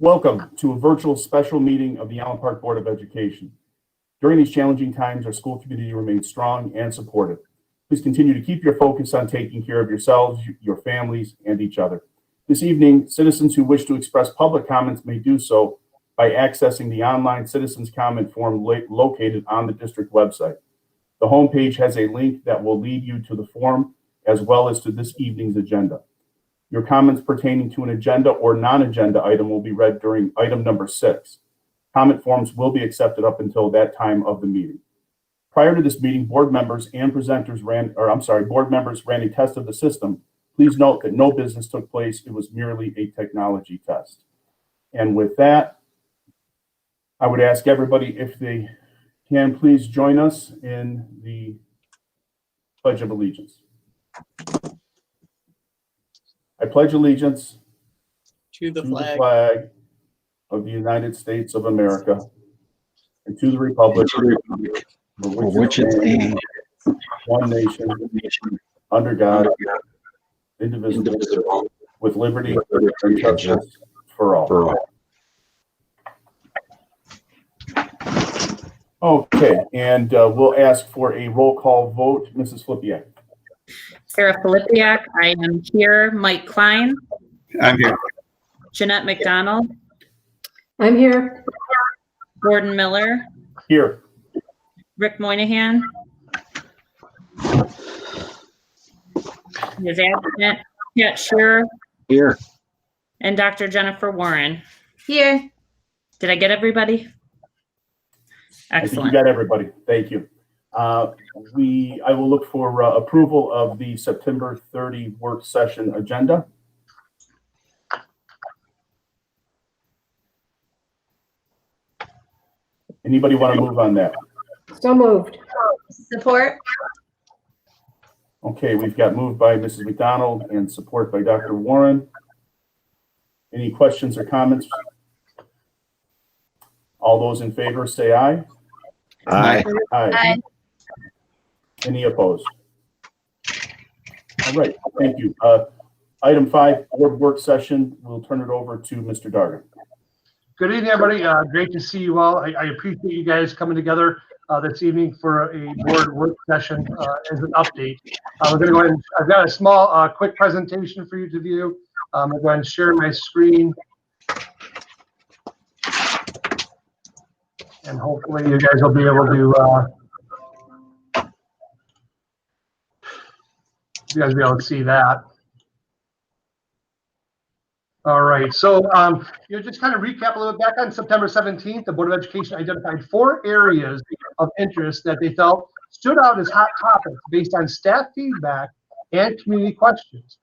Welcome to a virtual special meeting of the Allen Park Board of Education. During these challenging times, our school community remains strong and supportive. Please continue to keep your focus on taking care of yourselves, your families, and each other. This evening, citizens who wish to express public comments may do so by accessing the online citizens comment form located on the district website. The homepage has a link that will lead you to the form as well as to this evening's agenda. Your comments pertaining to an agenda or non-agenda item will be read during item number 6. Comment forms will be accepted up until that time of the meeting. Prior to this meeting, board members ran a test of the system. Please note that no business took place. It was merely a technology test. And with that, I would ask everybody if they can please join us in the Pledge of Allegiance. I pledge allegiance to the flag of the United States of America and to the republic for which it stands, one nation, under God, indivisible, with liberty and justice for all. Okay, and we'll ask for a roll call vote. Mrs. Flipiak. Sarah Filipiak, I am here. Mike Klein. I'm here. Jeanette McDonald. I'm here. Gordon Miller. Here. Rick Moynihan. He is absent. Pat Shearer. Here. And Dr. Jennifer Warren. Here. Did I get everybody? I think Excellent. you got everybody. Thank you. I will look for approval of the September 30 work session agenda. Anybody want to move on that? So moved. Support. Okay, we've got moved by Mrs. McDonald and support by Dr. Warren. Any questions or comments? All those in favor say aye. Aye. Aye. Any opposed? All right, thank you. Item 5, board work session. We'll turn it over to Mr. Dargan. Good evening, everybody. Great to see you all. I appreciate you guys coming together this evening for a board work session as an update. We're going to go ahead and I've got a small, quick presentation for you to view. I'm going to go ahead and share my screen. And hopefully you guys will be able to see that. All right, so just kind of recap a little bit. Back on September 17th, the Board of Education identified 4 areas of interest that they felt stood out as hot topics based on staff feedback and community questions.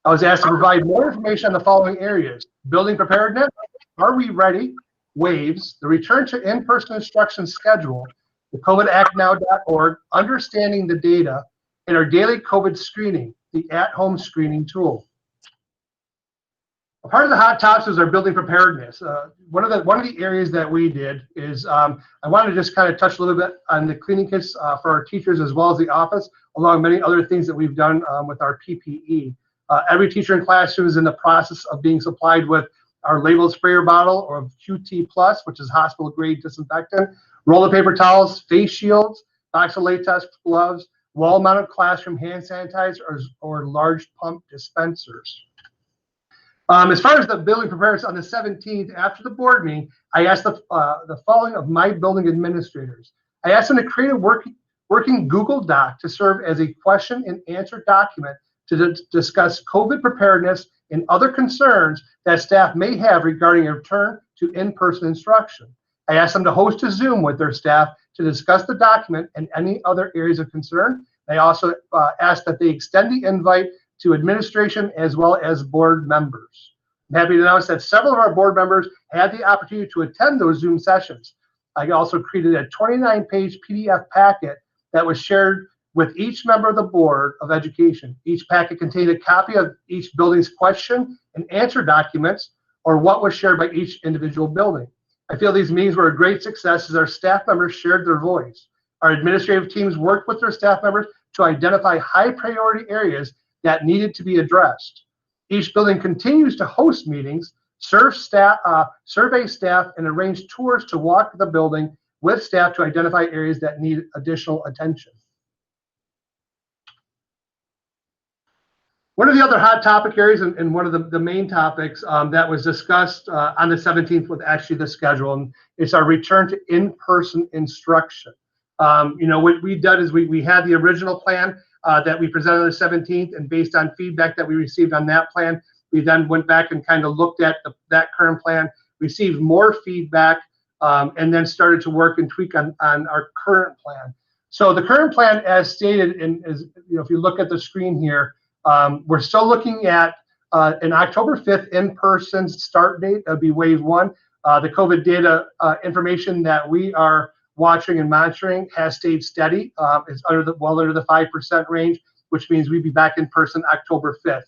I was asked to provide more information on the following areas: building preparedness, are we ready, waves, the return to in-person instruction schedule, the COVIDactnow.org, understanding the data, and our daily COVID screening, the at-home screening tool. A part of the hot topics is our building preparedness. One of the areas that we did is I wanted to just kind of touch a little bit on the cleaning kits for our teachers as well as the office, along many other things that we've done with our PPE. Every teacher in classroom is in the process of being supplied with our labeled sprayer bottle or QT Plus, which is hospital grade disinfectant, roller paper towels, face shields, box of latex gloves, wall-mounted classroom hand sanitizers, or large pump dispensers. As far as the building preparedness, on the 17th, after the board meeting, I asked the following of my building administrators. I asked them to create a working Google Doc to serve as a question and answer document to discuss COVID preparedness and other concerns that staff may have regarding a return to in-person instruction. I asked them to host a Zoom with their staff to discuss the document and any other areas of concern. I also asked that they extend the invite to administration as well as board members. I'm happy to announce that several of our board members had the opportunity to attend those Zoom sessions. I also created a 29-page PDF packet that was shared with each member of the Board of Education. Each packet contained a copy of each building's question and answer documents, or what was shared by each individual building. I feel these meetings were a great success as our staff members shared their voice. Our administrative teams worked with their staff members to identify high priority areas that needed to be addressed. Each building continues to host meetings survey staff, and arrange tours to walk the building with staff to identify areas that need additional attention. One of the other hot topic areas and one of the main topics that was discussed on the 17th with actually the schedule, and it's our return to in-person instruction. What we've done is we had the original plan that we presented on the 17th, and based on feedback that we received on that plan, we then went back and kind of looked at that current plan, received more feedback, and then started to work and tweak on our current plan. So the current plan, as stated, if you look at the screen here, we're still looking at an October 5th in-person start date. That'd be wave one. The COVID data information that we are watching and monitoring has stayed steady. It's well under the 5% range, which means we'd be back in person October 5th.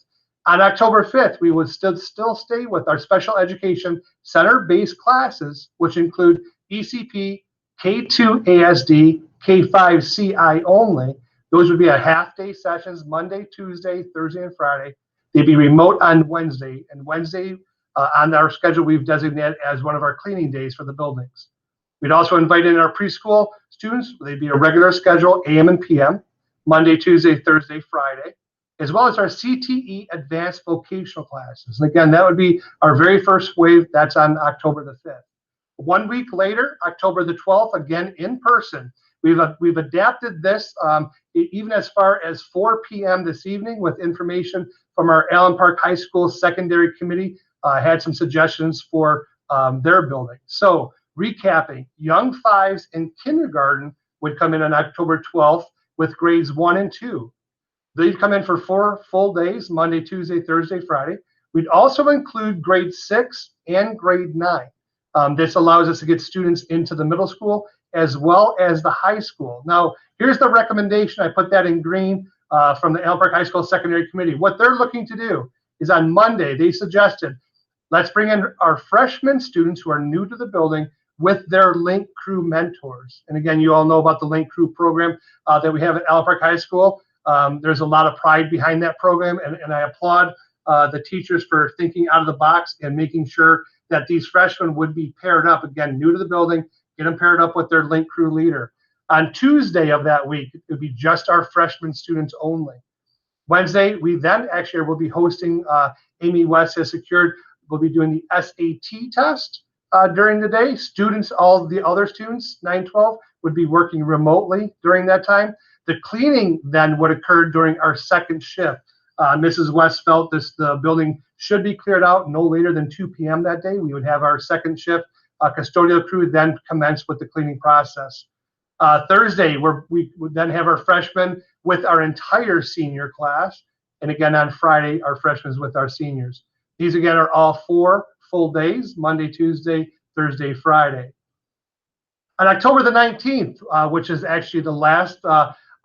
On October 5th, we would still stay with our special education center-based classes, which include ECP, K2 ASD, K5 CI only. Those would be a half-day sessions, Monday, Tuesday, Thursday, and Friday. They'd be remote on Wednesday. And Wednesday, on our schedule, we've designated as one of our cleaning days for the buildings. We'd also invite in our preschool students. They'd be a regular schedule, AM and PM, Monday, Tuesday, Thursday, Friday, as well as our CTE advanced vocational classes. And again, that would be our very first wave. That's on October the 5th. 1 week later, October the 12th, again in person. We've adapted this even as far as 4 p.m. this evening with information from our Allen Park High School Secondary Committee. Had some suggestions for their building. So recapping, young fives in kindergarten would come in on October 12th with grades 1 and 2. They'd come in for 4 full days, Monday, Tuesday, Thursday, Friday. We'd also include grade 6 and grade 9. This allows us to get students into the middle school as well as the high school. Now, here's the recommendation. I put that in green from the Allen Park High School Secondary Committee. What they're looking to do is on Monday, they suggested, let's bring in our freshman students who are new to the building with their Link Crew mentors. And again, you all know about the Link Crew program that we have at Allen Park High School. There's a lot of pride behind that program, and I applaud the teachers for thinking out of the box and making sure that these freshmen would be paired up, again, new to the building, get them paired up with their Link Crew leader. On Tuesday of that week, it would be just our freshman students only. Wednesday, we then actually will be hosting, Amy West has secured, we'll be doing the SAT test during the day. Students, all the other students, 9-12, would be working remotely during that time. The cleaning then would occur during our second shift. Mrs. West felt the building should be cleared out no later than 2 p.m. that day. We would have our second shift custodial crew then commence with the cleaning process. Thursday, we would then have our freshmen with our entire senior class. And again, on Friday, our freshmen with our seniors. These, again, are all 4 full days, Monday, Tuesday, Thursday, Friday. On October the 19th, which is actually the last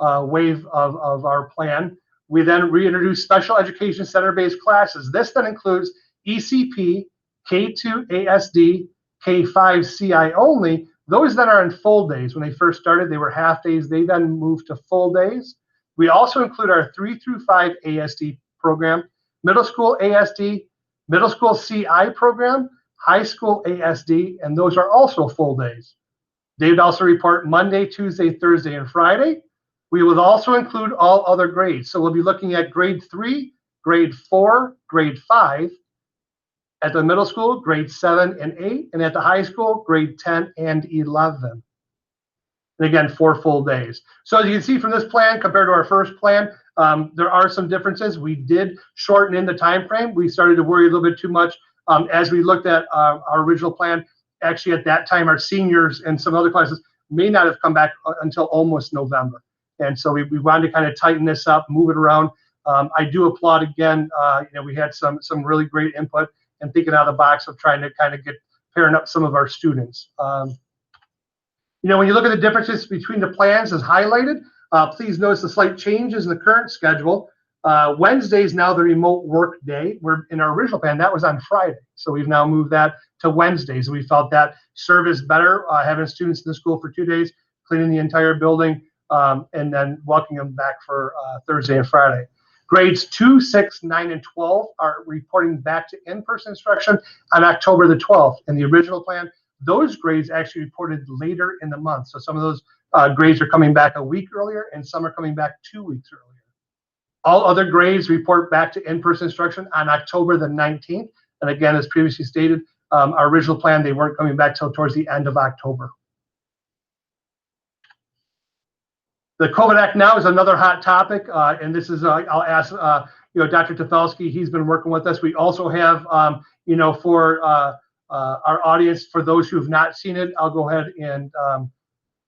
wave of our plan, we then reintroduce special education center-based classes. This then includes ECP, K2 ASD, K5 CI only. Those then are in full days. When they first started, they were half days. They then moved to full days. We also include our 3 through 5 ASD program, middle school ASD, middle school CI program, high school ASD, and those are also full days. They would also report Monday, Tuesday, Thursday, and Friday. We would also include all other grades. So we'll be looking at grade 3, grade 4, grade 5, at the middle school, grade 7 and 8, and at the high school, grade 10 and 11. And again, 4 full days. So as you can see from this plan compared to our first plan, there are some differences. We did shorten in the time frame. We started to worry a little bit too much as we looked at our original plan. Actually, at that time, our seniors and some other classes may not have come back until almost November. And so we wanted to kind of tighten this up, move it around. I do applaud again. We had some really great input and thinking out of the box of trying to kind of get pairing up some of our students. When you look at the differences between the plans as highlighted, please notice the slight changes in the current schedule. Wednesday is now the remote work day. We're in our original plan, that was on Friday. So we've now moved that to Wednesdays. We felt that service better, having students in the school for 2 days, cleaning the entire building, and then welcoming them back for Thursday and Friday. Grades 2, 6, 9, and 12 are reporting back to in-person instruction on October the 12th. In the original plan, those grades actually reported later in the month. So some of those grades are coming back a week earlier, and some are coming back 2 weeks earlier. All other grades report back to in-person instruction on October the 19th. And again, as previously stated, our original plan, they weren't coming back till towards the end of October. The COVID Act Now is another hot topic, and this is, I'll ask, Dr. Tefelsky, he's been working with us. We also have, for our audience, for those who have not seen it, I'll go ahead and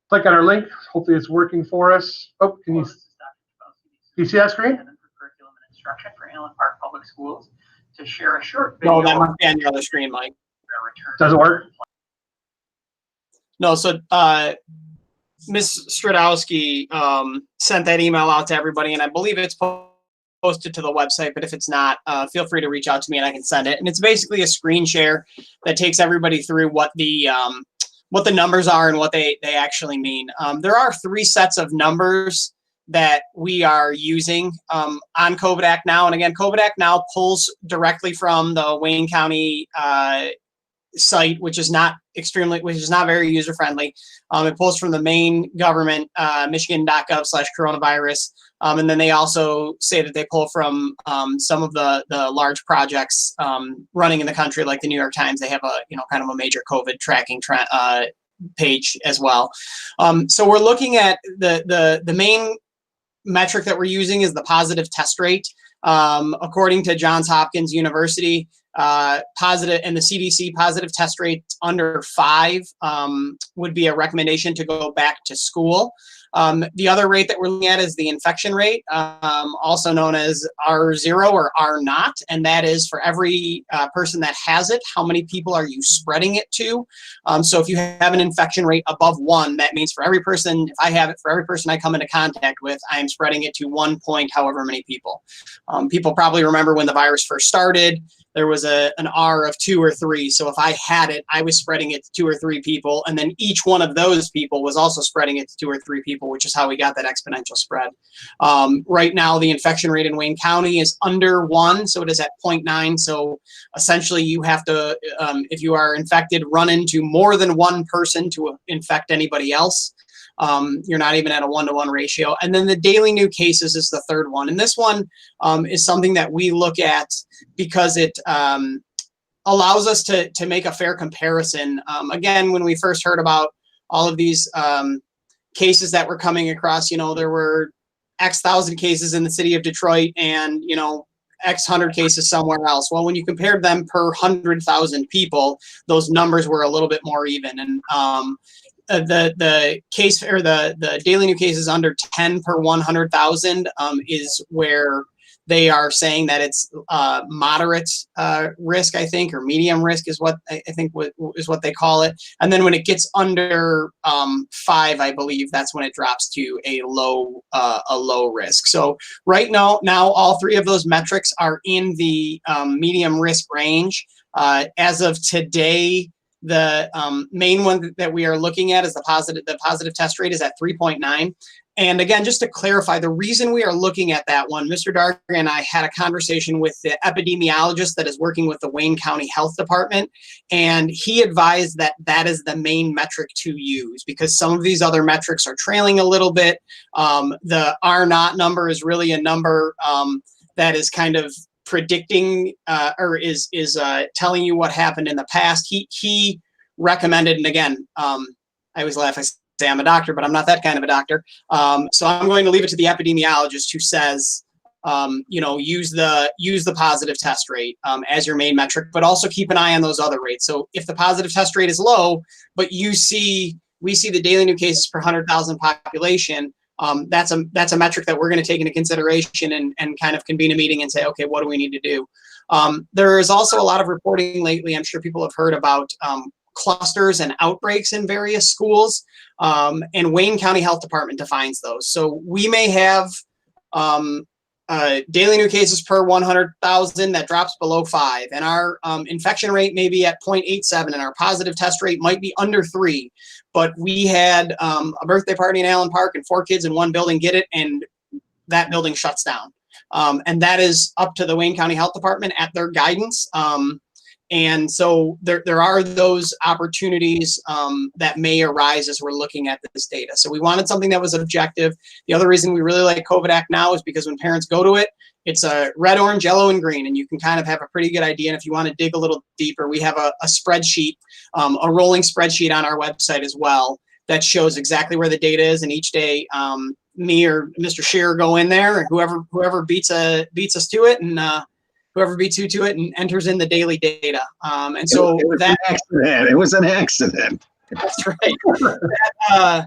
click on our link. Hopefully it's working for us. Oh, can you see that screen? Curriculum and instruction for Allen Park Public Schools to share a short video. No, that must be on your other screen, Mike. Doesn't work? No, so Ms. Stradowski sent that email out to everybody, and I believe it's posted to the website, but if it's not, feel free to reach out to me and I can send it. And it's basically a screen share that takes everybody through what the numbers are and what they actually mean. There are 3 sets of numbers that we are using on COVID Act Now. And again, COVID Act Now pulls directly from the Wayne County site, which is not very user friendly. It pulls from the main government, michigan.gov/coronavirus. And then they also say that they pull from some of the large projects running in the country, like the New York Times. They have a kind of a major COVID tracking page as well. So we're looking at the main metric that we're using is the positive test rate. According to Johns Hopkins University, positive and the CDC, positive test rate under 5 would be a recommendation to go back to school. The other rate that we're looking at is the infection rate, also known as R0 or R0, and that is for every person that has it, how many people are you spreading it to? So if you have an infection rate above 1, that means for every person, if I have it, for every person I come into contact with, I am spreading it to 1 point, however many people. People probably remember when the virus first started, there was an R of 2 or 3. So if I had it, I was spreading it to 2 or 3 people. And then each one of those people was also spreading it to 2 or 3 people, which is how we got that exponential spread. Right now, the infection rate in Wayne County is under 1. So it is at 0.9. So essentially you have to, if you are infected, run into more than 1 person to infect anybody else. You're not even at a 1-to-1 ratio. And then the daily new cases is the third one. And this one is something that we look at because it allows us to make a fair comparison. Again, when we first heard about all of these cases that were coming across, there were X thousand cases in the city of Detroit and, X hundred cases somewhere else. Well, when you compared them per 100,000 people, those numbers were a little bit more even. And the case or the daily new cases under 10 per 100,000 is where they are saying that it's moderate risk, I think, or medium risk is what I think is what they call it. And then when it gets under 5, I believe that's when it drops to a low risk. So right now all 3 of those metrics are in the medium risk range. As of today, the main one that we are looking at is the positive test rate is at 3.9. And again, just to clarify, the reason we are looking at that one, Mr. Darger and I had a conversation with the epidemiologist that is working with the Wayne County Health Department, and he advised that that is the main metric to use because some of these other metrics are trailing a little bit. The R0 number is really a number that is kind of predicting or is telling you what happened in the past. He recommended, and again, I always laugh, I say I'm a doctor, but I'm not that kind of a doctor. So I'm going to leave it to the epidemiologist who says, use the positive test rate as your main metric, but also keep an eye on those other rates. So if the positive test rate is low, but we see the daily new cases per 100,000 population, that's a metric that we're going to take into consideration and kind of convene a meeting and say, okay, what do we need to do? There is also a lot of reporting lately. I'm sure people have heard about clusters and outbreaks in various schools, and Wayne County Health Department defines those. So we may have daily new cases per 100,000 that drops below 5, and our infection rate may be at 0.87, and our positive test rate might be under 3. But we had a birthday party in Allen Park, and 4 kids in one building get it, and that building shuts down. And that is up to the Wayne County Health Department at their guidance. And so there are those opportunities that may arise as we're looking at this data. So we wanted something that was objective. The other reason we really like COVID Act Now is because when parents go to it, it's a red, orange, yellow, and green, and you can kind of have a pretty good idea. And if you want to dig a little deeper, we have a spreadsheet, a rolling spreadsheet on our website as well that shows exactly where the data is. And each day, me or Mr. Shearer go in there, and whoever beats us to it, and whoever beats you to it, and enters in the daily data. And so it was an accident. It was an accident. That's right.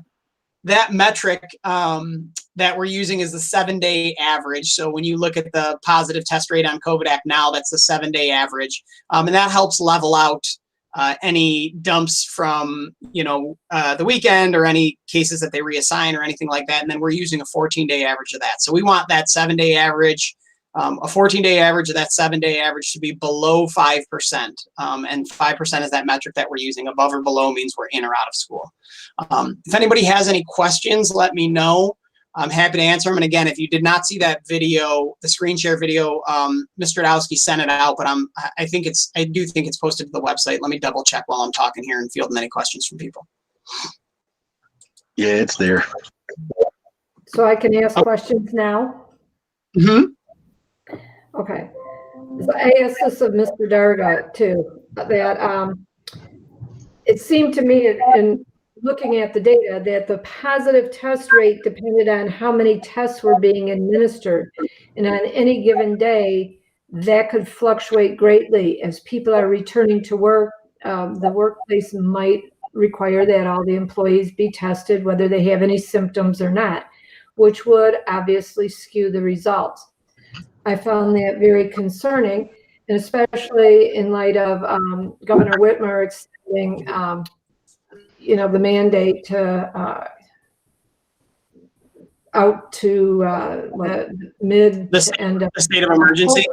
That metric that we're using is the 7-day average. So when you look at the positive test rate on COVID Act Now, that's the 7-day average. And that helps level out any dumps from, the weekend or any cases that they reassign or anything like that. And then we're using a 14-day average of that. So we want that 7-day average, a 14-day average of that 7-day average to be below 5%. And 5% is that metric that we're using. Above or below means we're in or out of school. If anybody has any questions, let me know. I'm happy to answer them. And again, if you did not see that video, the screen share video, Mr. Radowski sent it out, but I do think it's posted to the website. Let me double check while I'm talking here and fielding any questions from people. Yeah, it's there. So I can ask questions now? Mm-hmm. Okay. So I asked this of Mr. Darga too, that it seemed to me in looking at the data that the positive test rate depended on how many tests were being administered. And on any given day, that could fluctuate greatly as people are returning to work. The workplace might require that all the employees be tested, whether they have any symptoms or not, which would obviously skew the results. I found that very concerning, and especially in light of Governor Whitmer extending the mandate to out to mid to end of the state of emergency.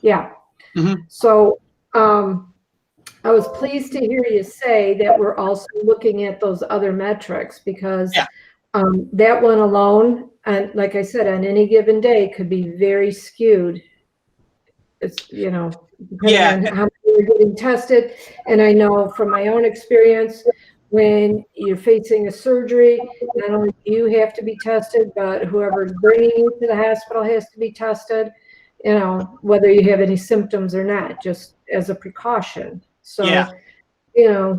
Yeah. Mm-hmm. So I was pleased to hear you say that we're also looking at those other metrics, because that one alone, and like I said, on any given day could be very skewed. It's, depending on how many are getting tested. And I know from my own experience, when you're facing a surgery, not only do you have to be tested, but whoever's bringing you to the hospital has to be tested, whether you have any symptoms or not, just as a precaution. So,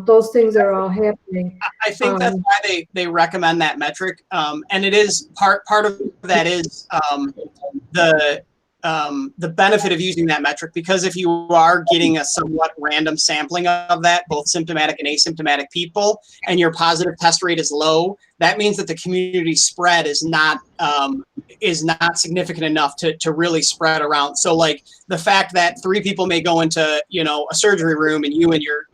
those things are all happening. I think that's why they recommend that metric. And it is part of that is the benefit of using that metric, because if you are getting a somewhat random sampling of that, both symptomatic and asymptomatic people, and your positive test rate is low, that means that the community spread is not significant enough to really spread around. So like the fact that 3 people may go into, a surgery room, and you and your,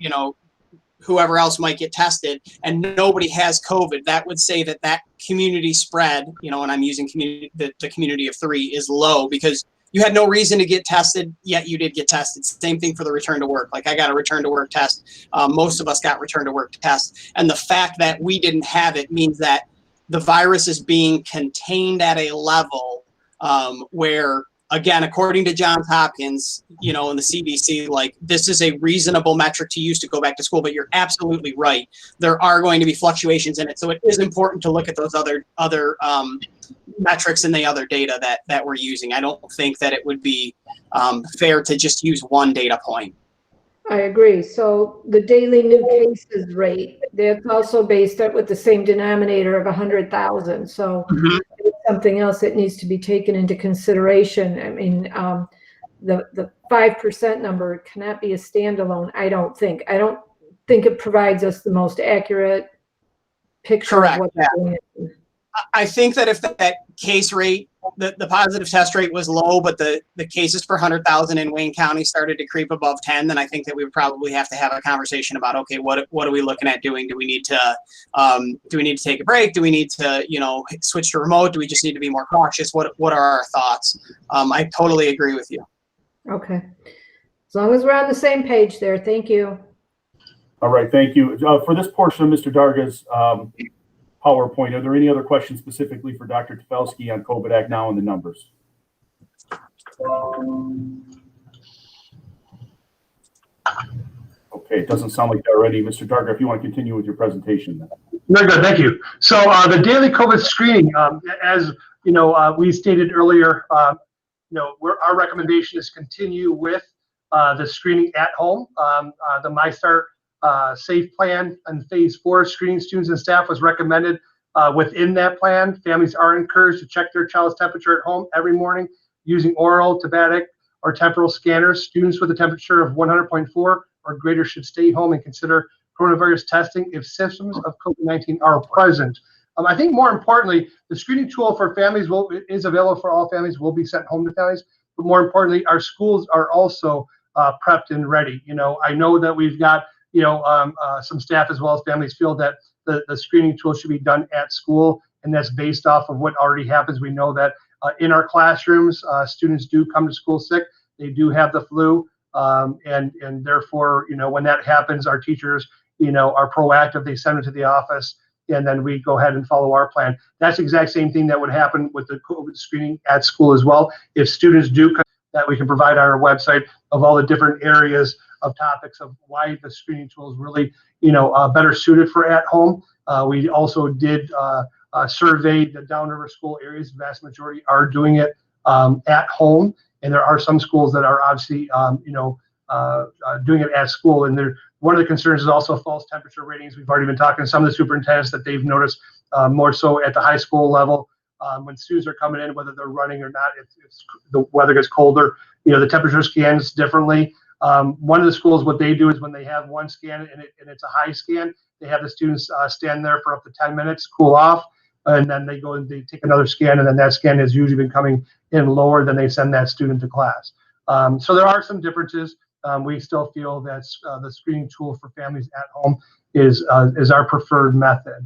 whoever else might get tested, and nobody has COVID, that would say that community spread, and I'm using the community of 3 is low, because you had no reason to get tested, yet you did get tested. Same thing for the return to work. Like I got a return to work test. Most of us got return to work tests. And the fact that we didn't have it means that the virus is being contained at a level where, again, according to Johns Hopkins, and the CDC, like this is a reasonable metric to use to go back to school. But you're absolutely right. There are going to be fluctuations in it. So it is important to look at those other metrics and the other data that we're using. I don't think that it would be fair to just use one data point. I agree. So the daily new cases rate, that's also based up with the same denominator of 100,000. So it's something else that needs to be taken into consideration. I mean, the 5% number cannot be a standalone, I don't think. I don't think it provides us the most accurate picture Correct. of what's going on. I think that if that case rate, the positive test rate was low, but the cases per 100,000 in Wayne County started to creep above 10, then I think that we would probably have to have a conversation about, okay, what are we looking at doing? Do we need to take a break? Do we need to, switch to remote? Do we just need to be more cautious? What are our thoughts? I totally agree with you. Okay. As long as we're on the same page there. Thank you. All right, thank you. For this portion of Mr. Darga's PowerPoint, are there any other questions specifically for Dr. Tefelsky on COVID Act Now and the numbers? Okay, it doesn't sound like they're ready. Mr. Darger, if you want to continue with your presentation then. Very good, thank you. So the daily COVID screening, as you know, we stated earlier, our recommendation is continue with the screening at home. The MyStart Safe Plan and Phase 4 screening students and staff was recommended within that plan. Families are encouraged to check their child's temperature at home every morning using oral, tabatic, or temporal scanners. Students with a temperature of 100.4 or greater should stay home and consider coronavirus testing if symptoms of COVID-19 are present. I think more importantly, the screening tool for families is available for all families, will be sent home to families. But more importantly, our schools are also prepped and ready. I know that we've got some staff as well as families feel that the screening tool should be done at school, and that's based off of what already happens. We know that in our classrooms, students do come to school sick. They do have the flu, and therefore, when that happens, our teachers, are proactive. They send it to the office, and then we go ahead and follow our plan. That's the exact same thing that would happen with the COVID screening at school as well. If students do come, that we can provide on our website of all the different areas of topics of why the screening tool is really, better suited for at home. We also did survey the downriver school areas. The vast majority are doing it at home, and there are some schools that are obviously, doing it at school. And one of the concerns is also false temperature readings. We've already been talking to some of the superintendents that they've noticed more so at the high school level. When students are coming in, whether they're running or not, if the weather gets colder, the temperature scans differently. One of the schools, what they do is when they have one scan and it's a high scan, they have the students stand there for up to 10 minutes, cool off, and then they go and they take another scan, and then that scan has usually been coming in lower than they send that student to class. So there are some differences. We still feel that the screening tool for families at home is our preferred method.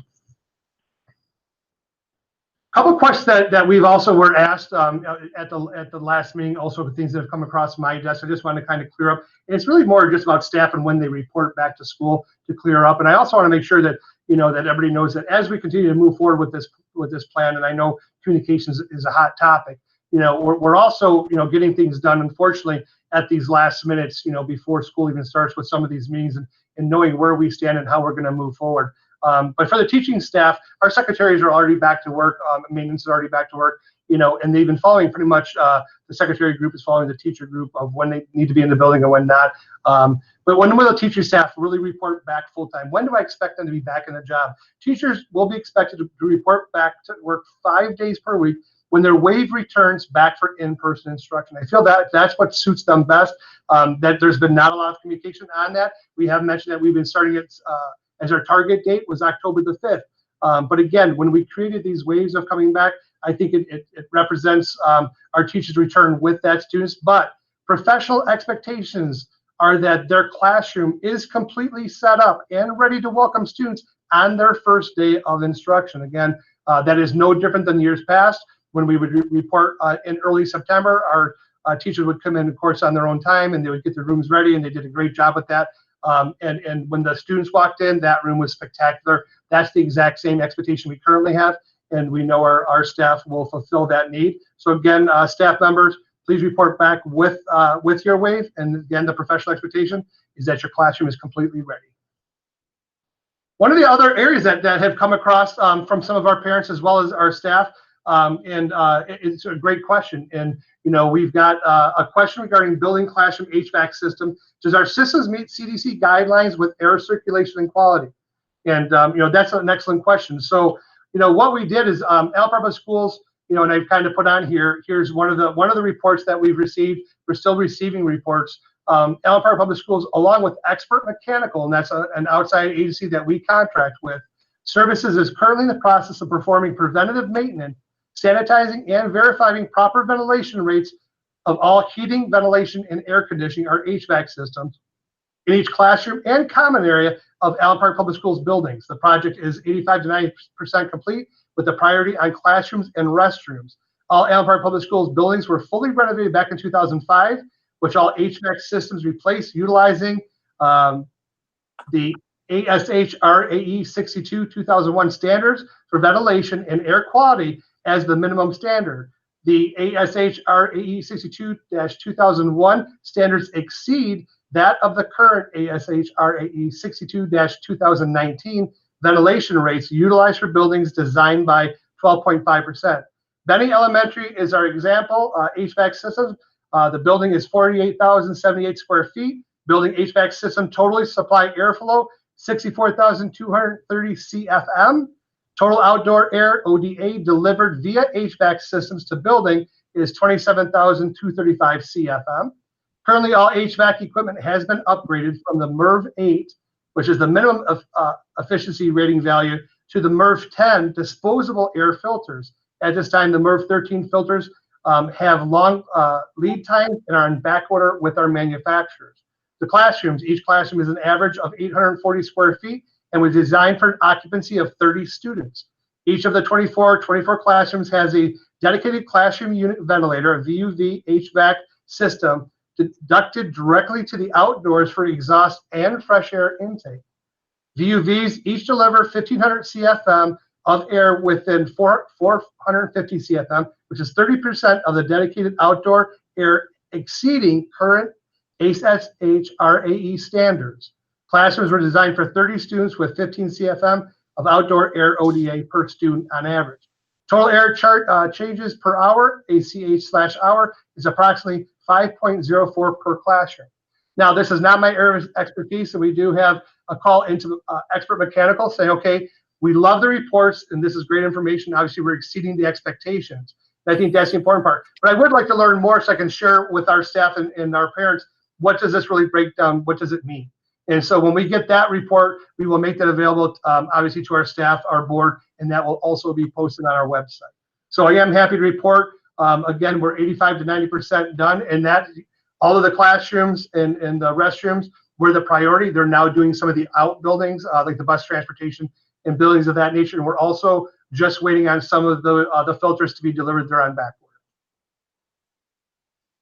A couple of questions that we've also were asked at the last meeting, also things that have come across my desk. I just want to kind of clear up. And it's really more just about staff and when they report back to school to clear up. And I also want to make sure that that everybody knows that as we continue to move forward with this plan, and I know communications is a hot topic. We're also getting things done, unfortunately, at these last minutes, before school even starts with some of these meetings and knowing where we stand and how we're going to move forward. But for the teaching staff, our secretaries are already back to work. Maintenance is already back to work, and they've been following pretty much, the secretary group is following the teacher group of when they need to be in the building and when not. But when will the teaching staff really report back full time? When do I expect them to be back in the job? Teachers will be expected to report back to work 5 days per week when their wave returns back for in-person instruction. I feel that that's what suits them best. That there's been not a lot of communication on that. We have mentioned that we've been starting it as our target date was October the 5th. But again, when we created these waves of coming back, I think it represents our teachers' return with that students. But professional expectations are that their classroom is completely set up and ready to welcome students on their first day of instruction. Again, that is no different than years past. When we would report in early September, our teachers would come in, of course, on their own time, and they would get their rooms ready, and they did a great job with that. And when the students walked in, that room was spectacular. That's the exact same expectation we currently have, and we know our staff will fulfill that need. So again, staff members, please report back with your wave. And again, the professional expectation is that your classroom is completely ready. One of the other areas that have come across from some of our parents as well as our staff, it's a great question. And we've got a question regarding building classroom HVAC system. Does our systems meet CDC guidelines with air circulation and quality? And that's an excellent question. So what we did is Allen Park Public Schools, and I've kind of put on here's one of the reports that we've received. We're still receiving reports. Allen Park Public Schools, along with Expert Mechanical, and that's an outside agency that we contract with, services is currently in the process of performing preventative maintenance, sanitizing, and verifying proper ventilation rates of all heating, ventilation, and air conditioning, or HVAC systems, in each classroom and common area of Allen Park Public Schools buildings. The project is 85 to 90% complete, with the priority on classrooms and restrooms. All Allen Park Public Schools buildings were fully renovated back in 2005, which all HVAC systems replaced utilizing the ASH RAE 62 2001 standards for ventilation and air quality as the minimum standard. The ASH RAE 62-2001 standards exceed that of the current ASH RAE 62-2019 ventilation rates utilized for buildings designed by 12.5%. Benny Elementary is our example, HVAC system. The building is 48,078 square feet. Building HVAC system totally supply airflow, 64,230 CFM. Total outdoor air, ODA, delivered via HVAC systems to building is 27,235 CFM. Currently, all HVAC equipment has been upgraded from the MERV 8, which is the minimum of, efficiency rating value, to the MERV 10 disposable air filters. At this time, the MERV 13 filters have long lead time and are in back order with our manufacturers. The classrooms, each classroom is an average of 840 square feet and was designed for an occupancy of 30 students. Each of the 24 classrooms has a dedicated classroom unit ventilator, a VUV HVAC system, ducted directly to the outdoors for exhaust and fresh air intake. VUVs each deliver 1,500 CFM of air within 450 CFM, which is 30% of the dedicated outdoor air exceeding current ASH RAE standards. Classrooms were designed for 30 students with 15 CFM of outdoor air ODA per student on average. Total air changes per hour, ACH/hour, is approximately 5.04 per classroom. Now, this is not my area of expertise, so we do have a call into expert mechanical saying, okay, we love the reports, and this is great information. Obviously, we're exceeding the expectations. And I think that's the important part. But I would like to learn more so I can share with our staff and our parents, what does this really break down? What does it mean? And so when we get that report, we will make that available, obviously, to our staff, our board, and that will also be posted on our website. So I am happy to report, again, we're 85 to 90% done, and that all of the classrooms and the restrooms were the priority. They're now doing some of the outbuildings, like the bus transportation and buildings of that nature. And we're also just waiting on some of the filters to be delivered. They're on back order.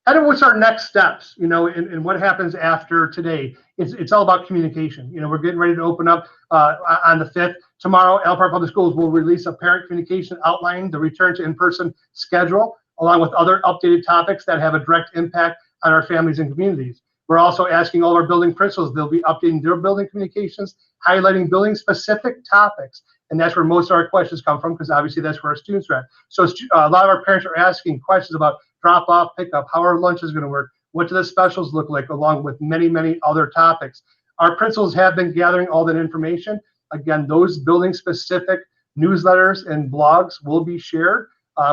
Kind of what's our next steps, and what happens after today? It's all about communication. We're getting ready to open up on the 5th. Tomorrow, Allen Park Public Schools will release a parent communication outlining the return to in-person schedule, along with other updated topics that have a direct impact on our families and communities. We're also asking all our building principals, they'll be updating their building communications, highlighting building specific topics. And that's where most of our questions come from, because obviously that's where our students are at. So a lot of our parents are asking questions about drop off, pick up, how our lunch is going to work, what do the specials look like, along with many, many other topics. Our principals have been gathering all that information. Again, those building specific newsletters and blogs will be shared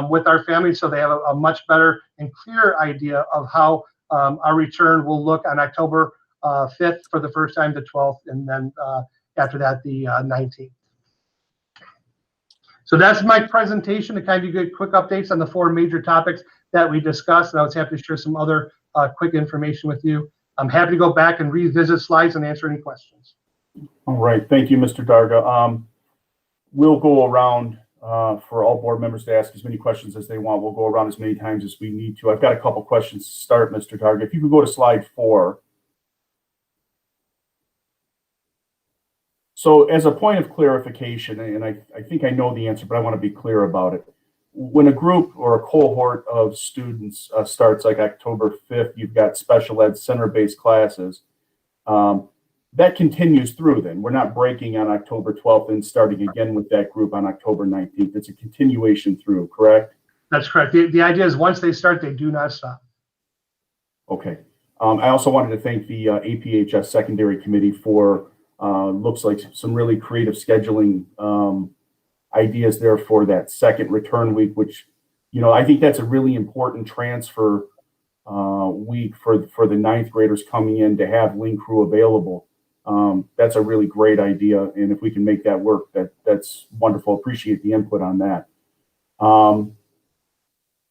with our families, so they have a much better and clearer idea of how our return will look on October 5th for the first time, the 12th, and then after that, the 19th. So that's my presentation to kind of give quick updates on the 4 major topics that we discussed, and I was happy to share some other quick information with you. I'm happy to go back and revisit slides and answer any questions. All right, thank you, Mr. Darga. We'll go around for all board members to ask as many questions as they want. We'll go around as many times as we need to. I've got a couple questions to start, Mr. Darga. If you could go to slide 4. So as a point of clarification, and I think I know the answer, but I want to be clear about it. When a group or a cohort of students starts like October 5th, you've got special ed center-based classes. That continues through then. We're not breaking on October 12th and starting again with that group on October 19th. It's a continuation through, correct? That's correct. The idea is once they start, they do not stop. Okay. I also wanted to thank the APHS Secondary Committee for looks like some really creative scheduling ideas there for that second return week, which, I think that's a really important transfer week for the 9th graders coming in to have link crew available. That's a really great idea, and if we can make that work, that's wonderful. Appreciate the input on that.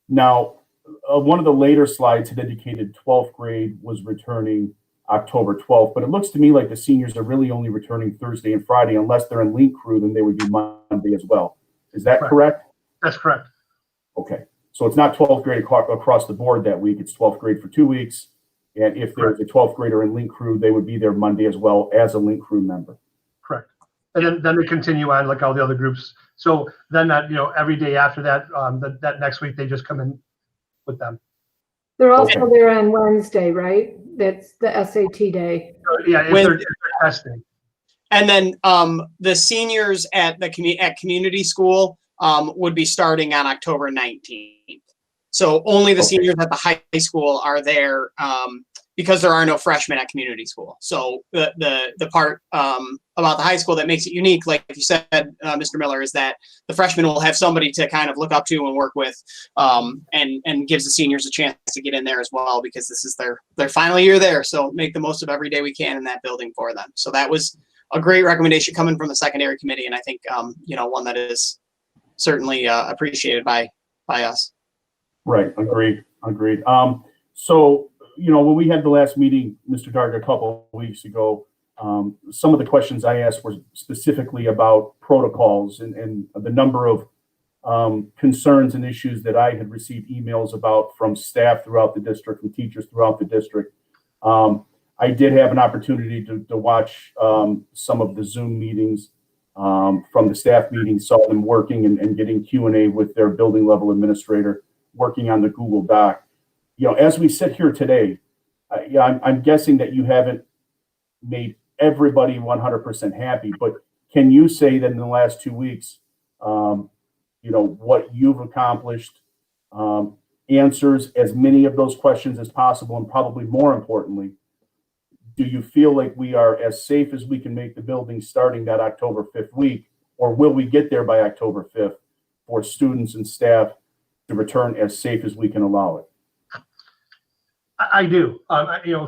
Now, one of the later slides had indicated 12th grade was returning October 12th, but it looks to me like the seniors are really only returning Thursday and Friday. Unless they're in link crew, then they would be Monday as well. Is that correct? That's correct. Okay, so it's not 12th grade across the board that week. It's 12th grade for 2 weeks. And if there's a 12th grader in link crew, they would be there Monday as well as a link crew member. Correct. And then they continue on like all the other groups. So then that, every day after that, that next week, they just come in with them. They're also there on Wednesday, right? That's the SAT day. So, yeah, if they're testing. And then the seniors at the community school would be starting on October 19th. So only the seniors at the high school are there because there are no freshmen at community school. So the part about the high school that makes it unique, like you said, Mr. Miller, is that the freshmen will have somebody to kind of look up to and work with, and gives the seniors a chance to get in there as well, because this is their final year there. So make the most of every day we can in that building for them. So that was a great recommendation coming from the secondary committee, and I think one that is certainly appreciated by us. Right, agreed. So, when we had the last meeting, Mr. Darga, a couple of weeks ago, some of the questions I asked were specifically about protocols and the number of concerns and issues that I had received emails about from staff throughout the district and teachers throughout the district. I did have an opportunity to watch some of the Zoom meetings from the staff meetings, saw them working and getting Q&A with their building level administrator, working on the Google Doc. As we sit here today, I'm guessing that you haven't made everybody 100% happy, but can you say that in the last 2 weeks, what you've accomplished answers as many of those questions as possible, and probably more importantly, do you feel like we are as safe as we can make the building starting that October 5th week, or will we get there by October 5th for students and staff to return as safe as we can allow it? I do.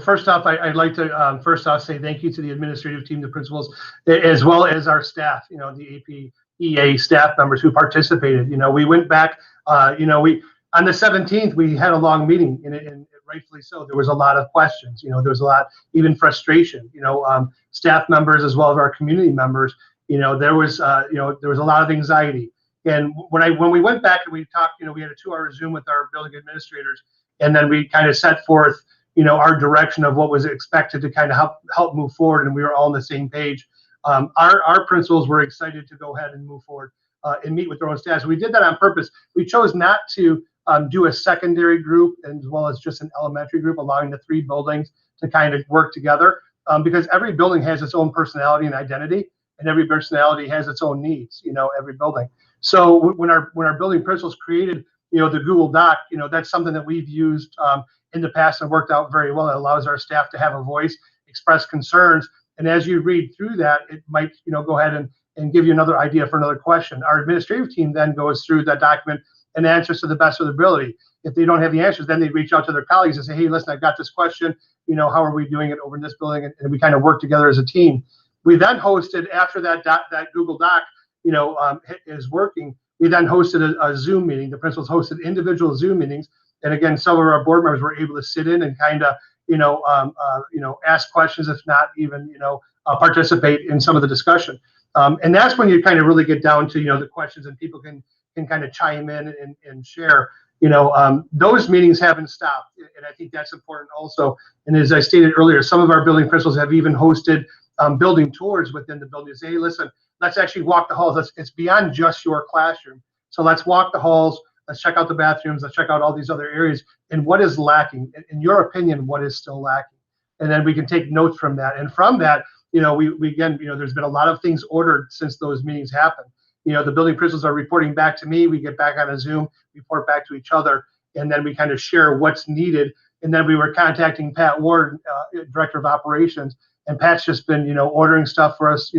First off, I'd like to say thank you to the administrative team, the principals, as well as our staff, the AP EA staff members who participated. We went back, on the 17th, we had a long meeting, and rightfully so. There was a lot of questions. There was a lot, even frustration. Staff members as well as our community members. There was a lot of anxiety. And when we went back and we talked, we had a 2-hour Zoom with our building administrators, and then we kind of set forth, our direction of what was expected to kind of help move forward, and we were all on the same page. Our principals were excited to go ahead and move forward and meet with their own staff. So we did that on purpose. We chose not to do a secondary group as well as just an elementary group, allowing the 3 buildings to kind of work together, because every building has its own personality and identity, and every personality has its own needs, every building. So when our building principals created, the Google Doc, that's something that we've used in the past and worked out very well. It allows our staff to have a voice, express concerns, and as you read through that, it might, go ahead and give you another idea for another question. Our administrative team then goes through that document and answers to the best of their ability. If they don't have the answers, then they reach out to their colleagues and say, hey, listen, I've got this question, how are we doing it over in this building? And we kind of work together as a team. We then hosted, after that Google Doc, is working, we then hosted a Zoom meeting. The principals hosted individual Zoom meetings. And again, some of our board members were able to sit in and kind of, ask questions, if not even, participate in some of the discussion. And that's when you kind of really get down to, the questions, and people can kind of chime in and share. Those meetings haven't stopped. And I think that's important also. And as I stated earlier, some of our building principals have even hosted building tours within the building to say, hey, listen, let's actually walk the halls. It's beyond just your classroom. So let's walk the halls. Let's check out the bathrooms. Let's check out all these other areas. And what is lacking? In your opinion, what is still lacking? And then we can take notes from that. And from that, we again, there's been a lot of things ordered since those meetings happened. The building principals are reporting back to me. We get back on a Zoom, report back to each other, and then we kind of share what's needed. And then we were contacting Pat Ward, Director of Operations, and Pat's just been, ordering stuff for us,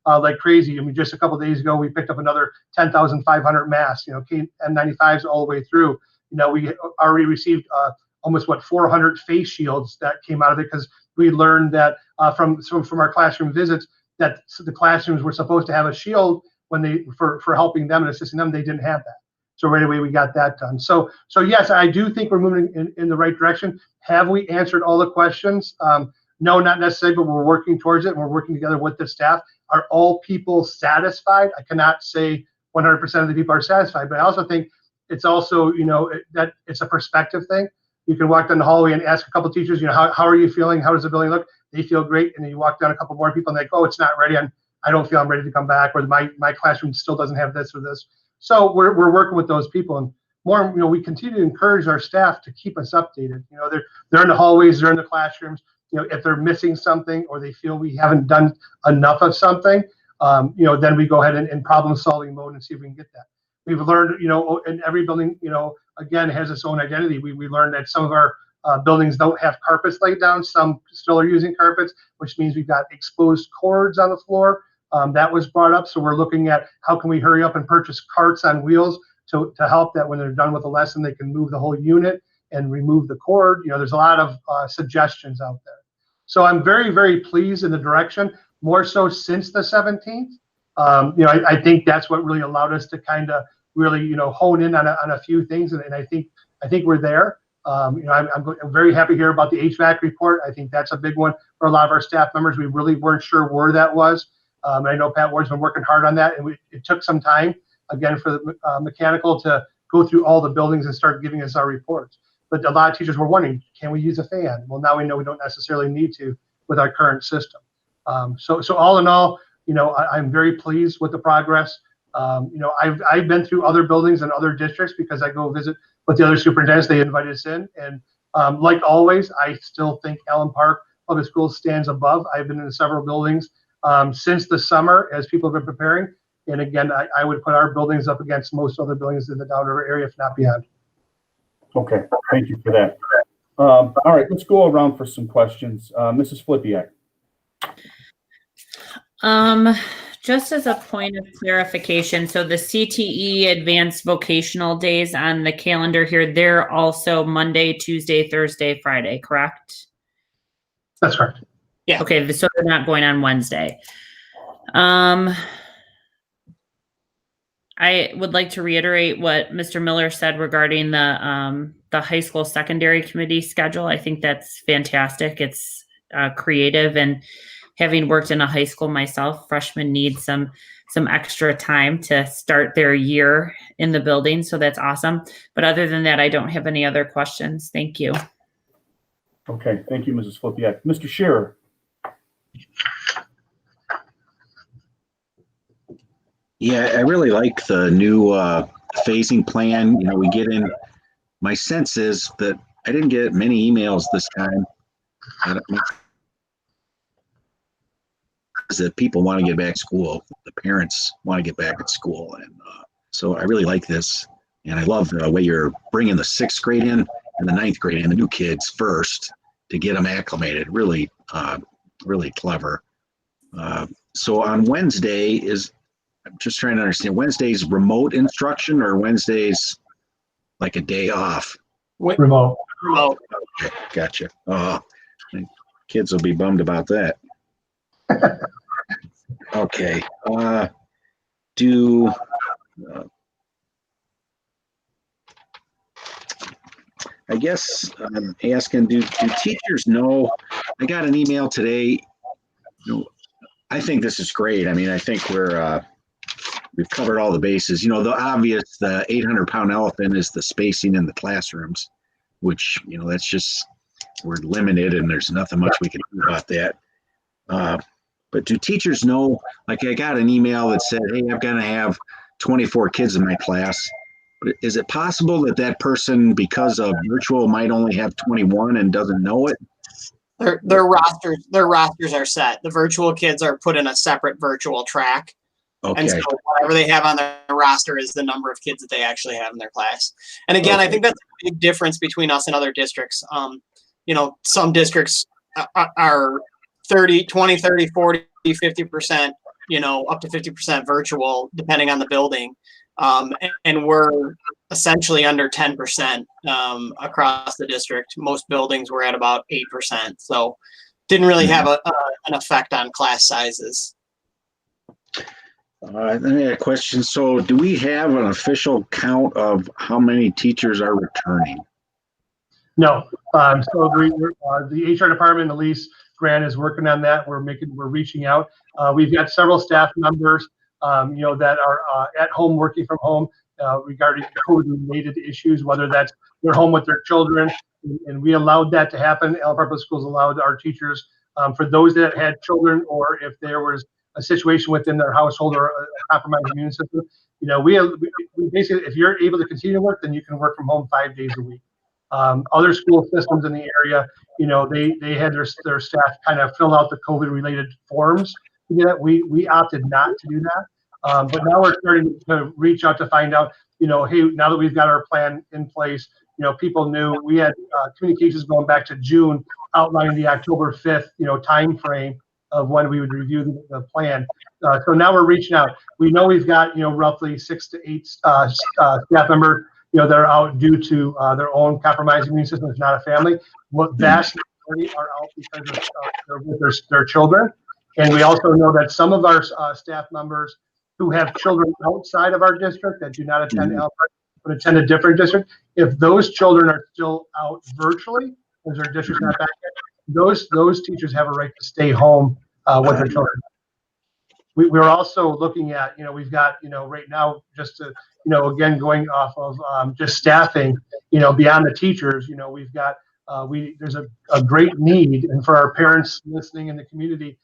like crazy. I mean, just a couple of days ago, we picked up another 10,500 masks, N95s all the way through. We already received almost 400 face shields that came out of it, because we learned that from our classroom visits that the classrooms were supposed to have a shield when for helping them and assisting them. They didn't have that. So right away we got that done. So yes, I do think we're moving in the right direction. Have we answered all the questions? No, not necessarily, but we're working towards it. And we're working together with the staff. Are all people satisfied? I cannot say 100% of the people are satisfied, but I also think it's also, that it's a perspective thing. You can walk down the hallway and ask a couple teachers, how are you feeling? How does the building look? They feel great. And then you walk down a couple more people and they go, oh, it's not ready. I don't feel I'm ready to come back, or my classroom still doesn't have this or this. So we're working with those people. And more, we continue to encourage our staff to keep us updated. They're in the hallways, they're in the classrooms. If they're missing something or they feel we haven't done enough of something, then we go ahead and problem solving mode and see if we can get that. We've learned, in every building, again, has its own identity. We learned that some of our buildings don't have carpets laid down. Some still are using carpets, which means we've got exposed cords on the floor. That was brought up. So we're looking at how can we hurry up and purchase carts on wheels to help that when they're done with the lesson, they can move the whole unit and remove the cord. There's a lot of suggestions out there. So I'm very, very pleased in the direction, more so since the 17th. I think that's what really allowed us to kind of really, hone in on a few things. And I think we're there. I'm very happy here about the HVAC report. I think that's a big one for a lot of our staff members. We really weren't sure where that was. I know Pat Ward's been working hard on that, and it took some time, again, for the mechanical to go through all the buildings and start giving us our reports. But a lot of teachers were wondering, can we use a fan? Well, now we know we don't necessarily need to with our current system. So all in all, I'm very pleased with the progress. I've been through other buildings and other districts because I go visit with the other superintendents. They invited us in, and like always, I still think Allen Park Public Schools stands above. I've been in several buildings since the summer as people have been preparing. And again, I would put our buildings up against most other buildings in the Downriver area, if not beyond. Okay, thank you for that. All right, let's go around for some questions. Mrs. Flipiak. Just as a point of clarification, so the CTE Advanced Vocational Days on the calendar here, they're also Monday, Tuesday, Thursday, Friday, correct? That's correct. Yeah. Okay, so they're not going on Wednesday. I would like to reiterate what Mr. Miller said regarding the high school secondary committee schedule. I think that's fantastic. It's creative, and having worked in a high school myself, freshmen need some extra time to start their year in the building. So that's awesome. But other than that, I don't have any other questions. Thank you. Okay, thank you, Mrs. Flipiak. Mr. Shearer. Yeah, I really like the new phasing plan. We get in. My sense is that I didn't get many emails this time. Is that people want to get back to school. The parents want to get back at school. And so I really like this. And I love the way you're bringing the 6th grade in and the 9th grade in, the new kids first to get them acclimated. Really, really clever. So on Wednesday I'm just trying to understand, Wednesday's remote instruction or Wednesday's like a day off? Remote. Okay, gotcha. Kids will be bummed about that. Okay. I guess I'm asking, do teachers know? I got an email today. I think this is great. I mean, I think we've covered all the bases. The obvious, the 800-pound elephant is the spacing in the classrooms, which, that's just, we're limited and there's nothing much we can do about that. But do teachers know, like I got an email that said, hey, I'm going to have 24 kids in my class. But is it possible that person, because of virtual, might only have 21 and doesn't know it? Their rosters are set. The virtual kids are put in a separate virtual track. Okay. And so whatever they have on their roster is the number of kids that they actually have in their class. And again, okay. I think that's a big difference between us and other districts. Some districts are 20, 30, 40, 50%, up to 50% virtual, depending on the building. And we're essentially under 10% across the district. Most buildings were at about 8%. So didn't really have an effect on class sizes. Then I had a question. So do we have an official count of how many teachers are returning? No. So the HR department, Elise Grant, is working on that. We're reaching out. We've got several staff members, that are at home working from home regarding COVID-related issues, whether that's they're home with their children, and we allowed that to happen. Allen Park Public Schools allowed our teachers, for those that had children, or if there was a situation within their household or a compromised immune system, we basically, if you're able to continue to work, then you can work from home 5 days a week. Other school systems in the area, they had their staff kind of fill out the COVID-related forms to do that. We opted not to do that. But now we're starting to reach out to find out, hey, now that we've got our plan in place, people knew we had communications going back to June outlining the October 5th, time frame of when we would review the plan. So now we're reaching out. We know we've got, roughly 6 to 8 staff members, that are out due to their own compromised immune system. It's not a family. What vast majority are out because of with their children. And we also know that some of our staff members who have children outside of our district that do not attend Allen Park, but attend a different district, if those children are still out virtually, because our district's not back yet, those teachers have a right to stay home with their children. We're also looking at, we've got, right now, just to, again, going off of just staffing, beyond the teachers, we've got, there's a great need, and for our parents listening in the community,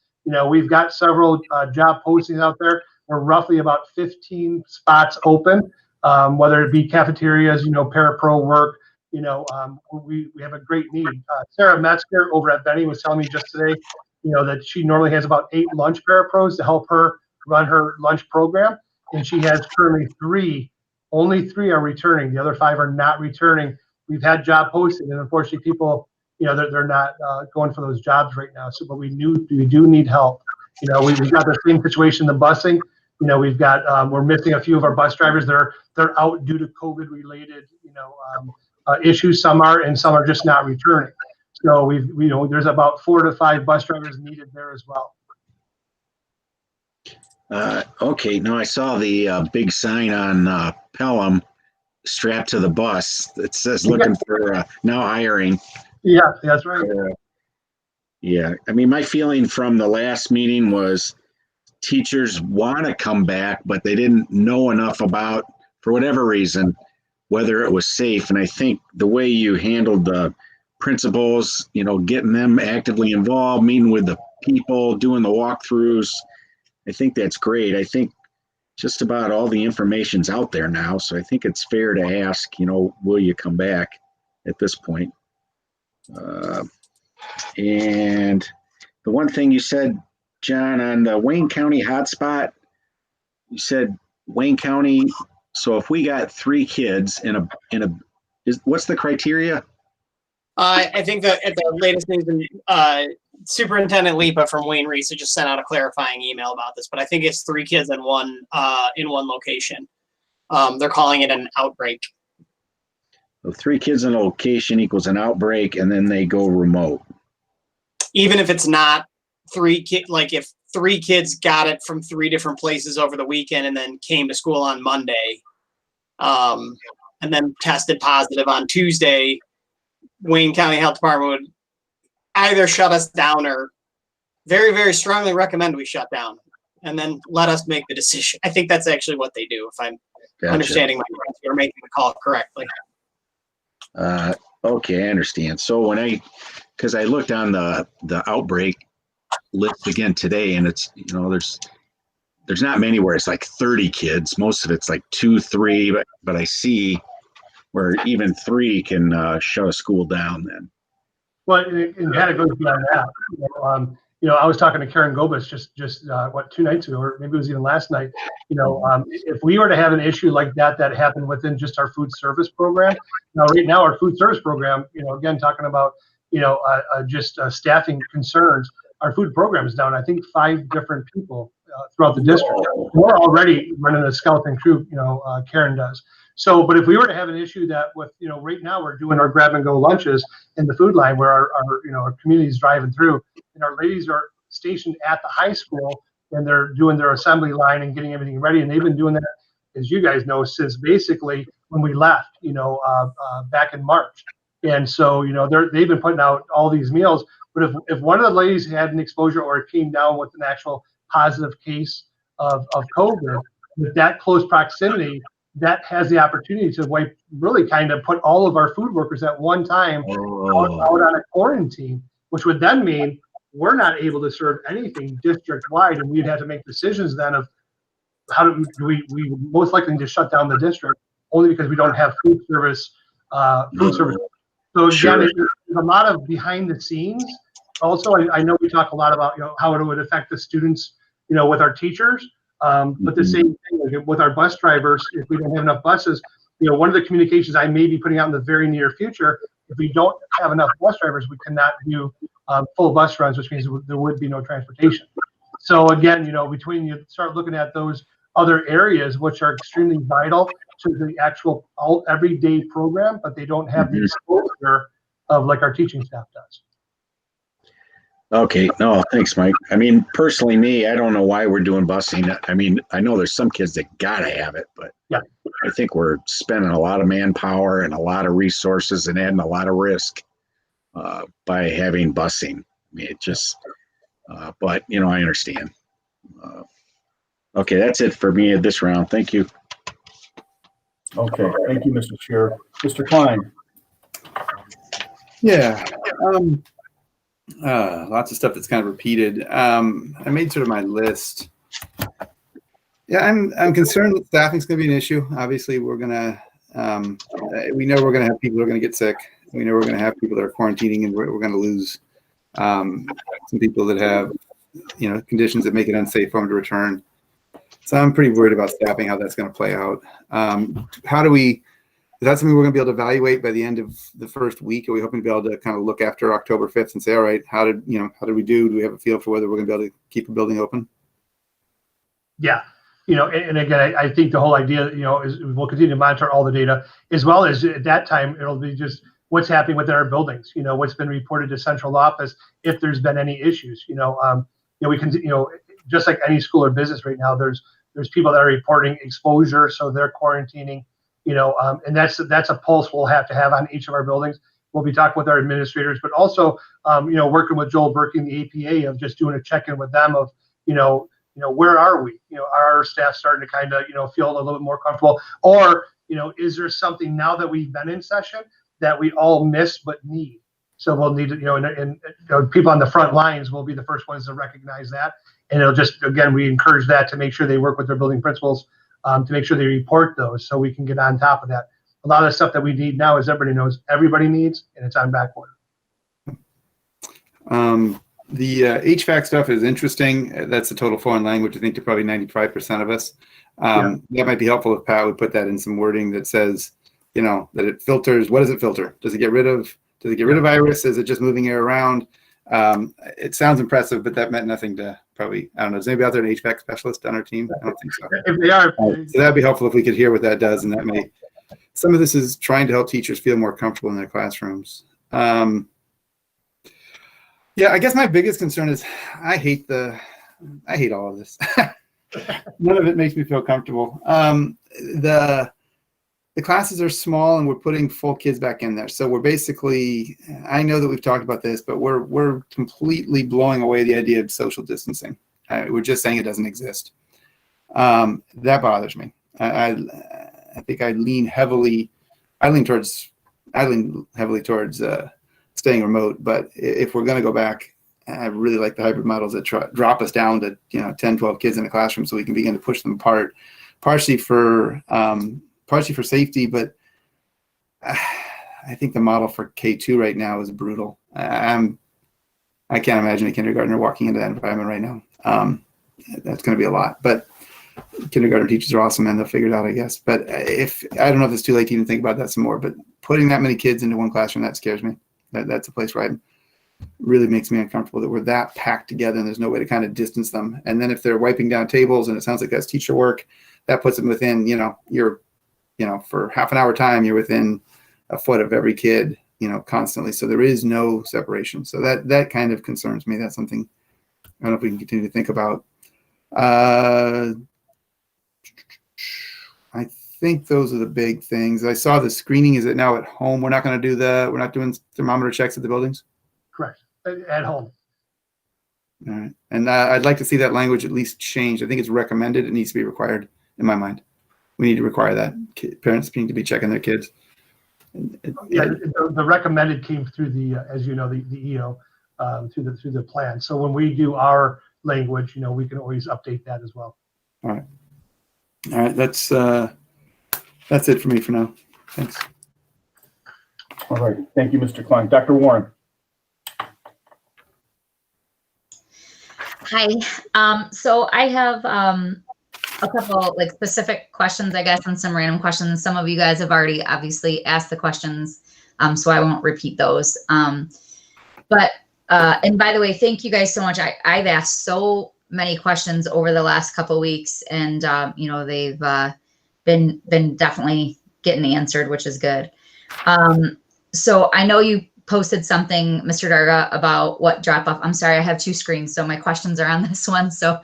we've got several job postings out there. We're roughly about 15 spots open, whether it be cafeterias, parapro work, we have a great need. Sarah Metzger over at Benny was telling me just today, that she normally has about 8 lunch parapros to help her run her lunch program. And she has currently 3, only 3 are returning. The other 5 are not returning. We've had job posting, and unfortunately people, they're not going for those jobs right now. So, but we do need help. We've got the same situation in the busing. We've got, we're missing a few of our bus drivers. They're out due to COVID related, issues. Some are, and some are just not returning. So there's about 4 to 5 bus drivers needed there as well. Okay, now I saw the big sign on Pelham strapped to the bus. It says looking for now hiring. Yeah, that's right. Yeah, I mean, my feeling from the last meeting was teachers want to come back, but they didn't know enough about, for whatever reason, whether it was safe. And I think the way you handled the principals, getting them actively involved, meeting with the people, doing the walkthroughs, I think that's great. I think just about all the information's out there now. So I think it's fair to ask, will you come back at this point? And the one thing you said, John, on the Wayne County hotspot, you said Wayne County. So if we got 3 kids what's the criteria? I think that at the latest news, Superintendent Lipa from Wayne Reese just sent out a clarifying email about this, but I think it's 3 kids in one location. They're calling it an outbreak. So 3 kids in a location equals an outbreak, and then they go remote. Even if it's not 3 kids, like if 3 kids got it from 3 different places over the weekend and then came to school on Monday, and then tested positive on Tuesday, Wayne County Health Department would either shut us down or very, very strongly recommend we shut down and then let us make the decision. I think that's actually what they do, if I'm understanding my friends who are making the call correctly. Okay, I understand. So because I looked on the outbreak list again today, and it's, there's not many where it's like 30 kids. Most of it's like 2, 3, but I see where even 3 can shut a school down then. Well, and that it goes beyond that. I was talking to Karen Gobus just 2 nights ago, or maybe it was even last night. If we were to have an issue like that happened within just our food service program. Now, right now, our food service program, again, talking about, just staffing concerns, our food program is down, I think, 5 different people throughout the district. We're already running a skeleton crew, Karen does. So, but if we were to have an issue that with, right now we're doing our grab and go lunches in the food line where our community's driving through, and our ladies are stationed at the high school and they're doing their assembly line and getting everything ready. And they've been doing that, as you guys know, since basically when we left, back in March. And so, they've been putting out all these meals. But if one of the ladies had an exposure or it came down with an actual positive case of COVID, with that close proximity, that has the opportunity to really kind of put all of our food workers at one time out on a quarantine, which would then mean we're not able to serve anything district-wide, and we'd have to make decisions then of how do we most likely need to shut down the district only because we don't have food service. So Sure. again, there's a lot of behind the scenes. Also, I know we talk a lot about, how it would affect the students, with our teachers. But the same thing like with our bus drivers, if we don't have enough buses, one of the communications I may be putting out in the very near future, if we don't have enough bus drivers, we cannot do full bus runs, which means there would be no transportation. So again, between you start looking at those other areas, which are extremely vital to the actual everyday program, but they don't have the exposure of like our teaching staff does. Okay, no, thanks, Mike. I mean, personally, me, I don't know why we're doing busing. I mean, I know there's some kids that gotta have it, but Yeah. I think we're spending a lot of manpower and a lot of resources and adding a lot of risk by having busing. I mean, it just, but I understand. Okay, that's it for me at this round. Thank you. Okay, thank you, Mr. Chair. Mr. Klein? Yeah. Lots of stuff that's kind of repeated. I made sort of my list. Yeah, I'm concerned that staffing's going to be an issue. Obviously, we're going to, we know we're going to have people who are going to get sick. We know we're going to have people that are quarantining, and we're going to lose some people that have, conditions that make it unsafe for them to return. So I'm pretty worried about staffing, how that's going to play out. Is that something we're going to be able to evaluate by the end of the first week? Are we hoping to be able to kind of look after October 5th and say, all right, how did we do? Do we have a feel for whether we're going to be able to keep a building open? Yeah. And again, I think the whole idea, is we'll continue to monitor all the data, as well as at that time, it'll be just what's happening within our buildings, what's been reported to central office, if there's been any issues, we can, just like any school or business right now, there's people that are reporting exposure, so they're quarantining, and that's a pulse we'll have to have on each of our buildings. We'll be talking with our administrators, but also, working with Joel Berkey and the APA of just doing a check-in with them of, where are we? Are our staff starting to kind of, feel a little bit more comfortable? Or, is there something now that we've been in session that we all miss but need? So we'll need to, and people on the front lines will be the first ones to recognize that. And it'll just, again, we encourage that to make sure they work with their building principals to make sure they report those so we can get on top of that. A lot of the stuff that we need now, as everybody knows, everybody needs, and it's on back order. The HVAC stuff is interesting. That's a total foreign language, I think, to probably 95% of us. That might be helpful if Pat would put that in some wording that says, that it filters. What does it filter? Does it get rid of virus? Is it just moving air around? It sounds impressive, but that meant nothing to probably, I don't know. Is anybody out there an HVAC specialist on our team? I don't think so. If they are, So that'd be helpful if we could hear what that does. And that may, some of this is trying to help teachers feel more comfortable in their classrooms. Yeah, I guess my biggest concern is I hate all of this. None of it makes me feel comfortable. The classes are small and we're putting full kids back in there. So we're basically, I know that we've talked about this, but we're completely blowing away the idea of social distancing. We're just saying it doesn't exist. That bothers me. I think I lean heavily towards staying remote. But if we're going to go back, I really like the hybrid models that drop us down to 10, 12 kids in a classroom so we can begin to push them apart, partially for safety, but I think the model for K2 right now is brutal. I can't imagine a kindergartner walking into that environment right now. That's going to be a lot, but kindergarten teachers are awesome and they'll figure it out, I guess. But I don't know if it's too late to even think about that some more, but putting that many kids into one classroom, that scares me. That's a place where really makes me uncomfortable that we're that packed together and there's no way to kind of distance them. And then if they're wiping down tables and it sounds like that's teacher work, that puts them within, for half an hour time, you're within a foot of every kid, constantly. So there is no separation. So that kind of concerns me. That's something I don't know if we can continue to think about. I think those are the big things. I saw the screening. Is it now at home? We're not doing thermometer checks at the buildings? correct, at home. All right. And I'd like to see that language at least changed. I think it's recommended. It needs to be required in my mind. We need to require that. Parents need to be checking their kids. Yeah, the recommended came through the, as you know, the EO. through the plan. So when we do our language, we can always update that as well. All right. That's it for me for now. Thanks. All right. Thank you, Mr. Klein. Dr. Warren. Hi. So I have a couple like specific questions, I guess, and some random questions. Some of you guys have already obviously asked the questions, so I won't repeat those. But and by the way, thank you guys so much. I've asked so many questions over the last couple of weeks, and they've been definitely getting answered, which is good. So I know you posted something, Mr. Darga, about what drop off. I'm sorry, I have two screens, so my questions are on this one. So,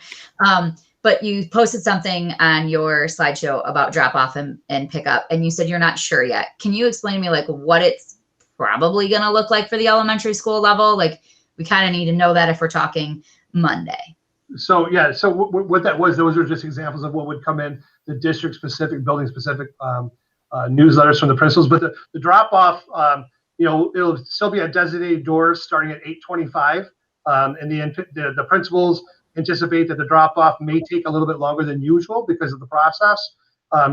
but you posted something on your slideshow about drop off and pick up, and you said you're not sure yet. Can you explain to me like what it's probably going to look like for the elementary school level? Like we kind of need to know that if we're talking Monday. So yeah, so what that was, those are just examples of what would come in the district specific, building specific newsletters from the principals. But the drop off, it'll still be at designated doors starting at 8:25. And the principals anticipate that the drop off may take a little bit longer than usual because of the process.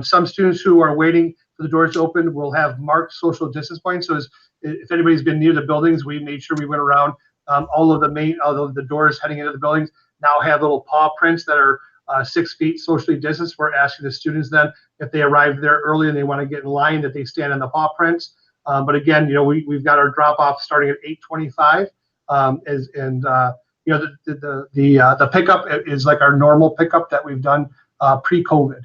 Some students who are waiting for the doors to open will have marked social distance points. So if anybody's been near the buildings, we made sure we went around all of the doors heading into the buildings now have little paw prints that are 6 feet socially distanced. We're asking the students then if they arrive there early and they want to get in line that they stand on the paw prints. But again, we've got our drop off starting at 8:25, the pickup is like our normal pickup that we've done pre-COVID.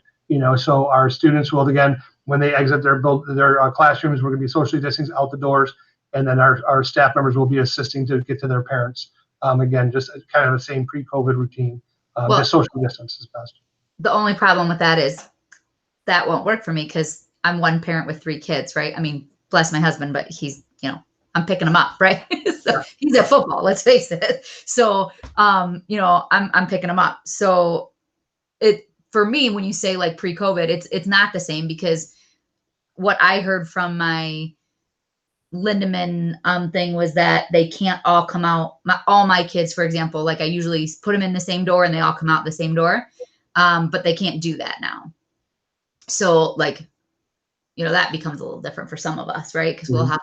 So our students will, again, when they exit their classrooms, we're going to be socially distancing out the doors, and then our staff members will be assisting to get to their parents. Again, just kind of the same pre-COVID routine. Just social distance is best. The only problem with that is that won't work for me because I'm one parent with 3 kids, right? I mean, bless my husband, but he's, I'm picking him up, right? So he's at football, let's face it. So, I'm picking him up. So for me, when you say like pre-COVID, it's not the same because what I heard from my Lindemann thing was that they can't all come out. All my kids, for example, like I usually put them in the same door and they all come out the same door, but they can't do that now. So like, that becomes a little different for some of us, right? Because we'll have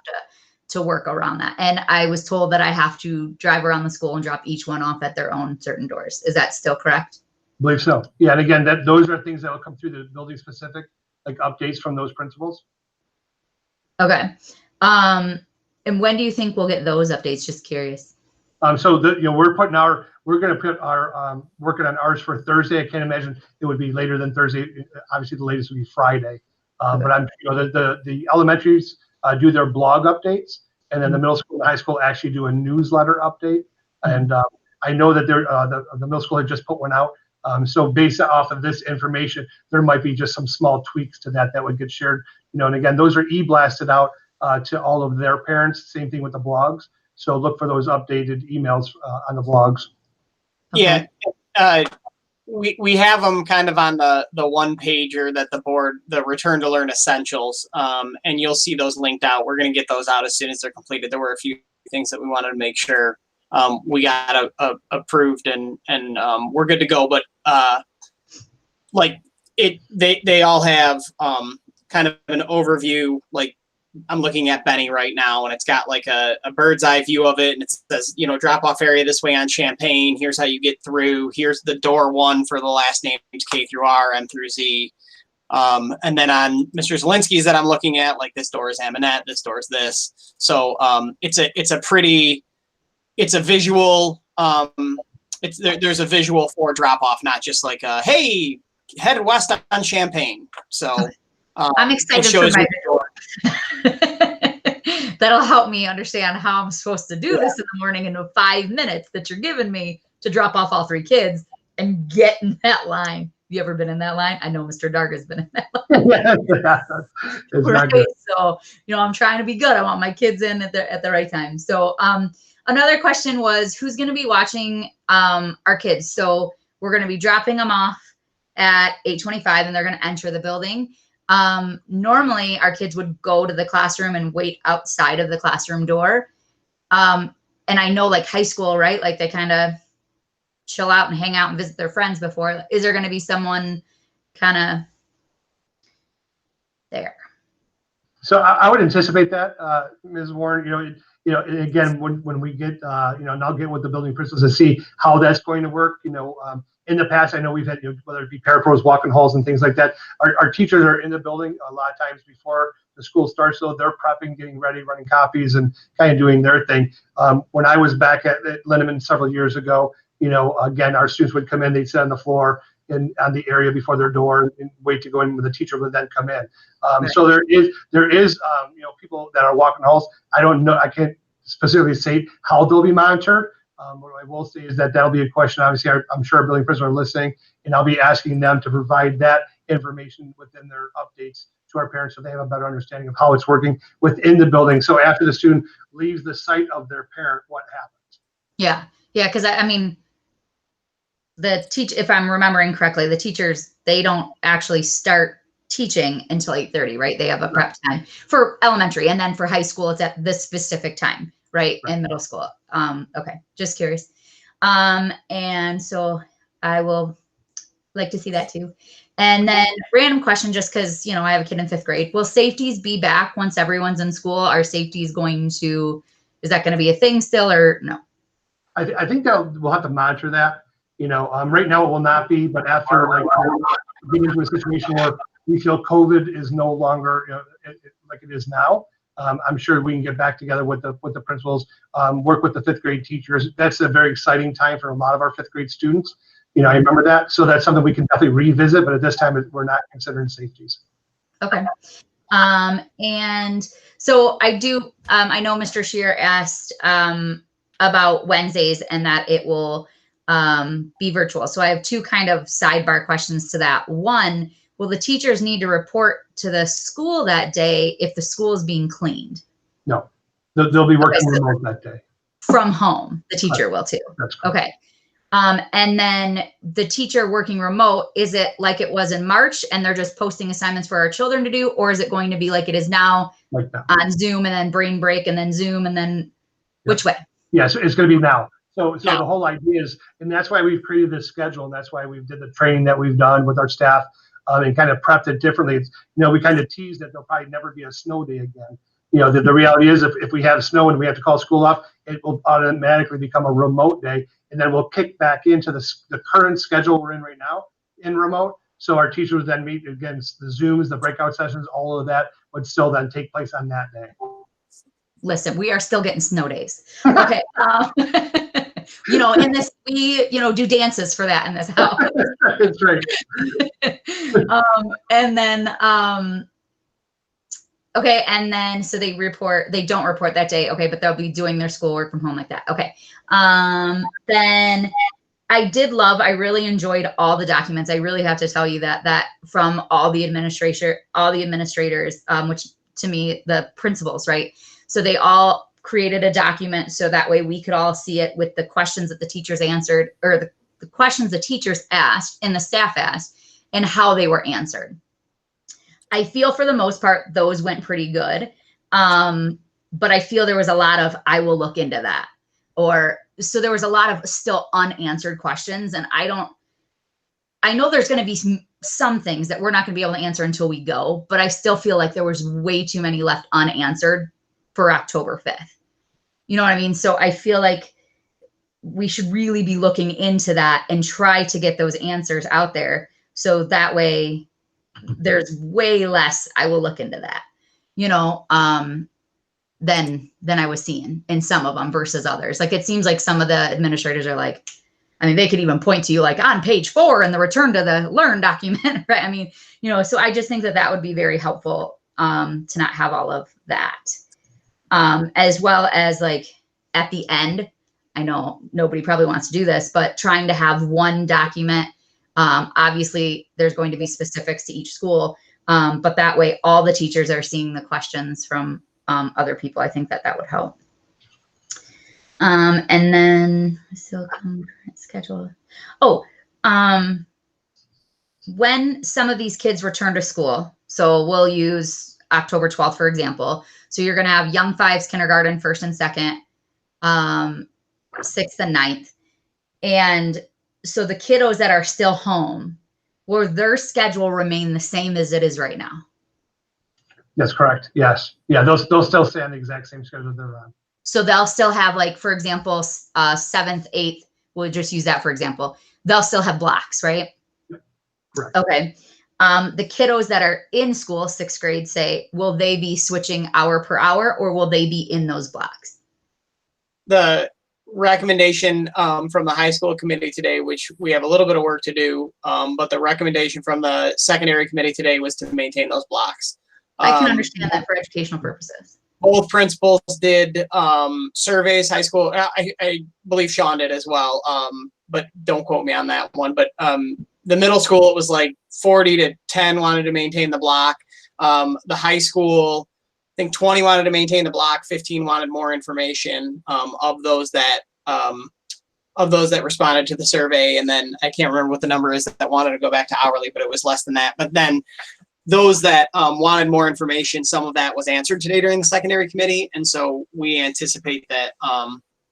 to work around that. And I was told that I have to drive around the school and drop each one off at their own certain doors. Is that still correct? I believe so. Yeah, and again, those are things that will come through the building specific, like updates from those principals. Okay. And when do you think we'll get those updates? Just curious. So we're going to put our working on ours for Thursday. I can't imagine it would be later than Thursday. Obviously, the latest would be Friday. But I'm the elementaries do their blog updates, and then the middle school and high school actually do a newsletter update. And I know that the middle school had just put one out. So based off of this information, there might be just some small tweaks to that would get shared. And again, those are e-blasted out to all of their parents. Same thing with the blogs. So look for those updated emails on the blogs. Okay. Yeah. We have them kind of on the one pager that the board, the Return to Learn Essentials, and you'll see those linked out. We're going to get those out as soon as they're completed. There were a few things that we wanted to make sure we got approved and we're good to go. But they all have kind of an overview. Like I'm looking at Benny right now, and it's got like a bird's eye view of it, and it says, drop off area this way on Champaign. Here's how you get through. Here's the door 1 for the last names K through R, M through Z. And then on Mr. Zielinski's that I'm looking at, like this door is Aminette, this door is this. So it's a visual. There's a visual for drop off, not just like hey, head west on Champaign. So I'm excited for my that'll help me understand how I'm supposed to do this in the morning in the 5 minutes that you're giving me to drop off all 3 kids and get in that line. You ever been in that line? I know Mr. Darga's been in that line. Right? So, I'm trying to be good. I want my kids in at the right time. So, another question was, who's going to be watching our kids? So we're going to be dropping them off at 8:25 and they're going to enter the building. Normally our kids would go to the classroom and wait outside of the classroom door. And and I know like high school, right? Like they kind of chill out and hang out and visit their friends before. Is there going to be someone kind of there? So I would anticipate that, Ms. Warren, and again, when we get, and I'll get with the building principals to see how that's going to work. In the past, I know we've had, whether it be parapros, walking halls and things like that. Our teachers are in the building a lot of times before the school starts, so they're prepping, getting ready, running copies and kind of doing their thing. When I was back at Linneman several years ago, again, our students would come in, they'd sit on the floor on the area before their door and wait to go in, the teacher would then come in. So there is people that are walking halls. I don't know, I can't specifically say how they'll be monitored. What I will say is that that'll be a question. Obviously, I'm sure our building principals are listening, and I'll be asking them to provide that information within their updates to our parents so they have a better understanding of how it's working within the building. So after the student leaves the site of their parent, what happens? Yeah. Because I mean, if I'm remembering correctly, the teachers, they don't actually start teaching until 8:30, right? They have a prep time for elementary, and then for high school, it's at this specific time, right? In middle school. Okay, just curious. And so I will like to see that too. And then random question, just because, I have a kid in 5th grade. Will safeties be back once everyone's in school? Are safeties is that going to be a thing still, or no? I think that we'll have to monitor that. Right now it will not be, but after getting into a situation where we feel COVID is no longer like it is now, I'm sure we can get back together with the principals, work with the 5th grade teachers. That's a very exciting time for a lot of our 5th grade students. I remember that. So that's something we can definitely revisit, but at this time we're not considering safeties. Okay. And so I do, I know Mr. Scheer asked about Wednesdays and that it will be virtual. So I have 2 kind of sidebar questions to that. One, will the teachers need to report to the school that day if the school is being cleaned? No, they'll be working remote that day. From home, the teacher will too. That's correct. Okay. And then the teacher working remote, is it like it was in March and they're just posting assignments for our children to do? Or is it going to be like it is now Like that. on Zoom and then brain break and then Zoom and then which way? Yeah, so it's going to be now. So Yeah. the whole idea is, and that's why we've created this schedule, and that's why we did the training that we've done with our staff and kind of prepped it differently. It's, we kind of teased that there'll probably never be a snow day again. The reality is if we have snow and we have to call school off, it will automatically become a remote day, and then we'll kick back into the current schedule we're in right now in remote. So our teachers would then meet again, the Zooms, the breakout sessions, all of that would still then take place on that day. Listen, we are still getting snow days. Okay. In this, we, do dances for that in this house. That's right. And then, okay. And then, so they don't report that day. Okay. But they'll be doing their schoolwork from home like that. Okay. Then I really enjoyed all the documents. I really have to tell you that from all the administrators, which to me, the principals, right? So they all created a document so that way we could all see it with the questions that the teachers answered, or the questions the teachers asked and the staff asked and how they were answered. I feel for the most part, those went pretty good. But I feel there was a lot of, I will look into that. So there was a lot of still unanswered questions. And I know there's going to be some things that we're not going to be able to answer until we go, but I still feel like there was way too many left unanswered for October 5th. You know what I mean? So I feel like we should really be looking into that and try to get those answers out there. So that way there's way less, I will look into that, than I was seeing in some of them versus others. Like, it seems like some of the administrators are like, they could even point to you like on page 4 in the return to the learn document, right? So I just think that would be very helpful to not have all of that. As well as like at the end, I know nobody probably wants to do this, but trying to have one document. Obviously there's going to be specifics to each school, but that way all the teachers are seeing the questions from other people. I think that would help. And then still current schedule. When some of these kids return to school, so we'll use October 12th, for example. So you're going to have young 5s, kindergarten, 1st and 2nd, 6th and 9th. And so the kiddos that are still home, will their schedule remain the same as it is right now? That's correct. Yes. Yeah, they'll still stay on the exact same schedule they're on. So they'll still have, like, for example, 7th, 8th, we'll just use that for example. They'll still have blocks, right? Correct. Okay. The kiddos that are in school, 6th grade, say, will they be switching hour per hour, or will they be in those blocks? The recommendation from the high school committee today, which we have a little bit of work to do, but the recommendation from the secondary committee today was to maintain those blocks. I can understand that for educational purposes. Both principals did surveys, high school. I believe Sean did as well, but don't quote me on that one. But the middle school, it was like 40 to 10 wanted to maintain the block. The high school, I think 20 wanted to maintain the block, 15 wanted more information of those that responded to the survey. And then I can't remember what the number is that wanted to go back to hourly, but it was less than that. But then those that wanted more information, some of that was answered today during the secondary committee. And so we anticipate that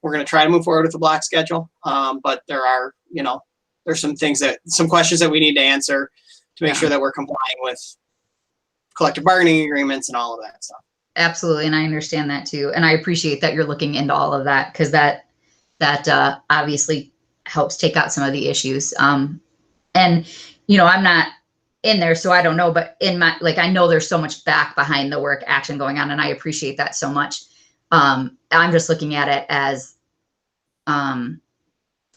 we're going to try to move forward with the block schedule. But there are, there's some questions that we need to answer to make sure that we're complying with collective bargaining agreements and all of that stuff. Absolutely. And I understand that too. And I appreciate that you're looking into all of that, because that obviously helps take out some of the issues. And, I'm not in there, so I don't know, but I know there's so much behind the work action going on, and I appreciate that so much. I'm just looking at it as,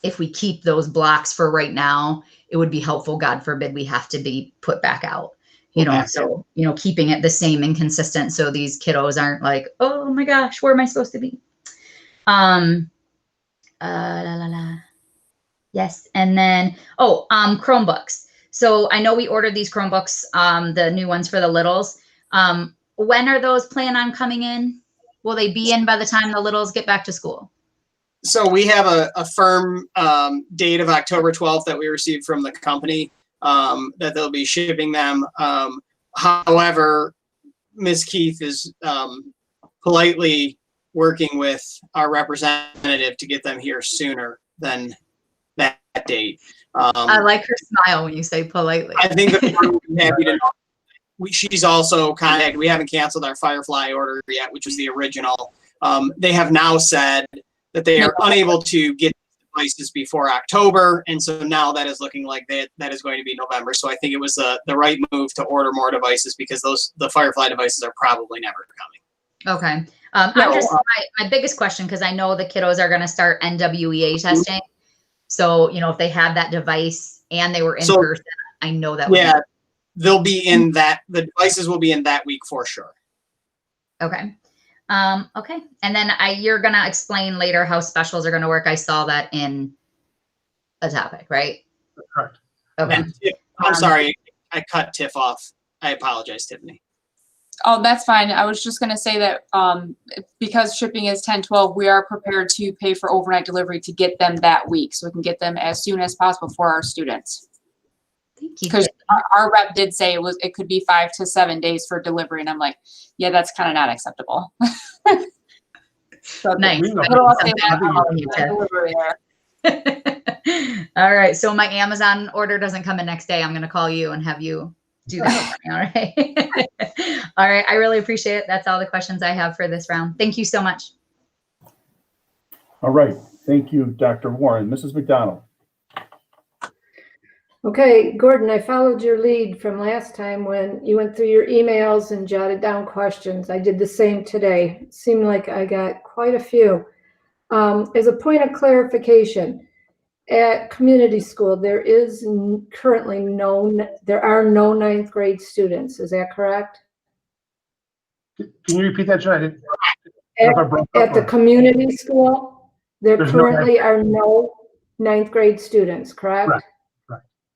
if we keep those blocks for right now, it would be helpful. God forbid we have to be put back out, so, keeping it the same and consistent, so these kiddos aren't like, oh my gosh, where am I supposed to be? Yes. And then, Chromebooks. So I know we ordered these Chromebooks, the new ones for the littles. When are those planned on coming in? Will they be in by the time the littles get back to school? So we have a firm date of October 12th that we received from the company that they'll be shipping them. However, Ms. Keith is politely working with our representative to get them here sooner than that date. I like her smile when you say politely. I think that we're happy to know. She's also contacted. We haven't canceled our Firefly order yet, which was the original. They have now said that they are unable to get devices before October, and so now that is looking like that is going to be November. So I think it was the right move to order more devices, because the Firefly devices are probably never coming. Okay. My biggest question, because I know the kiddos are going to start NWEA testing. So, if they had that device and they were in person, I know that. They'll be in that. The devices will be in that week for sure. Okay. Okay. And then you're going to explain later how specials are going to work. I saw that in a topic, right? Correct. Okay. I'm sorry. I cut Tiff off. I apologize, Tiffany. Oh, that's fine. I was just going to say that because shipping is 10/12, we are prepared to pay for overnight delivery to get them that week, so we can get them as soon as possible for our students. Thank you. Because our rep did say it could be 5 to 7 days for delivery, and I'm like, yeah, that's kind of not acceptable. So Nice. I'll say that. All right. So my Amazon order doesn't come in next day. I'm going to call you and have you do that. All right. All right. I really appreciate it. That's all the questions I have for this round. Thank you so much. All right. Thank you, Dr. Warren. Mrs. McDonald. Okay, Gordon, I followed your lead from last time when you went through your emails and jotted down questions. I did the same today. It seemed like I got quite a few. As a point of clarification, at community school, there is currently there are no 9th grade students. Is that correct? Can you repeat that, Jen? At the community school, there There's currently are no 9th grade students, correct? Correct.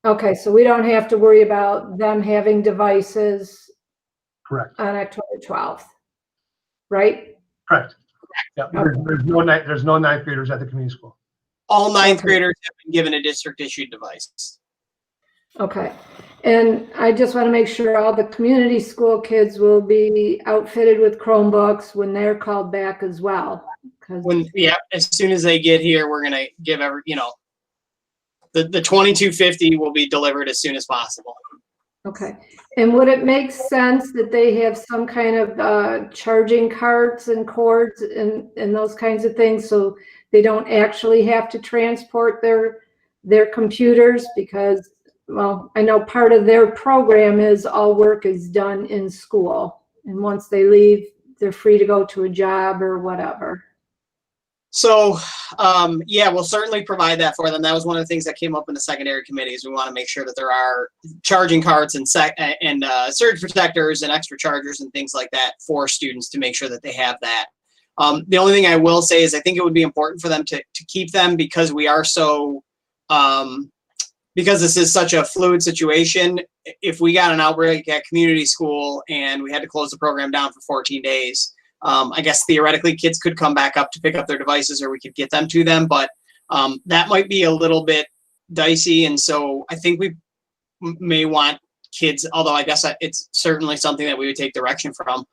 Okay, so we don't have to worry about them having devices Correct. on October 12th, right? Correct. Yeah, there's no 9th graders at the community school. All 9th graders have been given a district issued device. Okay, and I just want to make sure all the community school kids will be outfitted with Chromebooks when they're called back as well, Because As soon as they get here, we're gonna give the 2250 will be delivered as soon as possible. okay. And would it make sense that they have some kind of charging carts and cords and those kinds of things so they don't actually have to transport their computers? Because, well, I know part of their program is all work is done in school. And once they leave, they're free to go to a job or whatever. So, we'll certainly provide that for them. That was one of the things that came up in the secondary committees. We want to make sure that there are charging carts and surge protectors and extra chargers and things like that for students to make sure that they have that. The only thing I will say is I think it would be important for them to keep them because we are so, because this is such a fluid situation. If we got an outbreak at community school and we had to close the program down for 14 days, I guess theoretically kids could come back up to pick up their devices or we could get them to them, but that might be a little bit dicey. And so I think we may want kids, although I guess it's certainly something that we would take direction from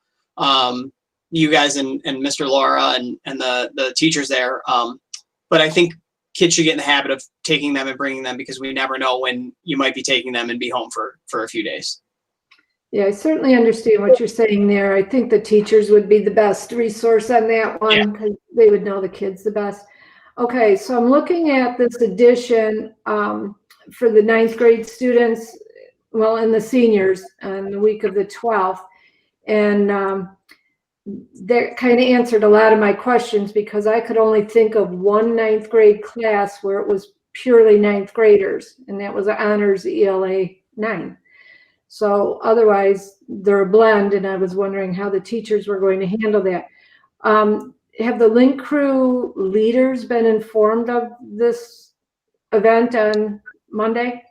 you guys and Mr. Laura and the teachers there. But I think kids should get in the habit of taking them and bringing them because we never know when you might be taking them and be home for a few days. Yeah, I certainly understand what you're saying there. I think the teachers would be the best resource on that one because they would know the kids the best. Okay, so I'm looking at this edition for the 9th grade students, well, and the seniors on the week of the 12th. And that kind of answered a lot of my questions because I could only think of one 9th grade class where it was purely 9th graders, and that was Honors ELA 9. So otherwise, they're a blend, and I was wondering how the teachers were going to handle that. Have the Link Crew leaders been informed of this event on Monday?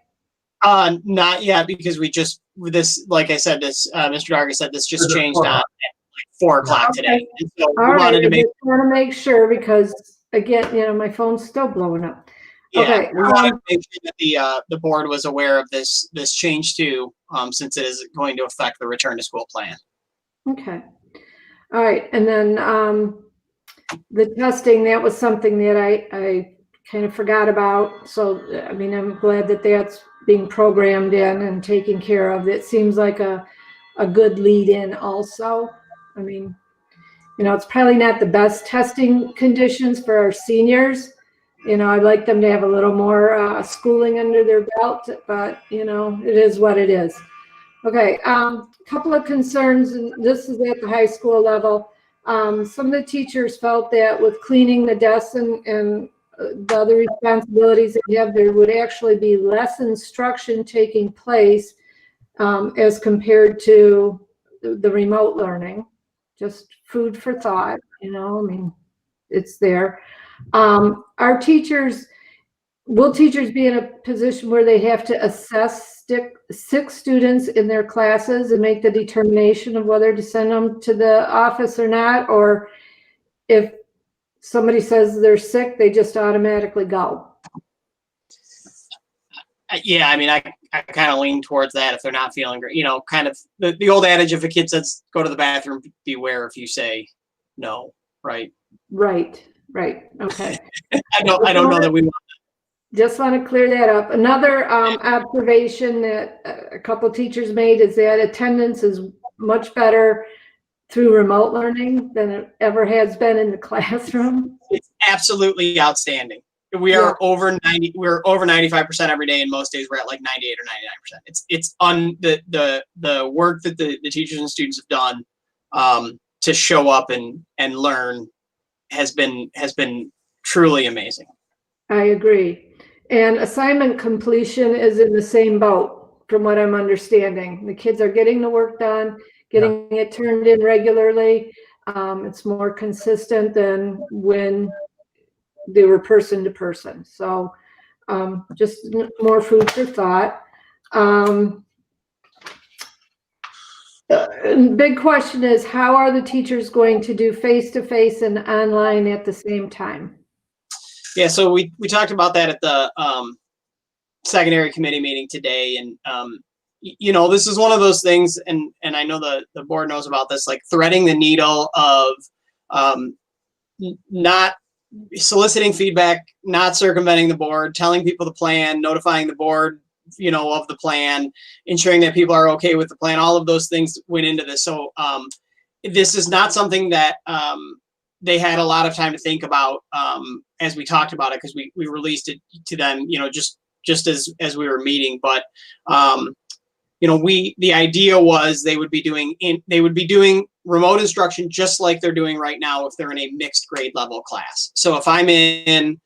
Not yet, because like I said, Mr. Darga said, this just changed on at 4 o'clock today. And so we wanted to make sure because, again, my phone's still blowing up. Yeah, okay. We wanted to make sure that the board was aware of this change too, since it is going to affect the return to school plan. Okay. All right. And then the testing, that was something that I kind of forgot about. So, I mean, I'm glad that that's being programmed in and taken care of. It seems like a good lead in also. I mean, it's probably not the best testing conditions for our seniors. I'd like them to have a little more schooling under their belt, but, it is what it is. Okay, couple of concerns, and this is at the high school level. Some of the teachers felt that with cleaning the desks and the other responsibilities they have, there would actually be less instruction taking place as compared to the remote learning. Just food for thought, I mean, it's there. Will teachers be in a position where they have to assess 6 students in their classes and make the determination of whether to send them to the office or not? Or if somebody says they're sick, they just automatically go? Yeah, I mean, I kind of lean towards that if they're not feeling great. Kind of the old adage, if a kid says, go to the bathroom, beware if you say no, right? Right. Okay. I don't know that we want that. Just want to clear that up. Another observation that a couple of teachers made is that attendance is much better through remote learning than it ever has been in the classroom. It's absolutely outstanding. We are over 90. We're over 95% every day, and most days we're at like 98 or 99%. It's the work that the teachers and students have done to show up and learn has been truly amazing. I agree. And assignment completion is in the same boat, from what I'm understanding. The kids are getting the work done, getting it turned in regularly. It's more consistent than when they were person to person. So just more food for thought. Big question is, how are the teachers going to do face-to-face and online at the same time? Yeah, so we talked about that at the secondary committee meeting today, and this is one of those things, and I know the board knows about this, like threading the needle of not soliciting feedback, not circumventing the board, telling people the plan, notifying the board, of the plan, ensuring that people are okay with the plan. All of those things went into this. So this is not something that they had a lot of time to think about as we talked about it, because we released it to them, just as we were meeting. But the idea was they would be doing remote instruction just like they're doing right now if they're in a mixed grade level class. So if I'm in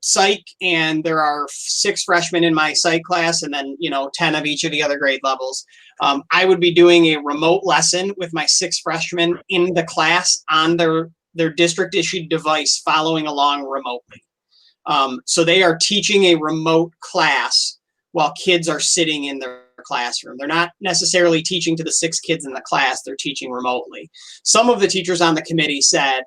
psych and there are 6 freshmen in my psych class and then 10 of each of the other grade levels, I would be doing a remote lesson with my 6 freshmen in the class on their district issued device, following along remotely. So they are teaching a remote class while kids are sitting in their classroom. They're not necessarily teaching to the 6 kids in the class, they're teaching remotely. Some of the teachers on the committee said,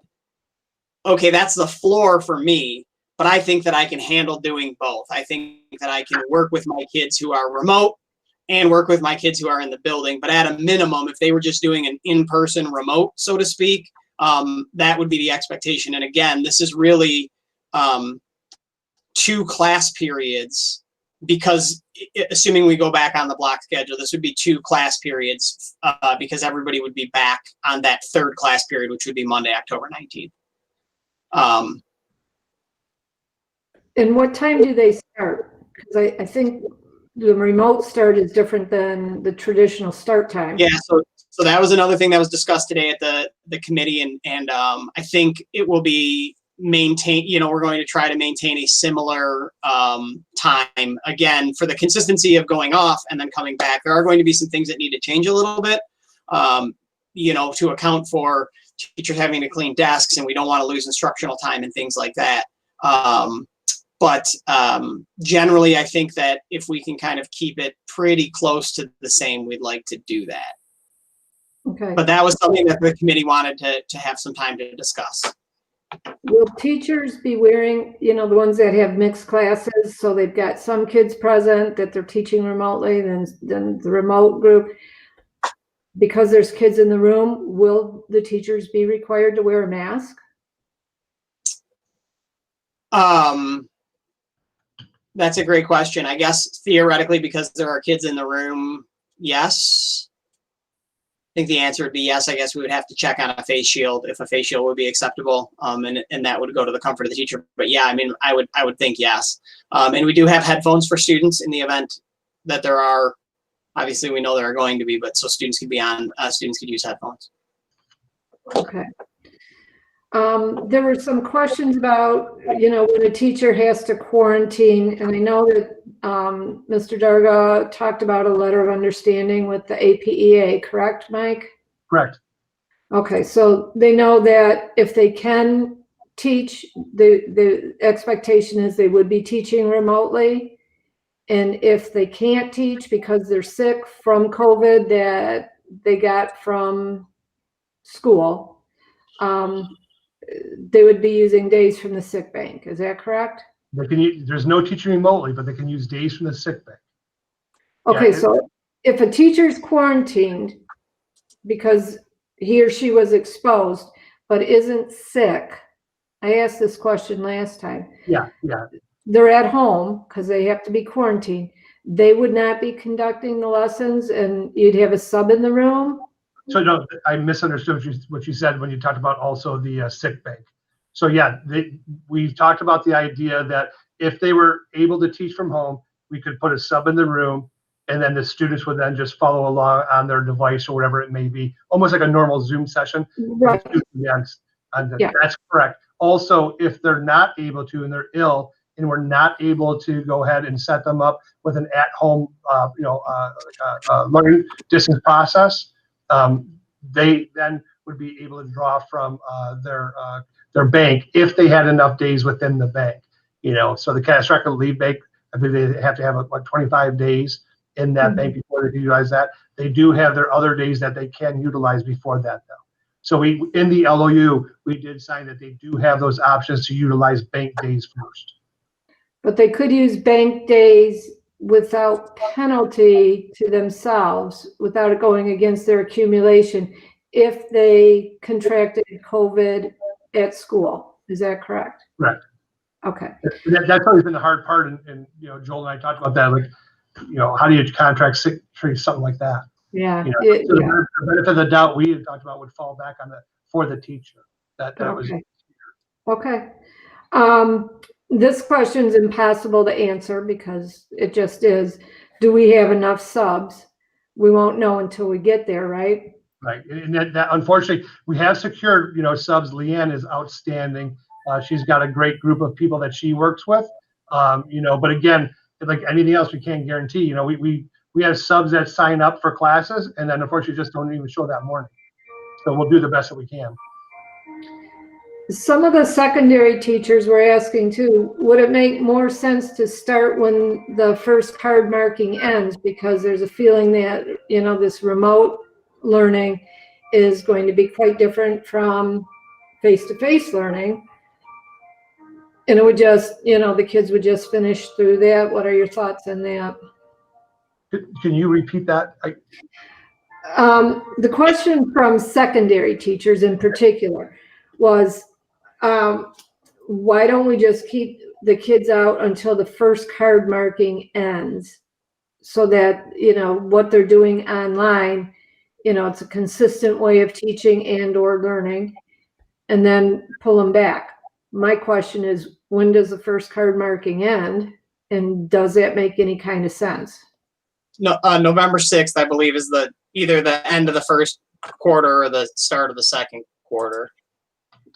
okay, that's the floor for me, but I think that I can handle doing both. I think that I can work with my kids who are remote and work with my kids who are in the building. But at a minimum, if they were just doing an in-person remote, so to speak, that would be the expectation. And again, this is really 2 class periods, because assuming we go back on the block schedule, this would be 2 class periods because everybody would be back on that 3rd class period, which would be Monday, October 19th. And what time do they start? Because I think the remote start is different than the traditional start time. Yeah, so that was another thing that was discussed today at the committee, and I think it will be maintained. We're going to try to maintain a similar time, again, for the consistency of going off and then coming back. There are going to be some things that need to change a little bit, to account for teachers having to clean desks, and we don't want to lose instructional time and things like that. But generally, I think that if we can kind of keep it pretty close to the same, we'd like to do that. Okay. But that was something that the committee wanted to have some time to discuss. Will teachers be wearing, the ones that have mixed classes, so they've got some kids present that they're teaching remotely, then the remote group, because there's kids in the room, will the teachers be required to wear a mask? That's a great question. I guess theoretically, because there are kids in the room, yes. I think the answer would be yes. I guess we would have to check on a face shield, if a face shield would be acceptable, and that would go to the comfort of the teacher. But yeah, I mean, I would think yes. And we do have headphones for students in the event that there are. Obviously, we know there are going to be, but so students could use headphones. Okay. There were some questions about, when a teacher has to quarantine, and I know that Mr. Darga talked about a letter of understanding with the APEA, correct, Mike? Correct. Okay, so they know that if they can teach, the expectation is they would be teaching remotely. And if they can't teach because they're sick from COVID that they got from school, they would be using days from the sick bank. Is that correct? There's no teaching remotely, but they can use days from the sick bank. Okay, Yeah. so if a teacher's quarantined because he or she was exposed but isn't sick, I asked this question last time. Yeah. They're at home because they have to be quarantined. They would not be conducting the lessons, and you'd have a sub in the room? So no, I misunderstood what you said when you talked about also the sick bank. So yeah, we talked about the idea that if they were able to teach from home, we could put a sub in the room, and then the students would then just follow along on their device or whatever it may be, almost like a normal Zoom session. Right. Yeah. That's correct. Also, if they're not able to and they're ill, and we're not able to go ahead and set them up with an at-home, learning distance process, they then would be able to draw from their bank if they had enough days within the bank. So the catastrophic leave bank, I believe they have to have like 25 days in that bank before they can utilize that. They do have their other days that they can utilize before that, though. So in the LOU, we did sign that they do have those options to utilize bank days first. But they could use bank days without penalty to themselves, without it going against their accumulation, if they contracted COVID at school. Is that correct? Correct. Okay. That's always been the hard part, and Joel and I talked about that. Like, how do you contract sick treat something like that? Yeah. So Yeah. the benefit of the doubt we had talked about would fall back on for the teacher. That was Okay. This question's impossible to answer because it just is. Do we have enough subs? We won't know until we get there, right? right. And that unfortunately we have secured, subs. Leanne is outstanding. She's got a great group of people that she works with. But again, like anything else, we can't guarantee. We have subs that sign up for classes and then unfortunately just don't even show that morning. So we'll do the best that we can. Some of the secondary teachers were asking too, would it make more sense to start when the first card marking ends? Because there's a feeling that, this remote learning is going to be quite different from face-to-face learning. And it would just, the kids would just finish through that. What are your thoughts on that? Can you repeat that? The question from secondary teachers in particular was, why don't we just keep the kids out until the first card marking ends so that, what they're doing online, it's a consistent way of teaching and or learning, and then pull them back. My question is, when does the first card marking end? And does that make any kind of sense? No, November 6th, I believe, is either the end of the first quarter or the start of the second quarter.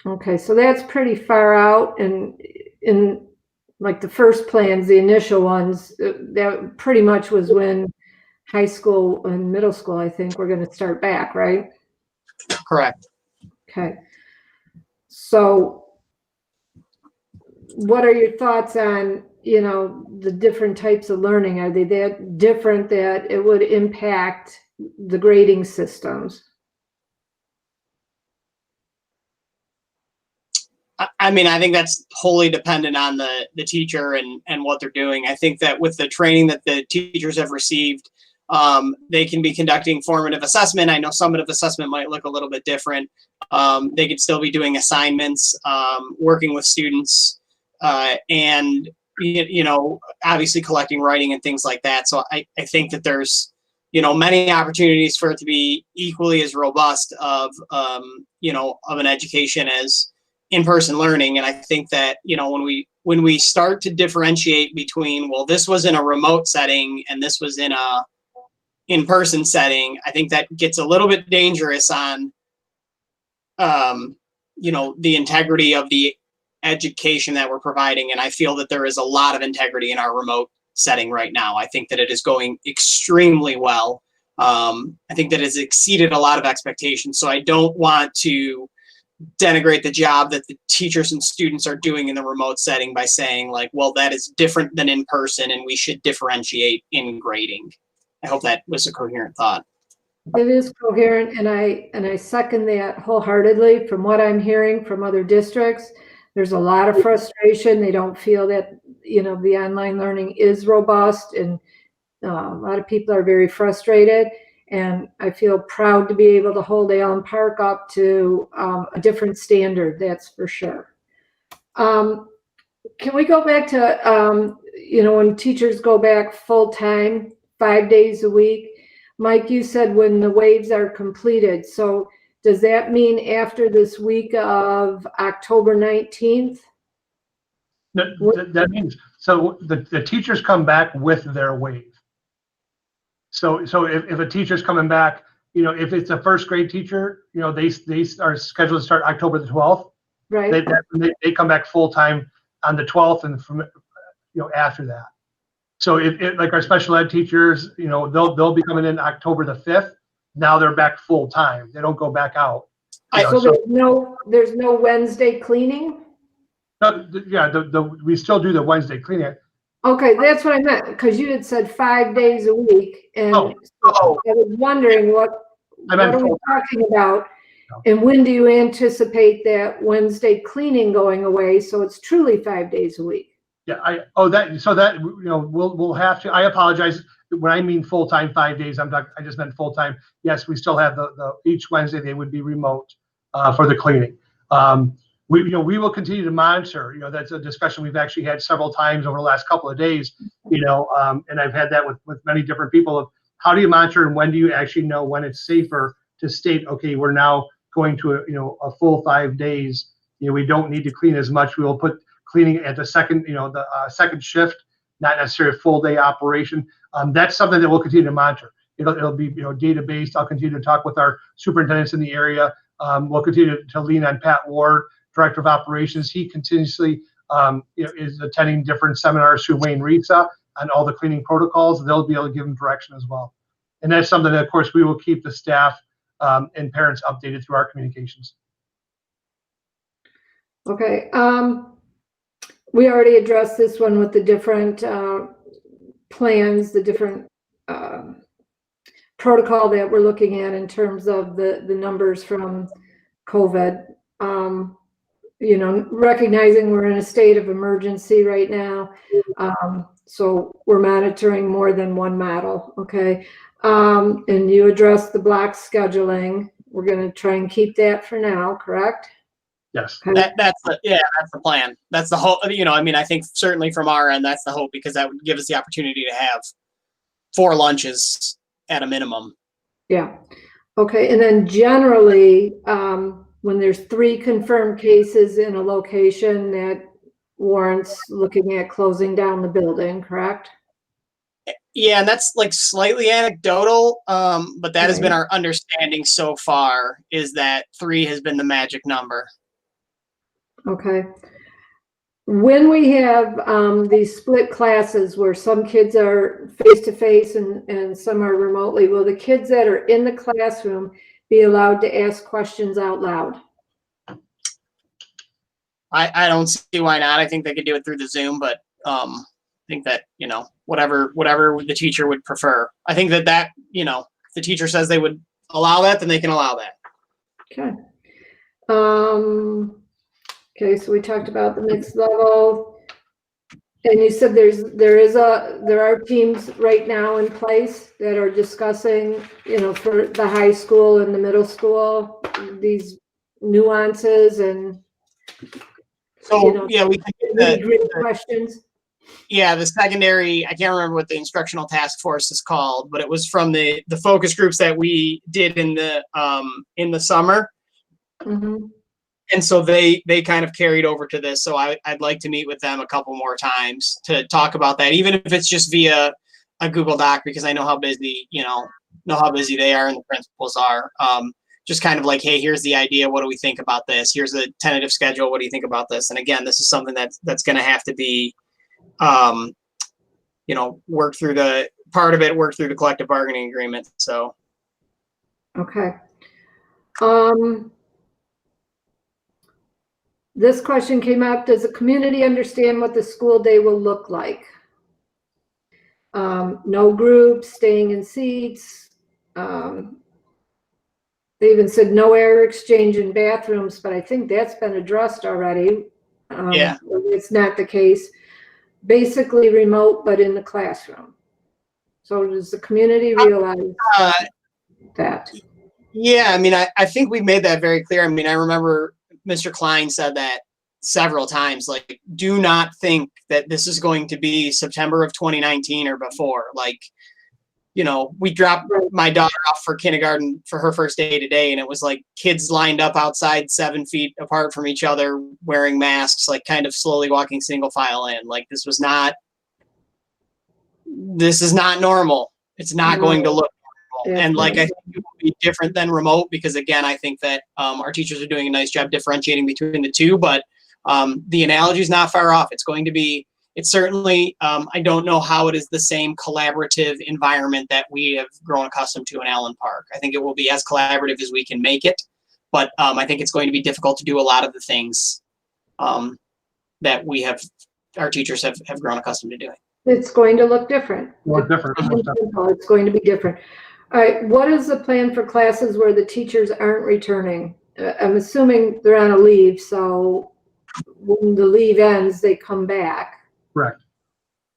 Okay, so that's pretty far out, and in like the first plans, the initial ones, that pretty much was when high school and middle school, I think, we're going to start back, right? Correct. Okay. So what are your thoughts on, the different types of learning? Are they that different that it would impact the grading systems? I mean, I think that's wholly dependent on the teacher and what they're doing. I think that with the training that the teachers have received, they can be conducting formative assessment. I know summative assessment might look a little bit different. They could still be doing assignments, working with students, and, obviously collecting writing and things like that. So I think that there's, many opportunities for it to be equally as robust of an education as in-person learning. And I think that, when we start to differentiate between, well, this was in a remote setting and this was in a in-person setting, I think that gets a little bit dangerous on, the integrity of the education that we're providing. And I feel that there is a lot of integrity in our remote setting right now. I think that it is going extremely well. I think that it's exceeded a lot of expectations. So I don't want to denigrate the job that the teachers and students are doing in the remote setting by saying like, well, that is different than in person and we should differentiate in grading. I hope that was a coherent thought. It is coherent, and I second that wholeheartedly. From what I'm hearing from other districts, there's a lot of frustration. They don't feel that, the online learning is robust, and a lot of people are very frustrated. And I feel proud to be able to hold Allen Park up to a different standard, that's for sure. Can we go back to, when teachers go back full-time, 5 days a week? Mike, you said when the waves are completed. So does that mean after this week of October 19th? That means, so the teachers come back with their wave. So if a teacher's coming back, if it's a first grade teacher, they are scheduled to start October the 12th. Right. They come back full time on the 12th and from, after that. So if like our special ed teachers, they'll be coming in October the 5th. Now they're back full time. They don't go back out. So there's no Wednesday cleaning? We still do the Wednesday cleaning. Okay, that's what I meant, because you had said 5 days a week, and Oh. I was wondering what are we talking about, and when do you anticipate that Wednesday cleaning going away, so it's truly 5 days a week? Yeah, we'll have to. I apologize when I mean full time 5 days. I just meant full time. Yes, we still have the each Wednesday they would be remote for the cleaning. we will continue to monitor. That's a discussion we've actually had several times over the last couple of days. And I've had that with many different people of how do you monitor and when do you actually know when it's safer to state, okay, we're now going to a full 5 days. We don't need to clean as much. We will put cleaning at the second, second shift, not necessarily a full day operation. That's something that we'll continue to monitor. It'll be data-based. I'll continue to talk with our superintendents in the area. We'll continue to lean on Pat Ward, Director of Operations. He continuously is attending different seminars through Wayne Ritza on all the cleaning protocols. They'll be able to give him direction as well. And that's something that, of course, we will keep the staff and parents updated through our communications. Okay. We already addressed this one with the different plans, the different protocol that we're looking at in terms of the numbers from COVID. Recognizing we're in a state of emergency right now. So we're monitoring more than one model, okay? And you addressed the block scheduling. We're gonna try and keep that for now, correct? Yes. Okay. That's the plan. That's the whole, I think certainly from our end, that's the hope, because that would give us the opportunity to have 4 lunches at a minimum. Yeah. Okay. And then generally, when there's 3 confirmed cases in a location, that warrants looking at closing down the building, correct? Yeah, and that's like slightly anecdotal, but that has been our understanding so far, is that 3 has been the magic number. Okay. When we have these split classes where some kids are face-to-face and some are remotely, will the kids that are in the classroom be allowed to ask questions out loud? I don't see why not. I think they could do it through the Zoom, but I think that, whatever the teacher would prefer. I think that if the teacher says they would allow that, then they can allow that. Okay. Okay, so we talked about the mixed level. And you said there are teams right now in place that are discussing, for the high school and the middle school, these nuances and So yeah, we can grid questions. Yeah, the secondary, I can't remember what the instructional task force is called, but it was from the focus groups that we did in the summer. Mm-hmm. And so they kind of carried over to this. So I'd like to meet with them a couple more times to talk about that, even if it's just via a Google Doc, because I know how busy, they are and the principals are. Just kind of like, hey, here's the idea. What do we think about this? Here's the tentative schedule. What do you think about this? And again, this is something that's going to have to be, work through the collective bargaining agreement. So. Okay. This question came up. Does the community understand what the school day will look like? No groups, staying in seats. They even said no air exchange in bathrooms, but I think that's been addressed already. Yeah. It's not the case. Basically remote, but in the classroom. So does the community realize that? Yeah, I think we made that very clear. I remember Mr. Klein said that several times, like, do not think that this is going to be September of 2019 or before. Like, we dropped my daughter off for kindergarten for her first day today, and it was like kids lined up outside 7 feet apart from each other, wearing masks, like kind of slowly walking single file in. Like, this is not normal. It's not going to look normal. And like, I think it will be different than remote, because again, I think that our teachers are doing a nice job differentiating between the two, but the analogy is not far off. It's certainly, I don't know how it is the same collaborative environment that we have grown accustomed to in Allen Park. I think it will be as collaborative as we can make it, but I think it's going to be difficult to do a lot of the things that our teachers have grown accustomed to doing. It's going to look different. It's going to be different. All right, what is the plan for classes where the teachers aren't returning? I'm assuming they're on a leave, so when the leave ends, they come back. Correct.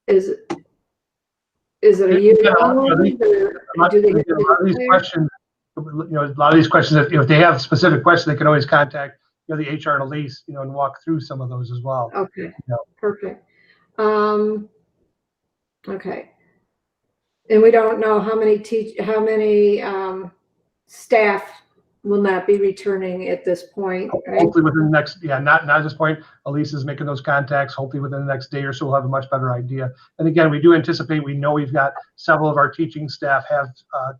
Is it a year long? A lot of these questions, if they have specific questions, they can always contact the HR and Elise, and walk through some of those as well. Okay, Yeah. perfect. Okay. And we don't know how many staff will not be returning at this point, right? Hopefully within the next, not at this point, Elise is making those contacts. Hopefully within the next day or so, we'll have a much better idea. And again, we do anticipate, we know we've got several of our teaching staff have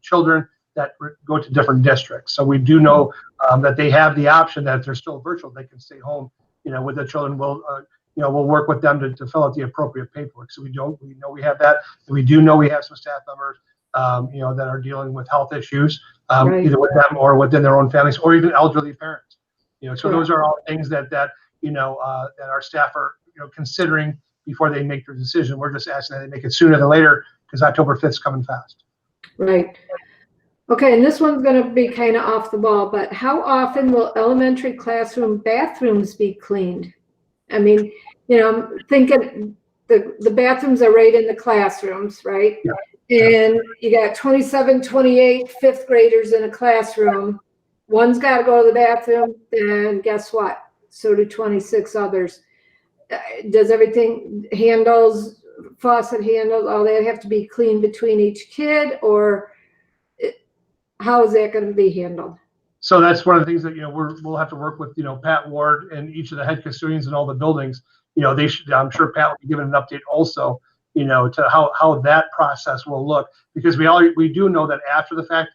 children that go to different districts. So we do know that they have the option that if they're still virtual, they can stay home, with the children. We'll work with them to fill out the appropriate paperwork. So we know we have that. And we do know we have some staff members, that are dealing with health issues, Right. either with them or within their own families, or even elderly parents. So Sure. those are all things that our staff are, considering before they make their decision. We're just asking that they make it sooner than later, because October 5th is coming fast. Right. Okay, and this one's going to be kind of off the ball, but how often will elementary classroom bathrooms be cleaned? I mean, I'm thinking the bathrooms are right in the classrooms, right? Yeah. And you got 27, 28 fifth graders in a classroom. One's got to go to the bathroom, and guess what? So do 26 others. Does everything, handles, faucet handles, all that have to be cleaned between each kid, or how is that going to be handled? So that's one of the things that, we'll have to work with, Pat Ward and each of the head custodians in all the buildings. I'm sure Pat will be giving an update also, to how that process will look, because we do know that after the fact,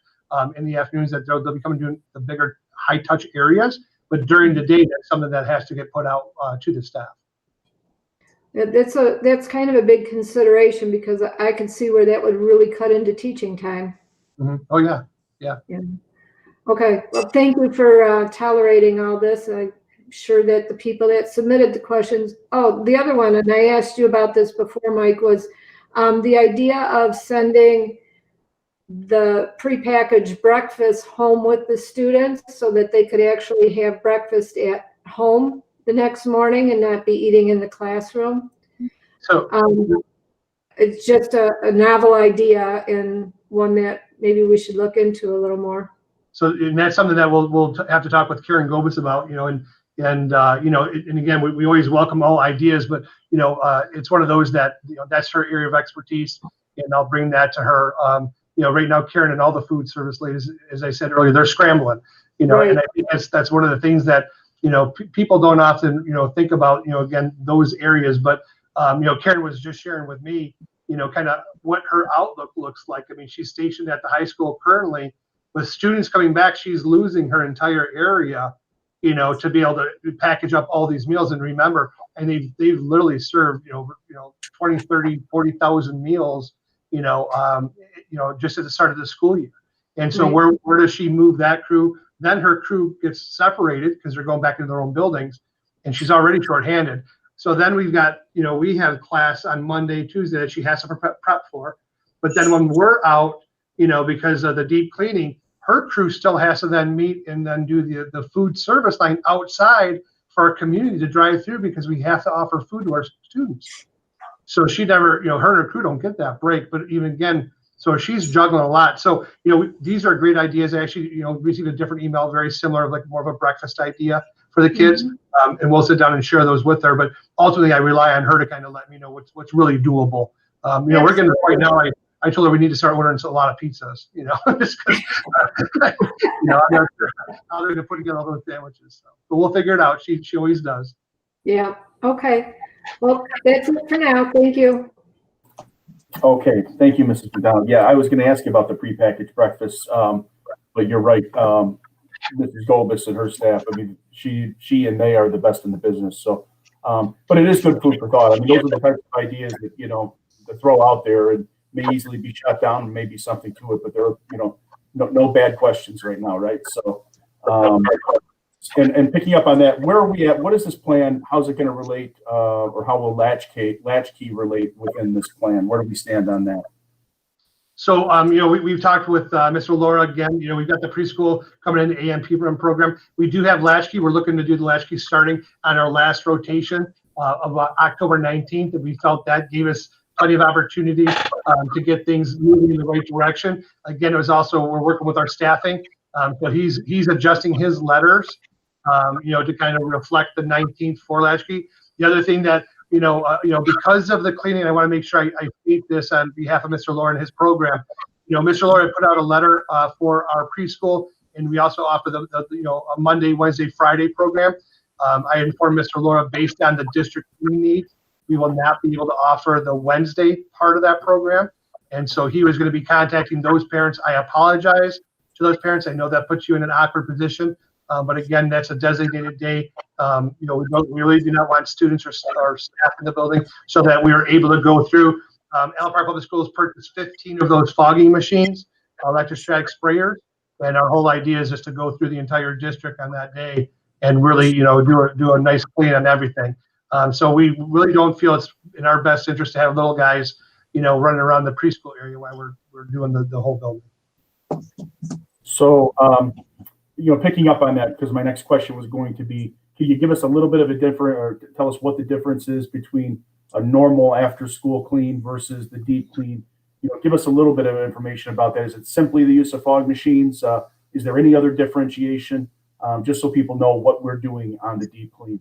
in the afternoons, that they'll be coming to the bigger high touch areas, but during the day, that's something that has to get put out to the staff. That's kind of a big consideration, because I could see where that would really cut into teaching time. Mm-hmm. Oh yeah. Okay, well, thank you for tolerating all this. I'm sure that the people that submitted the questions, the other one, and I asked you about this before, Mike, was the idea of sending the prepackaged breakfast home with the students so that they could actually have breakfast at home the next morning and not be eating in the classroom. So it's just a novel idea, and one that maybe we should look into a little more. So, and that's something that we'll have to talk with Karen Gobus about, and again, we always welcome all ideas, but, it's one of those that, that's her area of expertise, and I'll bring that to her. Right now, Karen and all the food service ladies, as I said earlier, they're scrambling, Right. and I think that's one of the things that, people don't often, think about, again, those areas, but, Karen was just sharing with me, kind of what her outlook looks like. I mean, she's stationed at the high school currently. With students coming back, she's losing her entire area, to be able to package up all these meals. And remember, and they've literally served, 20, 30, 40,000 meals, just at the start of the school year. And so Right. where does she move that crew? Then her crew gets separated because they're going back into their own buildings, and she's already shorthanded. So then we've got, we have class on Monday, Tuesday that she has to prep for. But then when we're out, because of the deep cleaning, her crew still has to then meet and then do the food service line outside for our community to drive through, because we have to offer food to our students. So she never, her and her crew don't get that break. But even again, so she's juggling a lot. So, these are great ideas. I actually, received a different email, very similar, like more of a breakfast idea for the kids. Mm-hmm. And we'll sit down and share those with her. But ultimately, I rely on her to kind of let me know what's really doable. We're getting to the point now, I told her we need to start ordering a lot of pizzas, just because, I'm not sure how they're going to put together all those sandwiches. So. But we'll figure it out. She always does. Yeah. Okay. Well, that's it for now. Thank you. Okay, thank you, Mrs. McDonald. Yeah, I was going to ask you about the prepackaged breakfast, but you're right. Mrs. Gobus and her staff, I mean, she and they are the best in the business. So, but it is good food for thought. I mean, those are the types of ideas that, to throw out there and may easily be shut down, and maybe something to it, but there are, no bad questions right now, right? So, and picking up on that, where are we at? What is this plan? How's it going to relate, or how will Latchkey relate within this plan? Where do we stand on that? So, we've talked with Mr. Laura again. We've got the preschool coming in, the AMP program. We do have Latchkey. We're looking to do the Latchkey starting on our last rotation of October 19th, and we felt that gave us plenty of opportunity to get things moving in the right direction. Again, we're working with our staffing, but he's adjusting his letters to kind of reflect the 19th for Latchkey. The other thing that, because of the cleaning, I want to make sure I state this on behalf of Mr. Lohr and his program. Mr. Lohr put out a letter for our preschool, and we also offer a Monday, Wednesday, Friday program. I informed Mr. Lohr, based on the district needs, we will not be able to offer the Wednesday part of that program. And so he was going to be contacting those parents. I apologize to those parents. I know that puts you in an awkward position. But again, that's a designated day. We really do not want students or staff in the building, so that we are able to go through. Allen Park Public Schools purchased 15 of those fogging machines, electrostatic sprayers. And our whole idea is just to go through the entire district on that day and really, do a nice clean on everything. So we really don't feel it's in our best interest to have little guys, running around the preschool area while we're doing the whole building. So, picking up on that, because my next question was going to be, can you give us a little bit of a different, or tell us what the difference is between a normal after-school clean versus the deep clean? Give us a little bit of information about that. Is it simply the use of fog machines? Is there any other differentiation? Just so people know what we're doing on the deep clean.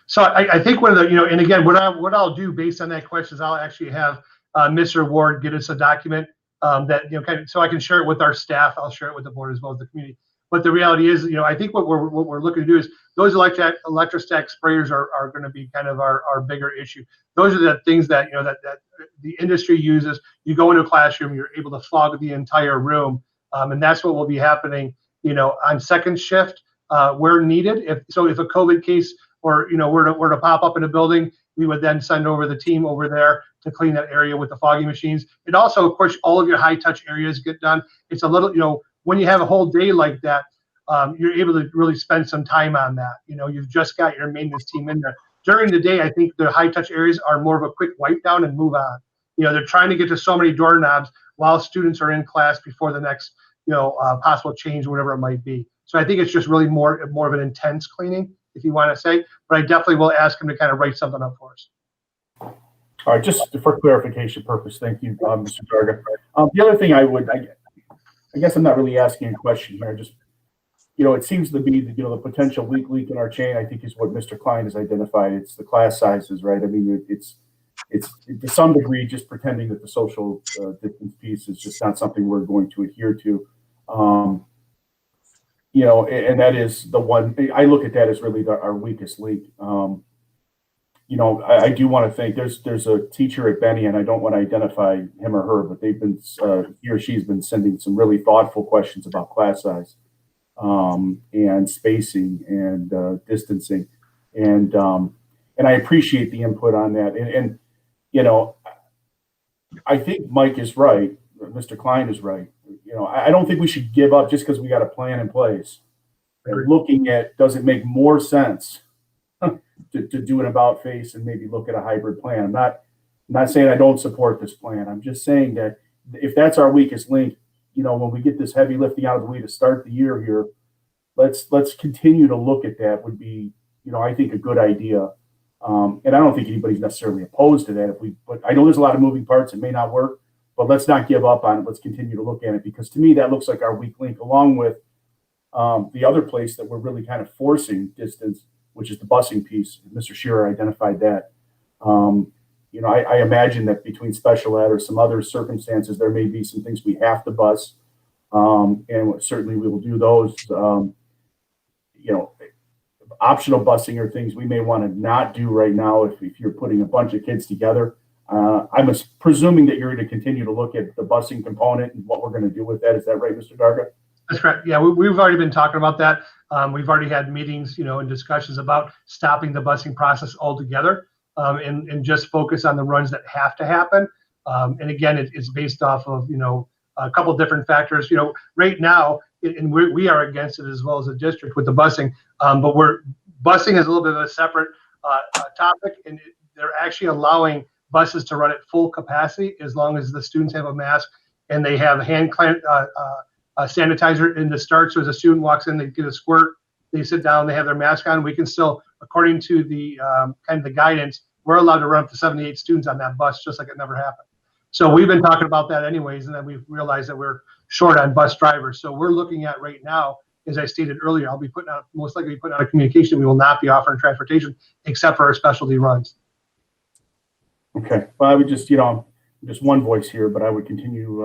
So I think one of the, and again, what I'll do based on that question is I'll actually have Mr. Ward get us a document that, so I can share it with our staff. I'll share it with the board as well as the community. But the reality is, I think what we're looking to do is those electrostatic sprayers are going to be kind of our bigger issue. Those are the things that, that the industry uses. You go into a classroom, you're able to fog the entire room. And that's what will be happening, on second shift where needed. If a COVID case or, were to pop up in a building, we would then send over the team over there to clean that area with the fogging machines. It also, of course, all of your high touch areas get done. It's a little, when you have a whole day like that, you're able to really spend some time on that. You've just got your maintenance team in there. During the day, I think the high touch areas are more of a quick wipe down and move on. They're trying to get to so many doorknobs while students are in class before the next, possible change, whatever it might be. So I think it's just really more of an intense cleaning, if you want to say. But I definitely will ask him to kind of write something up for us. All right, just for clarification purpose, thank you, Mr. Darga. The other thing I guess I'm not really asking a question here. Just, it seems to be that, the potential weak link in our chain, I think, is what Mr. Klein has identified. It's the class sizes, right? I mean, it's to some degree just pretending that the social distance piece is just not something we're going to adhere to. And that is the one, I look at that as really our weakest link. I do want to think there's a teacher at Benny, and I don't want to identify him or her, but they've been, he or she's been sending some really thoughtful questions about class size, and spacing and distancing. And I appreciate the input on that. And I think Mike is right. Mr. Klein is right. I don't think we should give up just because we got a plan in place. And looking at, does it make more sense to do an about face and maybe look at a hybrid plan? I'm not saying I don't support this plan. I'm just saying that if that's our weakest link, when we get this heavy lifting out of the way to start the year here, let's continue to look at that would be, I think a good idea. And I don't think anybody's necessarily opposed to that. But I know there's a lot of moving parts. It may not work, but let's not give up on it. Let's continue to look at it, because to me, that looks like our weak link, along with the other place that we're really kind of forcing distance, which is the busing piece. Mr. Shearer identified that. I imagine that between special ed or some other circumstances, there may be some things we have to bus. And certainly we will do those. Optional busing are things we may want to not do right now if you're putting a bunch of kids together. I'm presuming that you're going to continue to look at the busing component and what we're going to do with that. Is that right, Mr. Darga? That's correct. Yeah, we've already been talking about that. We've already had meetings, and discussions about stopping the busing process altogether, and just focus on the runs that have to happen. And again, it's based off of, a couple different factors. Right now, and we are against it as well as a district with the busing, but busing is a little bit of a separate topic, and they're actually allowing buses to run at full capacity as long as the students have a mask and they have hand sanitizer in the start. So as a student walks in, they get a squirt, they sit down, they have their mask on. We can still, according to the kind of the guidance, we're allowed to run up to 78 students on that bus, just like it never happened. So we've been talking about that anyways, and then we've realized that we're short on bus drivers. So we're looking at right now as I stated earlier, I'll be most likely putting out a communication. We will not be offering transportation except for our specialty runs. Okay, well, I would just, just one voice here, but I would continue,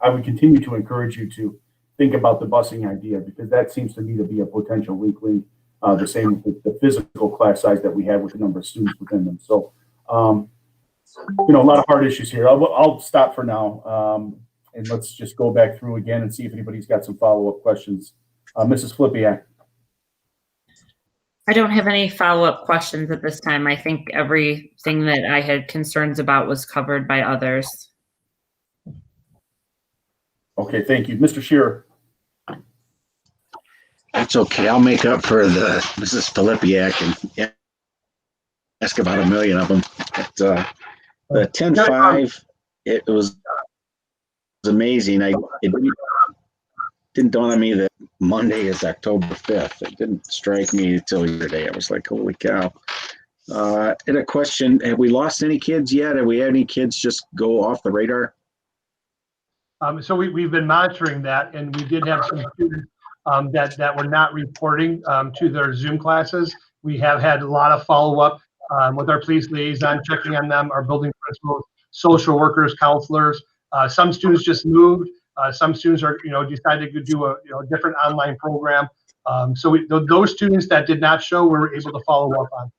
I would continue to encourage you to think about the busing idea, because that seems to me to be a potential weak link, the same with the physical class size that we have with the number of students within them. So, a lot of hard issues here. I'll stop for now, and let's just go back through again and see if anybody's got some follow-up questions. Mrs. Flippia. I don't have any follow-up questions at this time. I think everything that I had concerns about was covered by others. Okay, thank you. Mr. Shearer. That's okay. I'll make up for the Mrs. Filipiak and ask about 1 million of them. But, the 10-5, it was amazing. It didn't dawn on me that Monday is October 5th. It didn't strike me until yesterday. I was like, holy cow. And a question, have we lost any kids yet? Have we had any kids just go off the radar? So we've been monitoring that, and we did have some students that were not reporting to their Zoom classes. We have had a lot of follow-up with our police liaison, checking on them, our building principals, social workers, counselors. Some students just moved. Some students are, decided to do a different online program. So those students that did not show, we were able to follow up on.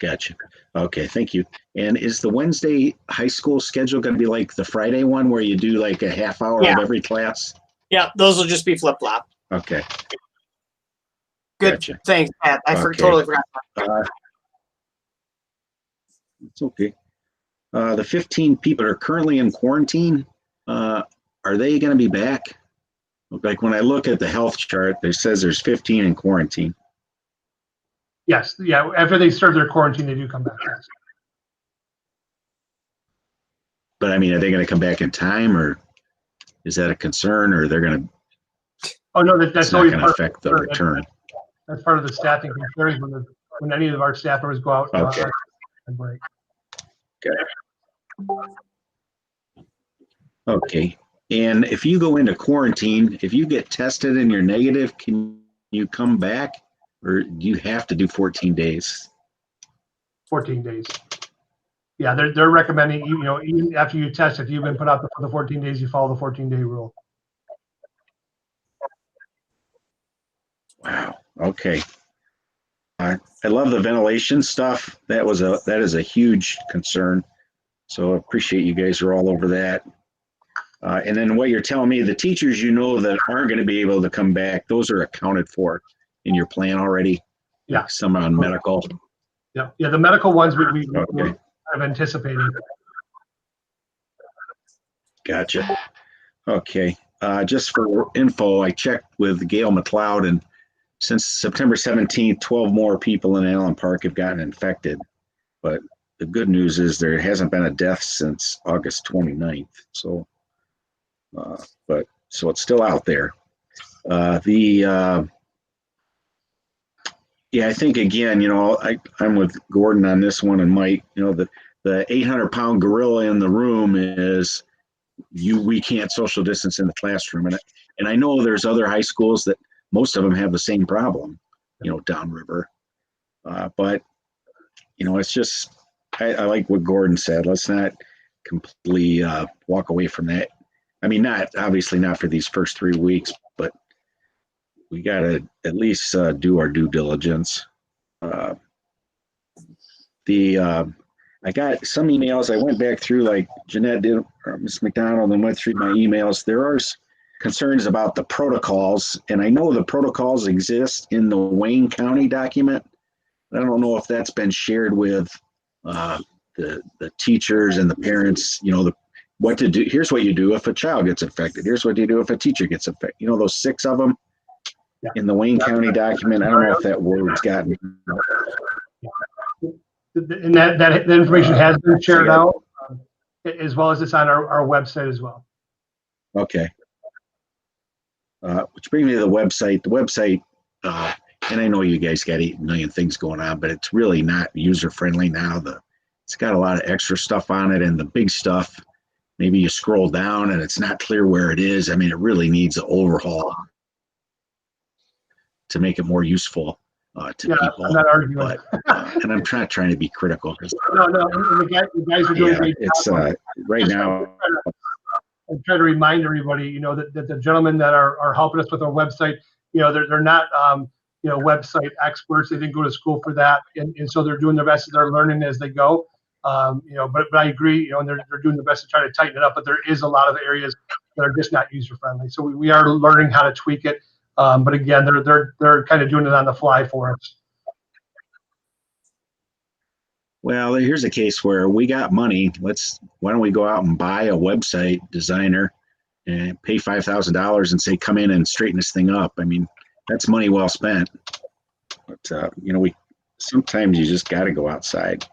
Gotcha. Okay, thank you. And is the Wednesday high school schedule going to be like the Friday one where you do like a half hour Yeah. of every class? Yeah, those will just be flip-flop. Okay. Good. Gotcha. Thanks, Pat. I Okay. totally forgot. It's okay. The 15 people are currently in quarantine. Are they going to be back? Like when I look at the health chart, it says there's 15 in quarantine. Yes, yeah, after they serve their quarantine, they do come back. Yes. But I mean, are they going to come back in time, or is that a concern, or they're going to? Oh, no, that's It's not always going to part affect the return. That's part of the staffing concerns when any of our staff members go out Okay. on break. Okay. And if you go into quarantine, if you get tested and you're negative, can you come back, or do you have to do 14 days? 14 days. Yeah, they're recommending, even after you test, if you've been put out for the 14 days, you follow the 14-day rule. Wow. Okay. I love the ventilation stuff. That is a huge concern. So I appreciate you guys are all over that. And then what you're telling me, the teachers that aren't going to be able to come back, those are accounted for in your plan already? Yeah. Like some on medical? Yeah, the medical ones we Okay. have anticipated. Gotcha. Okay. Just for info, I checked with Gail McLeod, and since September 17th, 12 more people in Allen Park have gotten infected. But the good news is there hasn't been a death since August 29th. So, so it's still out there. Yeah, I think again, I'm with Gordon on this one and Mike. The 800-pound gorilla in the room is we can't social distance in the classroom, and I know there's other high schools that most of them have the same problem, downriver. But it's just I like what Gordon said. Let's not completely walk away from that. I mean, obviously not for these first 3 weeks, but we got to at least do our due diligence. I got some emails. I went back through, like Jeanette did, or Ms. McDonald, and went through my emails. There are concerns about the protocols, and I know the protocols exist in the Wayne County document. I don't know if that's been shared with the teachers and the parents. What to do. Here's what you do if a child gets infected. Here's what you do if a teacher gets infected. Those 6 of them in the Wayne County document. I don't know if that word's gotten. And that information has been shared out, as well as it's on our website as well. Okay. Which brings me to the website. The website, and I know you guys got 8 million things going on, but it's really not user friendly now. It's got a lot of extra stuff on it, and the big stuff maybe you scroll down and it's not clear where it is. I mean, it really needs an overhaul to make it more useful to people. I'm not arguing. But and I'm trying to be critical. No, and the guys are doing a great it's job. right now. I'm trying to remind everybody, you know, that the gentlemen that are helping us with our website, you know, they're not, you know, website experts. They didn't go to school for that. And so they're doing their best. They're learning as they go. You know, but I agree, you know, and they're doing their best to try to tighten it up, but there is a lot of areas that are just not user friendly. So we are learning how to tweak it. But again, they're kind of doing it on the fly for us. Well, here's a case where we got money. Why don't we go out and buy a website designer and pay $5,000 and say, come in and straighten this thing up. I mean, that's money well spent. But, you know, sometimes you just got to go outside.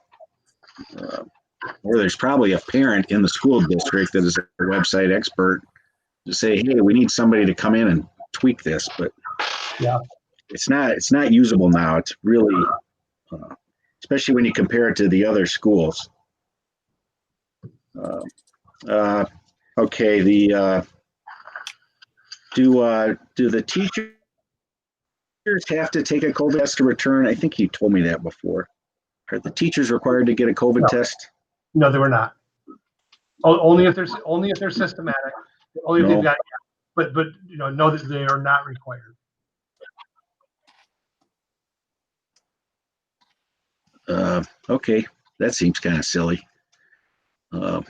Or there's probably a parent in the school district that is a website expert to say, hey, we need somebody to come in and tweak this. But yeah, it's not usable now. It's really, especially when you compare it to the other schools. Okay, do the teachers have to take a COVID test to return? I think you told me that before. Are the teachers required to get a COVID test? No, they were not. Only if they're systematic. Only if they've got. But you know that they are not required. Okay, that seems kind of silly. I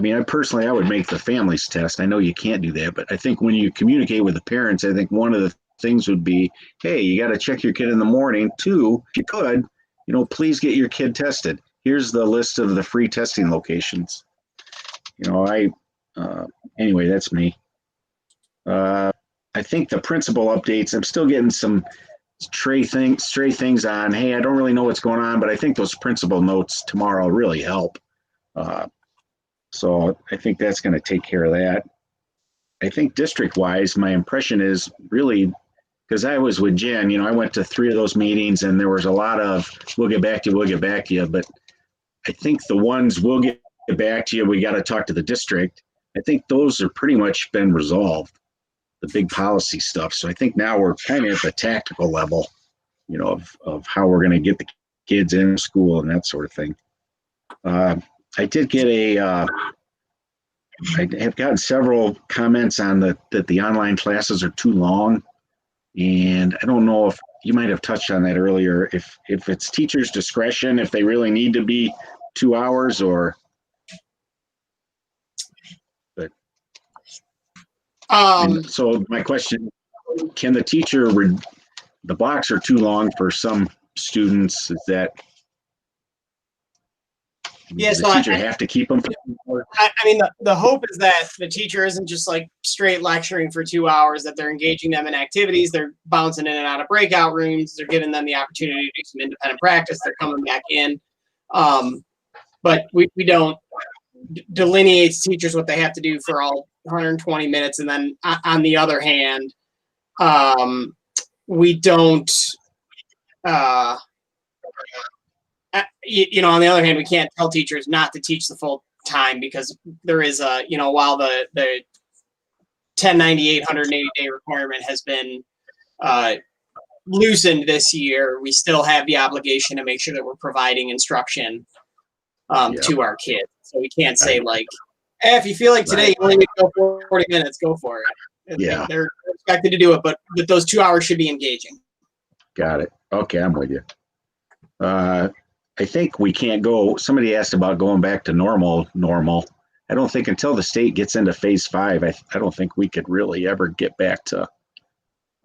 mean, I would make the families test. I know you can't do that, but I think when you communicate with the parents, I think one of the things would be, hey, you got to check your kid in the morning. 2, if you could, you know, please get your kid tested. Here's the list of the free testing locations. You know, anyway, that's me. I think the principal updates, I'm still getting some stray things on, hey, I don't really know what's going on, but I think those principal notes tomorrow really help. So I think that's going to take care of that. I think district-wise, my impression is really, because I was with Jen, you know, I went to 3 of those meetings and there was a lot of, we'll get back to you, but I think the ones we'll get back to you, we got to talk to the district. I think those are pretty much been resolved, the big policy stuff. So I think now we're kind of at the tactical level, you know, of how we're going to get the kids in school and that sort of thing. I did get I have gotten several comments on that the online classes are too long. And I don't know if you might have touched on that earlier, if it's teachers' discretion, if they really need to be 2 hours or. But so my question, can the teacher, the blocks are too long for some students, is that. Yeah, Does so the teacher have to keep them? I mean, the hope is that the teacher isn't just like straight lecturing for 2 hours, that they're engaging them in activities, they're bouncing in and out of breakout rooms, they're giving them the opportunity to do some independent practice, they're coming back in. But we don't delineate to teachers what they have to do for all 120 minutes. And then on the other hand, we don't, you know, on the other hand, we can't tell teachers not to teach the full time because there is a, you know, while the 1098 180-day requirement has been loosened this year, we still have the obligation to make sure that we're providing instruction to our kids. So we can't say like, hey, if you feel like today you only need to go for 40 minutes, go for it. Yeah. They're expected to do it, but those 2 hours should be engaging. Got it. Okay, I'm with you. I think we can't go, somebody asked about going back to normal. I don't think until the state gets into phase 5, I don't think we could really ever get back to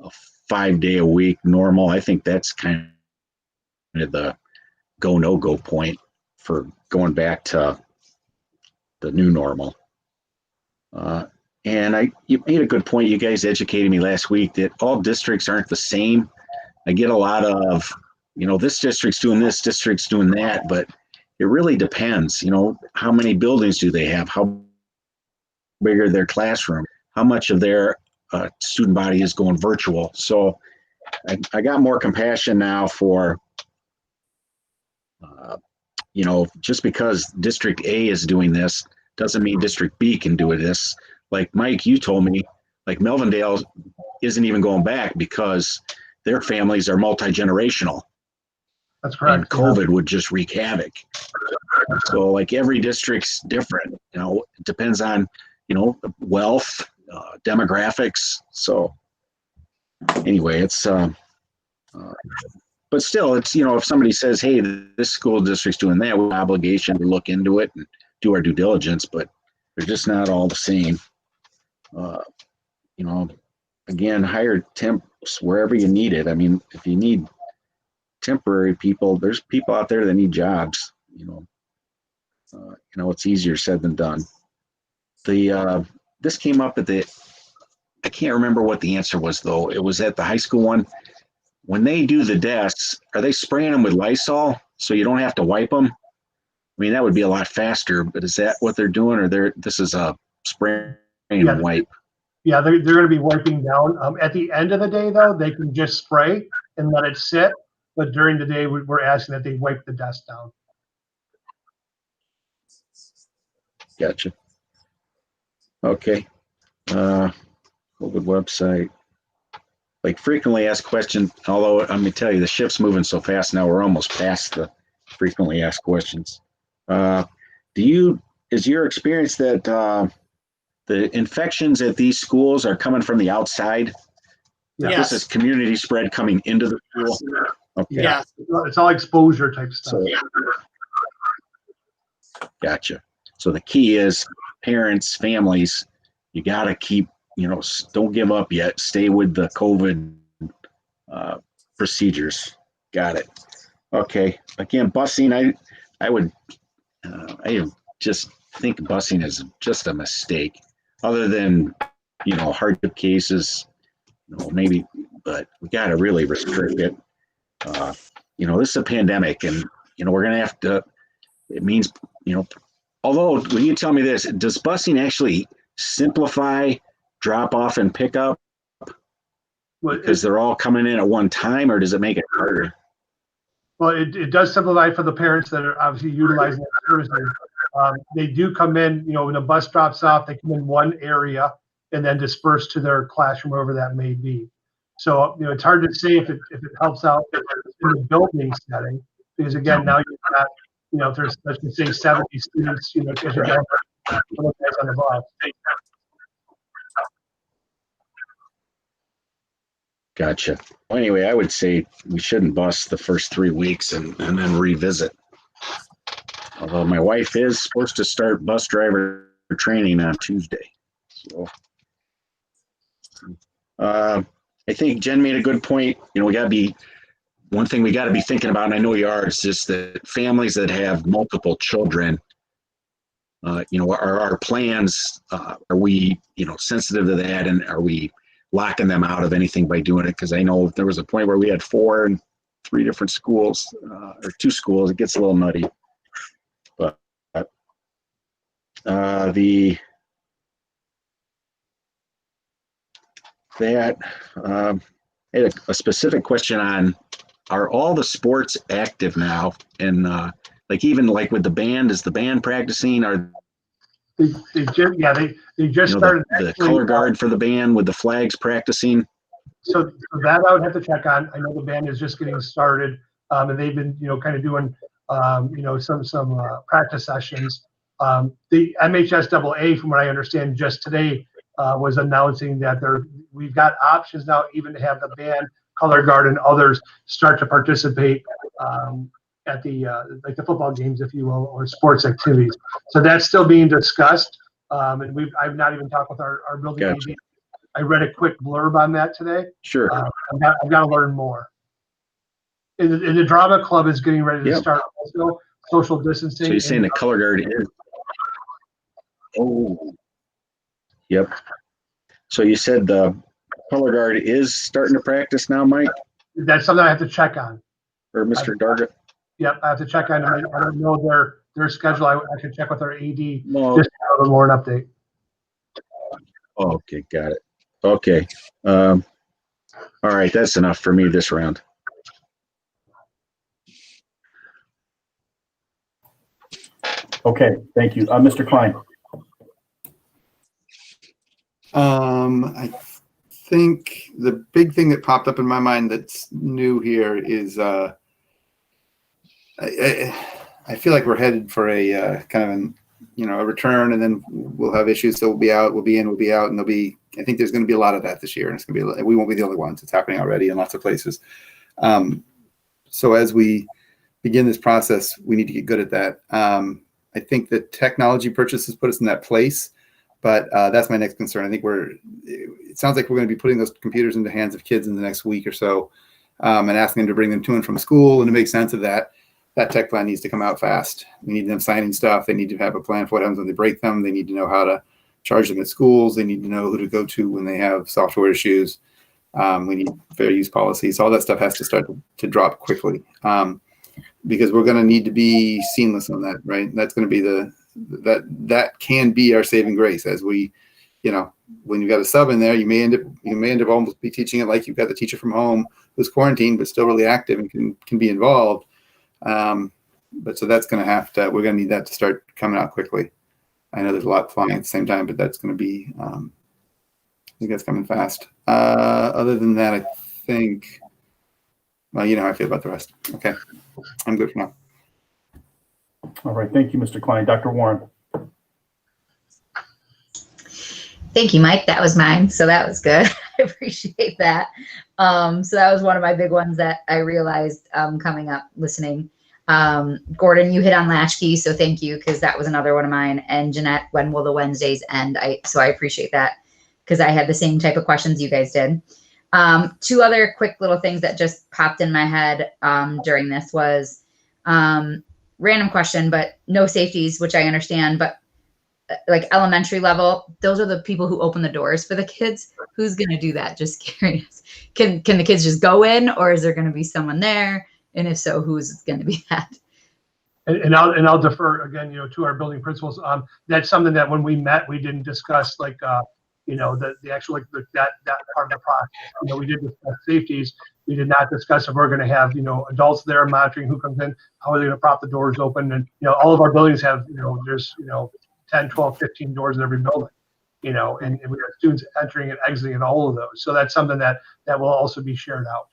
a 5-day-a-week normal. I think that's kind of the go, no-go point for going back to the new normal. And you made a good point. You guys educated me last week that all districts aren't the same. I get a lot of, you know, this district's doing this, district's doing that, but it really depends, you know, how many buildings do they have? How big are their classroom? How much of their student body is going virtual? So I got more compassion now for, you know, just because District A is doing this doesn't mean District B can do this. Like Mike, you told me, like Melvindale isn't even going back because their families are multi-generational. That's correct. And COVID would just wreak havoc. So like every district's different, you know, it depends on, you know, wealth, demographics. So anyway, it's, but still it's, you know, if somebody says, hey, this school district's doing that, we have an obligation to look into it and do our due diligence, but they're just not all the same. You know, again, hire temps wherever you need it. I mean, if you need temporary people, there's people out there that need jobs, you know, it's easier said than done. This came up at I can't remember what the answer was though. It was at the high school one. When they do the desks, are they spraying them with Lysol so you don't have to wipe them? I mean, that would be a lot faster, but is that what they're doing, or this is a spray and wipe? Yeah, they're going to be wiping down. At the end of the day, though, they can just spray and let it sit. But during the day, we're asking that they wipe the desk down. Gotcha. Okay. COVID website. Like frequently asked questions, although I'm going to tell you, the ship's moving so fast now, we're almost past the frequently asked questions. Is your experience that the infections at these schools are coming from the outside? Yes. This is community spread coming into the school? Okay. Yeah. It's all exposure type stuff. Gotcha. So the key is parents, families, you got to keep, you know, don't give up yet. Stay with the COVID procedures. Got it. Okay. Again, busing, I just think busing is just a mistake. Other than, you know, hardship cases, you know, maybe, but we got to really restrict it. You know, this is a pandemic, and you know we're gonna have to. It means, you know, although when you tell me this, does busing actually simplify drop off and pick up because they're all coming in at one time, or does it make it harder? Well, it does simplify for the parents that are obviously utilizing the services. They do come in, you know, when the bus drops off, they come in one area and then disperse to their classroom, wherever that may be. So, you know, it's hard to say if it helps out in the building setting, because again, now you've got, you know, if there's, let's just say 70 students, you know, because you're on the bus. Gotcha. Well, anyway, I would say we shouldn't bus the first 3 weeks and then revisit. Although my wife is supposed to start bus driver training on Tuesday. So, I think Jen made a good point. You know, one thing we got to be thinking about, and I know you are, is just that families that have multiple children, you know, our plans, are we, you know, sensitive to that, and are we locking them out of anything by doing it? Because I know there was a point where we had 4 and 3 different schools, or 2 schools. It gets a little nutty. But I had a specific question on, are all the sports active now? And like even like with the band, is the band practicing? Are They just you know, started the color guard for the band with the flags practicing? So that I would have to check on. I know the band is just getting started, and they've been, you know, kind of doing, you know, some practice sessions. The MHSAA, from what I understand, just today was announcing that we've got options now, even to have the band, color guard, and others start to participate at the like the football games, if you will, or sports activities. So that's still being discussed, and I've not even talked with our building Gotcha. AD. I read a quick blurb on that today. Sure. I've got to learn more. And the drama club is getting ready to start also, social distancing. So you're saying the color guard is? Oh, yep. So you said the color guard is starting to practice now, Mike? That's something I have to check on. Or Mr. Dargett? Yep, I have to check on them. I don't know their schedule. I can check with our AD No. just to have more an update. Okay, got it. Okay. All right, that's enough for me this round. Okay, thank you. Mr. Klein. I think the big thing that popped up in my mind that's new here is I feel like we're headed for a kind of an, a return, and then we'll have issues. So we'll be out, we'll be in, we'll be out, and I think there's going to be a lot of that this year, and it's going to be, we won't be the only ones. It's happening already in lots of places. So as we begin this process, we need to get good at that. I think the technology purchases put us in that place, but that's my next concern. I think it sounds like we're going to be putting those computers in the hands of kids in the next week or so, and asking them to bring them to and from school. And to make sense of that tech plan needs to come out fast. We need them signing stuff. They need to have a plan for what happens when they break them. They need to know how to charge them at schools. They need to know who to go to when they have software issues. We need fair use policies. All that stuff has to start to drop quickly, because we're going to need to be seamless on that, right? That's going to be that can be our saving grace as we, when you've got a sub in there, you may end up almost be teaching it like you've got the teacher from home who's quarantined but still really active and can be involved. But so that's going to we're going to need that to start coming out quickly. I know there's a lot flying at the same time, but that's going to be, I think that's coming fast. Other than that, I think, well, you know how I feel about the rest. Okay. I'm good for now. All right. Thank you, Mr. Klein. Dr. Warren. Thank you, Mike. That was mine. So that was good. I appreciate that. So that was one of my big ones that I realized coming up listening. Gordon, you hit on Latchkey, so thank you, because that was another one of mine. And Jeanette, when will the Wednesdays end? So I appreciate that, because I had the same type of questions you guys did. Two other quick little things that just popped in my head during this was random question, but no safeties, which I understand, but like elementary level, those are the people who open the doors for the kids. Who's going to do that? Just curious. Can the kids just go in, or is there going to be someone there? And if so, who's going to be that? And I'll defer again, to our building principals. That's something that when we met, we didn't discuss, like, the actual, like, that part of the process. We did discuss safeties. We did not discuss if we're going to have, adults there monitoring who comes in, how are they going to prop the doors open. And, all of our buildings have, there's, 10, 12, 15 doors in every building, and we have students entering and exiting in all of those. So that's something that will also be shared out.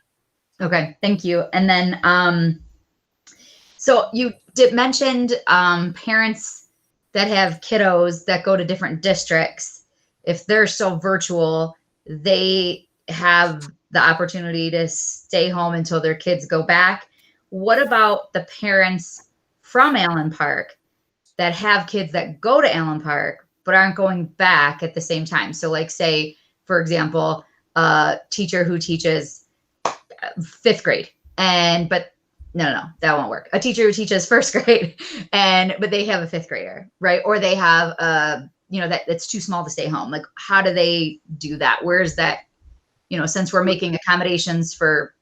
Okay, thank you. And then, so you mentioned parents that have kiddos that go to different districts. If they're so virtual, they have the opportunity to stay home until their kids go back. What about the parents from Allen Park that have kids that go to Allen Park but aren't going back at the same time? So like, say, for example, a teacher who teaches 5th grade but no, that won't work. A teacher who teaches 1st grade but they have a 5th grader, right? Or they have that's too small to stay home. Like, how do they do that? Where's that, since we're making accommodations for,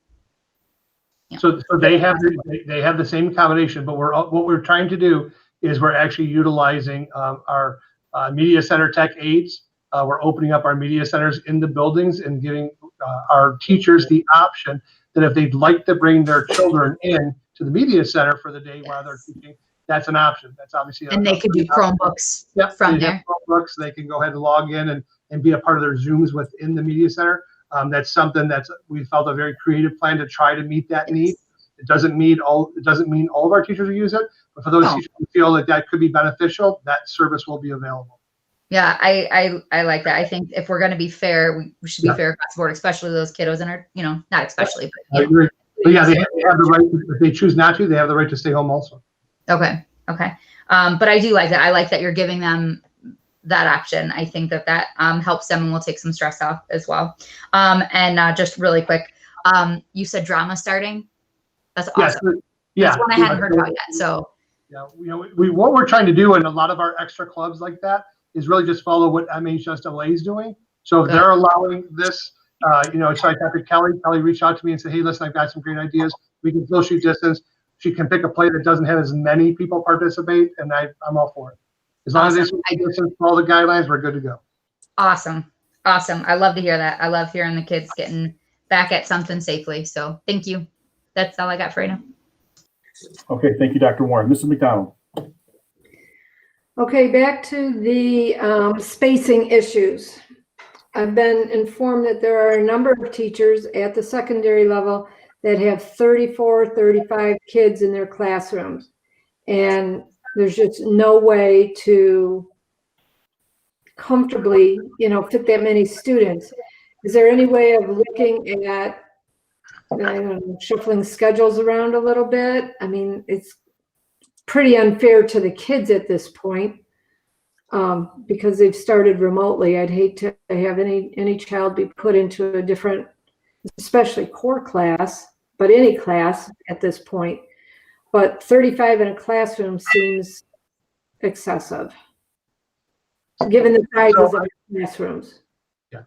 So they have the same accommodation, but what we're trying to do is we're actually utilizing our media center tech aides. We're opening up our media centers in the buildings and giving our teachers the option that if they'd like to bring their children in to the media center for the day while they're teaching, that's an option. That's obviously and they could do Chromebooks from there. Chromebooks, they can go ahead and log in and be a part of their Zooms within the media center. That's something we felt a very creative plan to try to meet that need. It doesn't mean all of our teachers will use it, but for those teachers who feel that could be beneficial, that service will be available. Yeah, I like that. I think if we're going to be fair, we should be fair across the board, especially those kiddos and are, not especially, but I agree. But yeah, they have the right. If they choose not to, they have the right to stay home also. Okay. But I do like that. I like that you're giving them that option. I think that helps them and will take some stress off as well. And just really quick, you said drama starting. That's awesome. Yeah. That's one I hadn't heard about yet. So. Yeah, what we're trying to do in a lot of our extra clubs like that is really just follow what MHSAA is doing. So if they're allowing this, so I talked to Kelly. Kelly reached out to me and said, hey, listen, I've got some great ideas. We can still shoot distance. She can pick a play that doesn't have as many people participate, and I'm all for it. As long as they shoot distance, follow the guidelines, we're good to go. Awesome. I love to hear that. I love hearing the kids getting back at something safely. So thank you. That's all I got for right now. Okay, thank you, Dr. Warren. Mrs. McDonald. Okay, back to the spacing issues. I've been informed that there are a number of teachers at the secondary level that have 34, 35 kids in their classrooms. And there's just no way to comfortably, fit that many students. Is there any way of looking at, I don't know, shuffling schedules around a little bit? I mean, it's pretty unfair to the kids at this point, because they've started remotely. I'd hate to have any child be put into a different, especially core class, but any class at this point. But 35 in a classroom seems excessive, given the sizes of the classrooms. Yeah.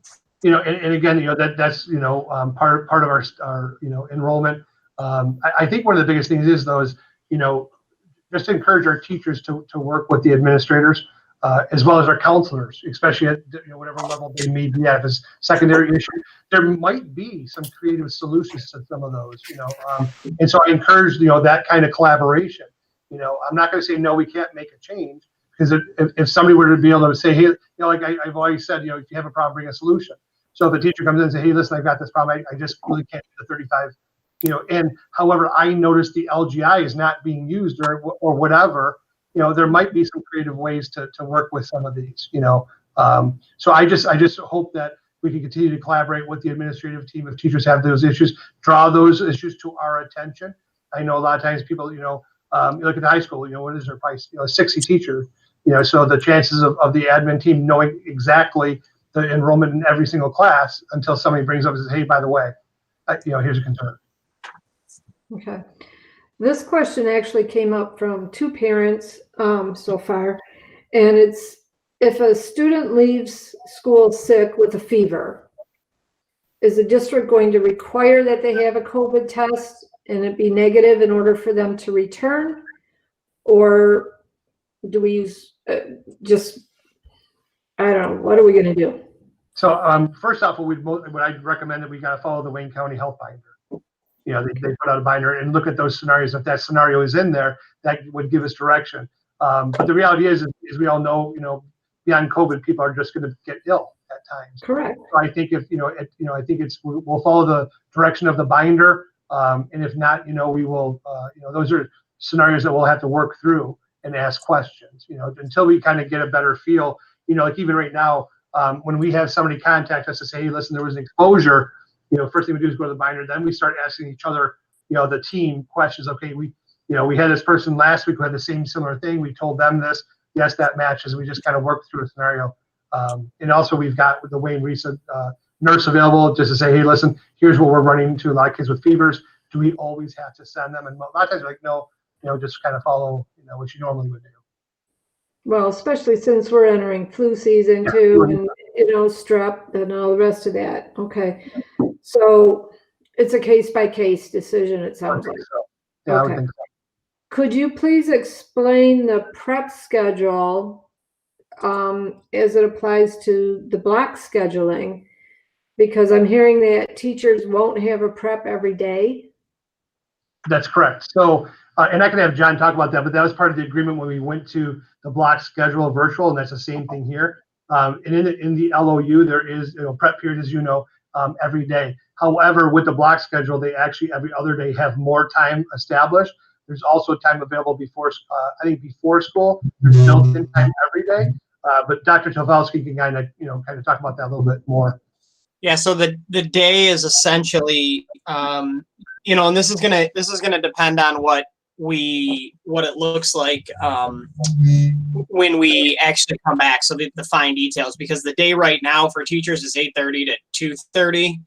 And again, that's part of our enrollment. I think one of the biggest things is just to encourage our teachers to work with the administrators, as well as our counselors, especially at whatever level they may be at. If it's secondary issue, there might be some creative solutions to some of those. And so I encourage that kind of collaboration. I'm not going to say no, we can't make a change, because if somebody were to be able to say, hey, like I've always said, if you have a problem, bring a solution. So if the teacher comes in and say, hey, listen, I've got this problem, I just really can't do the 35. And however, I noticed the LGI is not being used or whatever, there might be some creative ways to work with some of these, so I just hope that we can continue to collaborate with the administrative team. If teachers have those issues, draw those issues to our attention. I know a lot of times people, you look at the high school, what is their price, 60 teachers, so the chances of the admin team knowing exactly the enrollment in every single class until somebody brings up and says, hey, by the way, here's a concern. Okay. This question actually came up from two parents so far, and it's, if a student leaves school sick with a fever, is the district going to require that they have a COVID test and it be negative in order for them to return? Or do we use I don't know, what are we going to do? So first off, what I'd recommend that we got to follow the Wayne County Health Binder. They put out a binder and look at those scenarios. If that scenario is in there, that would give us direction. But the reality is we all know, beyond COVID, people are just going to get ill at times. Correct. So I think I think we'll follow the direction of the binder. And if not, we will, those are scenarios that we'll have to work through and ask questions, until we kind of get a better feel, like even right now, when we have somebody contact us to say, hey, listen, there was an exposure, first thing we do is go to the binder. Then we start asking each other, the team questions. Okay, we had this person last week who had the same similar thing. We told them this. Yes, that matches. We just kind of work through a scenario. And also we've got the Wayne recent nurse available just to say, hey, listen, here's what we're running into. A lot of kids with fevers. Do we always have to send them? And a lot of times we're like, no, just kind of follow, what you normally would do. Well, especially since we're entering flu season too, and strep and all the rest of that. Okay, so it's a case-by-case decision, it sounds like. So. Yeah, I would Okay. think so. Could you please explain the prep schedule as it applies to the block scheduling? Because I'm hearing that teachers won't have a prep every day. That's correct. So, and I can have John talk about that, but that was part of the agreement when we went to the block schedule virtual, and that's the same thing here. And in the LOU, there is prep period, as every day. However, with the block schedule, they actually every other day have more time established. There's also time available before, I think before school. There's built-in time every day. But Dr. Tovalsky can kind of talk about that a little bit more. Yeah, so the day is essentially, and this is gonna depend on what it looks like when we actually come back. So the fine details, because the day right now for teachers is 8:30 to 2:30,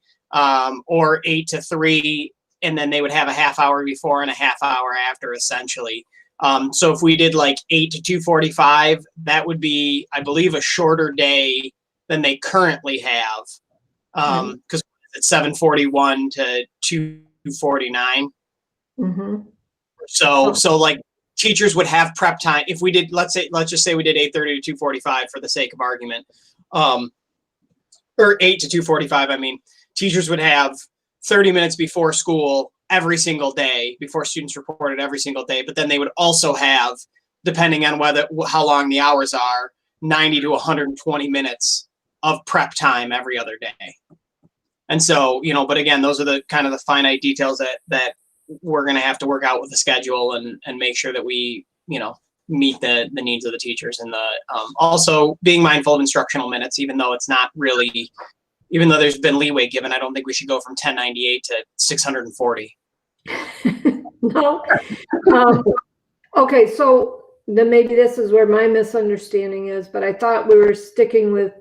or 8 to 3, and then they would have a half hour before and a half hour after, essentially. So if we did like 8 to 2:45, that would be, I believe, a shorter day than they currently have. Because it's 7:41 to 2:49. Mm-hmm. So like teachers would have prep time. If we did, let's just say we did 8:30 to 2:45 for the sake of argument, or 8 to 2:45. I mean, teachers would have 30 minutes before school every single day, before students reported every single day. But then they would also have, depending on how long the hours are, 90 to 120 minutes prep time every other day. And so, but again, those are the kind of the finite details that we're going to have to work out with the schedule and make sure that we, meet the needs of the teachers, and also being mindful of instructional minutes, even though there's been leeway given. I don't think we should go from 1098 to 640. No. Okay, so then maybe this is where my misunderstanding is, but I thought we were sticking with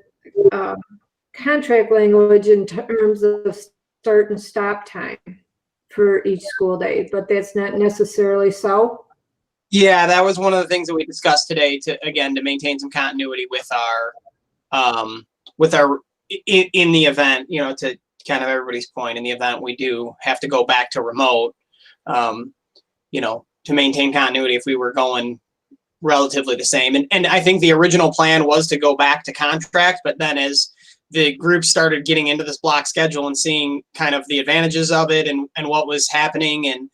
contract language in terms of start and stop time for each school day, but that's not necessarily so. Yeah, that was one of the things that we discussed today to maintain some continuity with our in the event, to kind of everybody's point, in the event we do have to go back to remote, to maintain continuity if we were going relatively the same. And I think the original plan was to go back to contract, but then as the group started getting into this block schedule and seeing kind of the advantages of it and what was happening and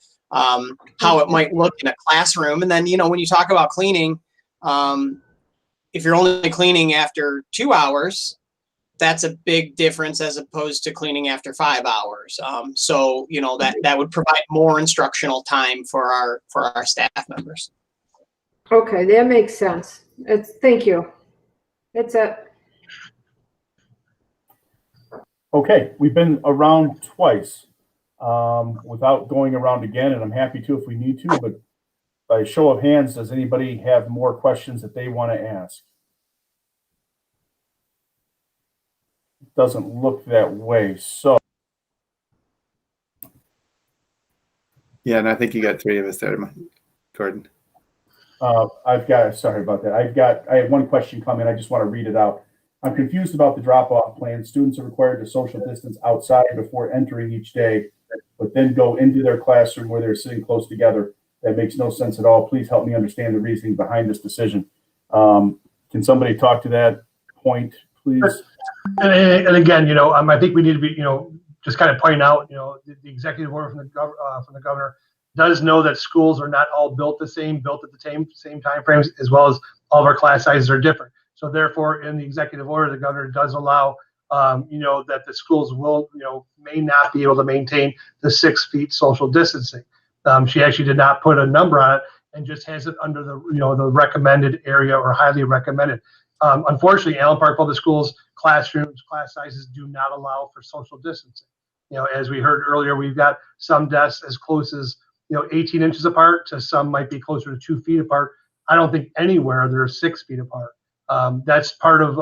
how it might look in a classroom. And then, when you talk about cleaning, if you're only cleaning after 2 hours, that's a big difference as opposed to cleaning after 5 hours. So, that would provide more instructional time for our staff members. Okay, that makes sense. Thank you. That's it. Okay, we've been around twice without going around again, and I'm happy to if we need to, but by show of hands, does anybody have more questions that they want to ask? It doesn't look that way, so. Yeah, and I think you got 3 of us there, Gordon. Sorry about that. I have one question come in. I just want to read it out. I'm confused about the drop-off plan. Students are required to social distance outside before entering each day, but then go into their classroom where they're sitting close together. That makes no sense at all. Please help me understand the reasoning behind this decision. Can somebody talk to that point, please? And again, I think we need to be, just kind of pointing out, the executive order from the governor does know that schools are not all built at the same time frames, as well as all of our class sizes are different. So therefore, in the executive order, the governor does allow, that the schools will, may not be able to maintain the 6 feet social distancing. She actually did not put a number on it and just has it under the, the recommended area or highly recommended. Unfortunately, Allen Park Public Schools classrooms, class sizes do not allow for social distancing. As we heard earlier, we've got some desks as close as, 18 inches apart to some might be closer to 2 feet apart. I don't think anywhere they're 6 feet apart. That's part of,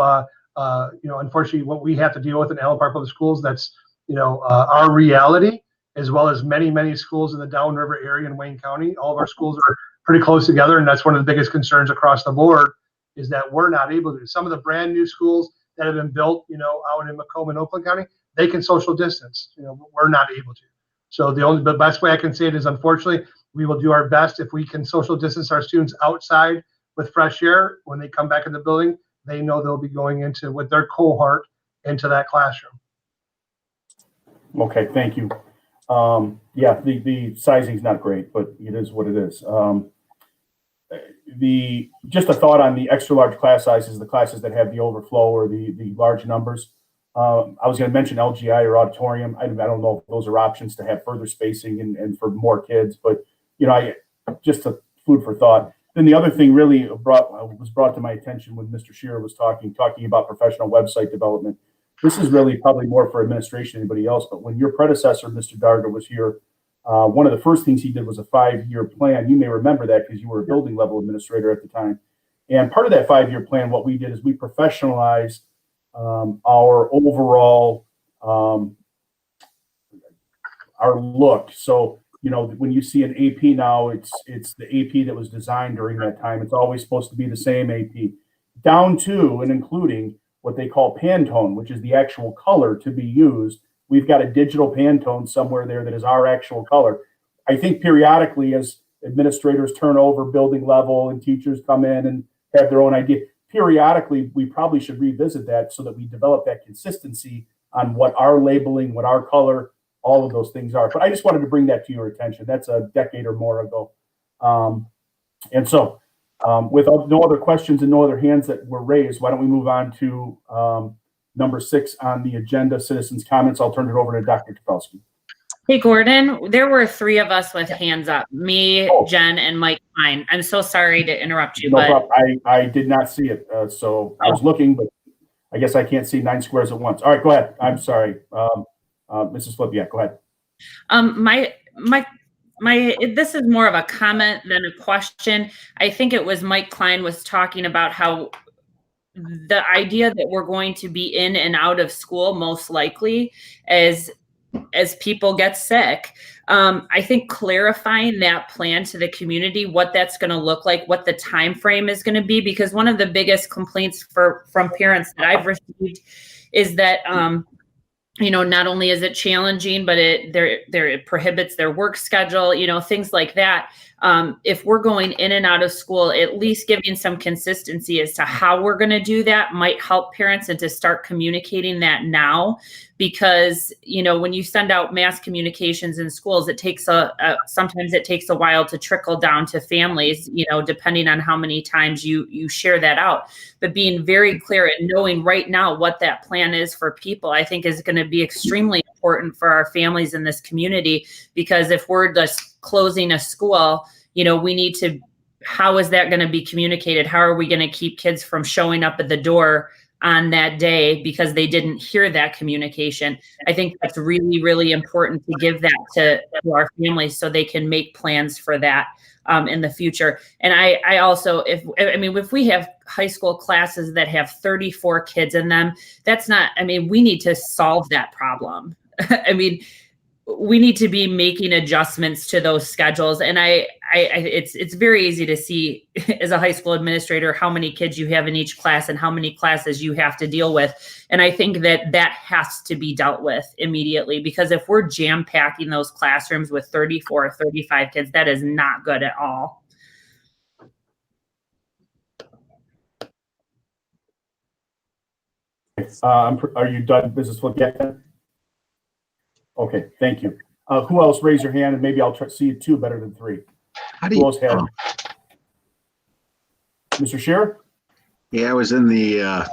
unfortunately, what we have to deal with in Allen Park Public Schools. That's, our reality, as well as many, many schools in the Downriver area in Wayne County. All of our schools are pretty close together, and that's one of the biggest concerns across the board is that we're not able to. Some of the brand new schools that have been built, out in Macomb and Oakland County, they can social distance. We're not able to. So the best way I can say it is, unfortunately, we will do our best if we can social distance our students outside with fresh air. When they come back in the building, they know they'll be going into with their cohort into that classroom. Okay, thank you. Yeah, the sizing is not great, but it is what it is. Just a thought on the extra large class sizes, the classes that have the overflow or the large numbers. I was going to mention LGI or auditorium. I don't know if those are options to have further spacing and for more kids, but just a food for thought. Then the other thing really was brought to my attention when Mr. Shearer was talking about professional website development. This is really probably more for administration than anybody else, but when your predecessor, Mr. Darga, was here, one of the first things he did was a 5-year plan. You may remember that because you were a building level administrator at the time. And part of that 5-year plan, what we did is we professionalized our overall our look. So, when you see an AP now, it's the AP that was designed during that time. It's always supposed to be the same AP, down to and including what they call Pantone, which is the actual color to be used. We've got a digital Pantone somewhere there that is our actual color. I think periodically, as administrators turn over building level and teachers come in and have their own idea, periodically we probably should revisit that so that we develop that consistency on what our labeling, what our color, all of those things are. But I just wanted to bring that to your attention. That's a decade or more ago. And so with no other questions and no other hands that were raised, why don't we move on to number 6 on the agenda, citizens' comments. I'll turn it over to Dr. Tufelsky. Hey, Gordon, there were 3 of us with hands up, me, Oh. Jen, and Mike Klein. I'm so sorry to interrupt you, No but problem. I did not see it, so I was looking, but I guess I can't see 9 squares at once. All right, go ahead. I'm sorry. Mrs. Flip, yeah, go ahead. this is more of a comment than a question. I think it was Mike Klein was talking about how the idea that we're going to be in and out of school most likely as people get sick. I think clarifying that plan to the community, what that's going to look like, what the time frame is going to be, because one of the biggest complaints from parents that I've received is that not only is it challenging, but it prohibits their work schedule, things like that. If we're going in and out of school, at least giving some consistency as to how we're going to do that might help parents, and to start communicating that now, because, when you send out mass communications in schools, it takes sometimes it takes a while to trickle down to families, depending on how many times you share that out. But being very clear and knowing right now what that plan is for people, I think is going to be extremely important for our families in this community, because if we're just closing a school, we need to, how is that going to be communicated? How are we going to keep kids from showing up at the door on that day because they didn't hear that communication? I think that's really, really important to give that to our families so they can make plans for that in the future. And I also, if we have high school classes that have 34 kids in them, we need to solve that problem. We need to be making adjustments to those schedules. And it's very easy to see as a high school administrator how many kids you have in each class and how many classes you have to deal with. And I think that has to be dealt with immediately, because if we're jam packing those classrooms with 34 or 35 kids, that is not good at all. Are you done, Mrs. Flip, yet? Okay, thank you. Who else? Raise your hand, and maybe I'll see you 2 better than 3. Who else had? Mr. Scherer? Yeah, I was in the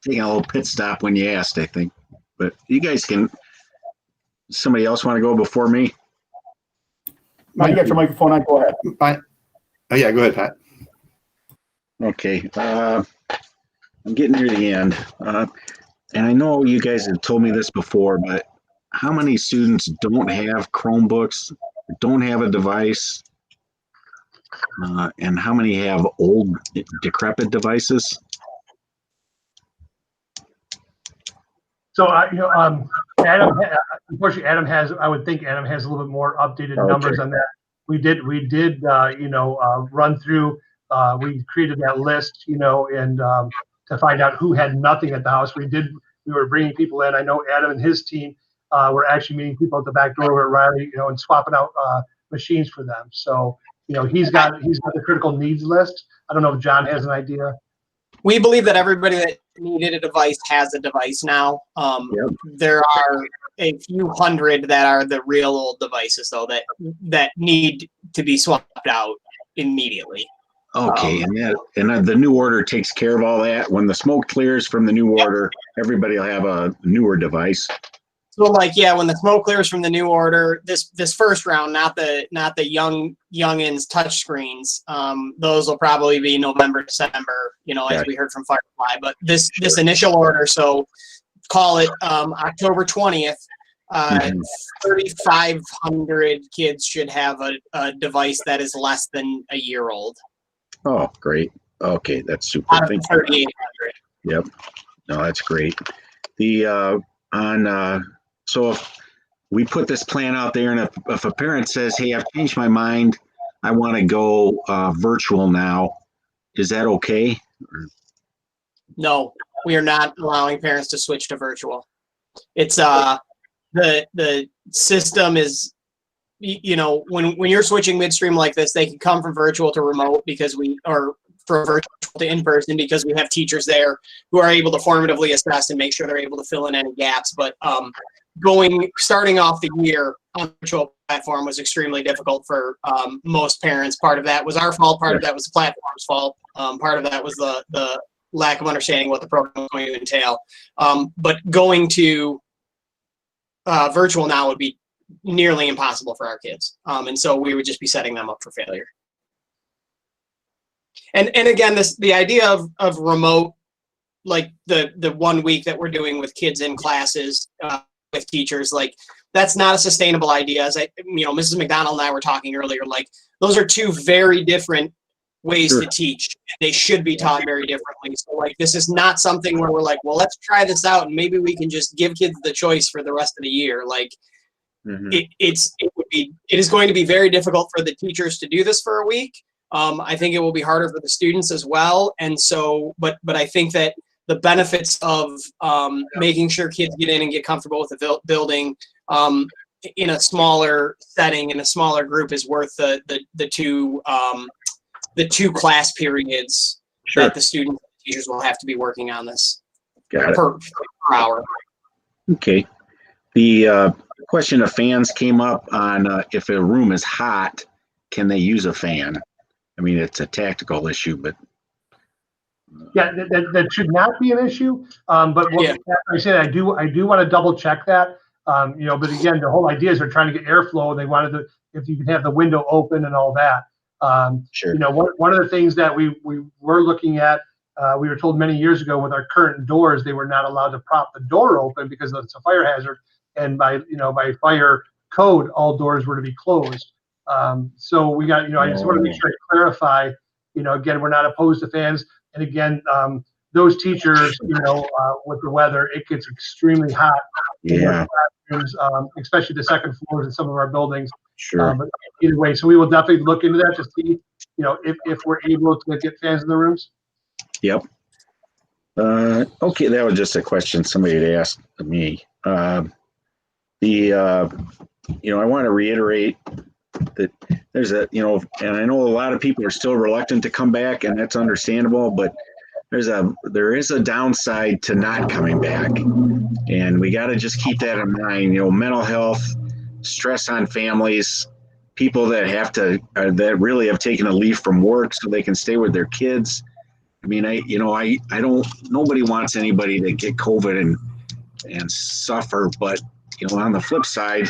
taking a little pit stop when you asked, I think. But you guys can. Somebody else want to go before me? You got your microphone on. Go ahead. Fine. Oh yeah, go ahead, Pat. Okay. I'm getting near the end, and I know you guys have told me this before, but how many students don't have Chromebooks, don't have a device, and how many have old, decrepit devices? So, Adam, unfortunately, I would think Adam has a little bit more updated numbers on that. We did, run through, we created that list, and to find out who had nothing at the house. We were bringing people in. I know Adam and his team were actually meeting people at the back door at Riley, and swapping out machines for them. So, he's got the critical needs list. I don't know if John has an idea. We believe that everybody that needed a device has a device now. There are a few hundred that are the real old devices, though, that need to be swapped out immediately. Okay, and the new order takes care of all that. When the smoke clears from the new order, everybody will have a newer device. So, when the smoke clears from the new order, this first round, not the youngins touch screens, those will probably be November, December, as we heard from Firefly. But this initial order, so call it October 20th, 3,500 kids should have a device that is less than a year old. Oh, great. Okay, that's super. Out of 3,800. Yep. No, that's great. So if we put this plan out there, and if a parent says, "Hey, I've changed my mind, I want to go virtual now," is that okay? No, we are not allowing parents to switch to virtual. It's the system is, when you're switching midstream like this, they can come from virtual to remote from virtual to in-person, because we have teachers there who are able to formatively assess and make sure they're able to fill in any gaps. But starting off the year on the virtual platform was extremely difficult for most parents. Part of that was our fault. Part of that was the platform's fault. Part of that was the lack of understanding what the program is going to entail. But going to virtual now would be nearly impossible for our kids. And so we would just be setting them up for failure. And again, the idea of remote, like the 1 week that we're doing with kids in classes with teachers, like that's not a sustainable idea. As Mrs. McDonald and I were talking earlier, like those are two very different ways Sure. to teach. They should be taught very differently. So like, this is not something where we're like, well, let's try this out and maybe we can just give kids the choice for the rest of the year. Like it is going to be very difficult for the teachers to do this for a week. I think it will be harder for the students as well. And so, but I think that the benefits of making sure kids get in and get comfortable with the building in a smaller setting, in a smaller group, is worth the two class periods Sure. that the students and teachers will have to be working on this Got it. per hour. Okay. The question of fans came up on if a room is hot, can they use a fan? I mean, it's a tactical issue, but Yeah, that should not be an issue. But what Yeah. I said, I do want to double check that. But again, the whole idea is they're trying to get airflow. They wanted if you can have the window open and all that. sure. One of the things that we were looking at, we were told many years ago with our current doors, they were not allowed to prop the door open because it's a fire hazard. And by fire code, all doors were to be closed. So we got, I just want to make sure I clarify, again, we're not opposed to fans. And again, those teachers, with the weather, it gets extremely hot in Yeah, their classrooms, especially the second floors in some of our buildings. sure. But either way, so we will definitely look into that to see, if we're able to get fans in the rooms. Yep. Okay, that was just a question somebody had asked me. I want to reiterate that there's and I know a lot of people are still reluctant to come back, and that's understandable, but there is a downside to not coming back, and we got to just keep that in mind. Mental health, stress on families, people that that really have taken a leave from work so they can stay with their kids. I mean, nobody wants anybody to get COVID and suffer, but on the flip side,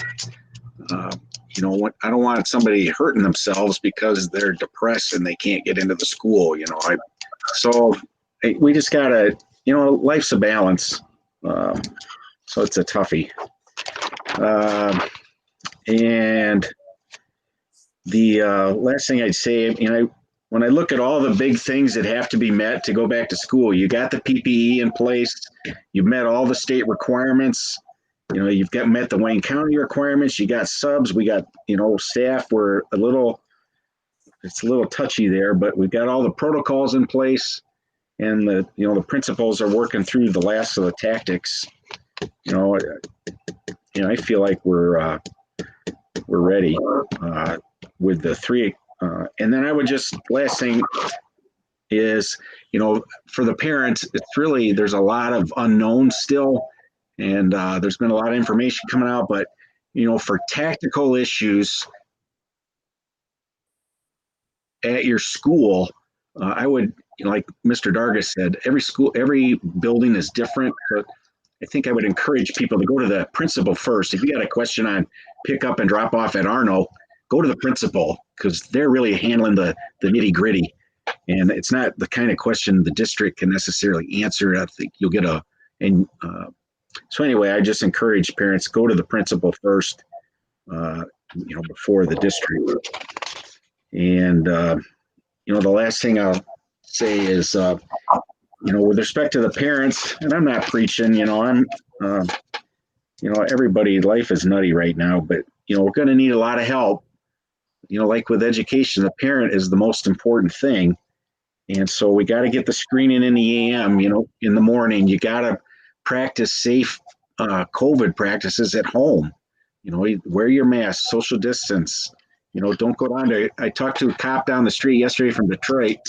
I don't want somebody hurting themselves because they're depressed and they can't get into the school. We just gotta, life's a balance. So it's a toughie. And the last thing I'd say, when I look at all the big things that have to be met to go back to school, you got the PPE in place, you've met all the state requirements, you've met the Wayne County requirements, you got subs, we got, staff. It's a little touchy there, but we've got all the protocols in place, and the principals are working through the last of the tactics. I feel like we're ready with the three. And then I would last thing is, for the parents, it's really, there's a lot of unknowns still, and there's been a lot of information coming out, but, for tactical issues at your school, I would, like Mr. Dargis said, every building is different, but I think I would encourage people to go to the principal first. If you got a question on pick up and drop off at Arno, go to the principal, because they're really handling the nitty gritty. And it's not the kind of question the district can necessarily answer. I think you'll get so anyway, I just encourage parents, go to the principal first, before the district. And, the last thing I'll say is, with respect to the parents, and I'm not preaching, everybody, life is nutty right now, but, we're going to need a lot of help. Like with education, the parent is the most important thing. And so we got to get the screening in the AM, in the morning. You got to practice safe COVID practices at home. Wear your mask, social distance. Don't go down to, I talked to a cop down the street yesterday from Detroit.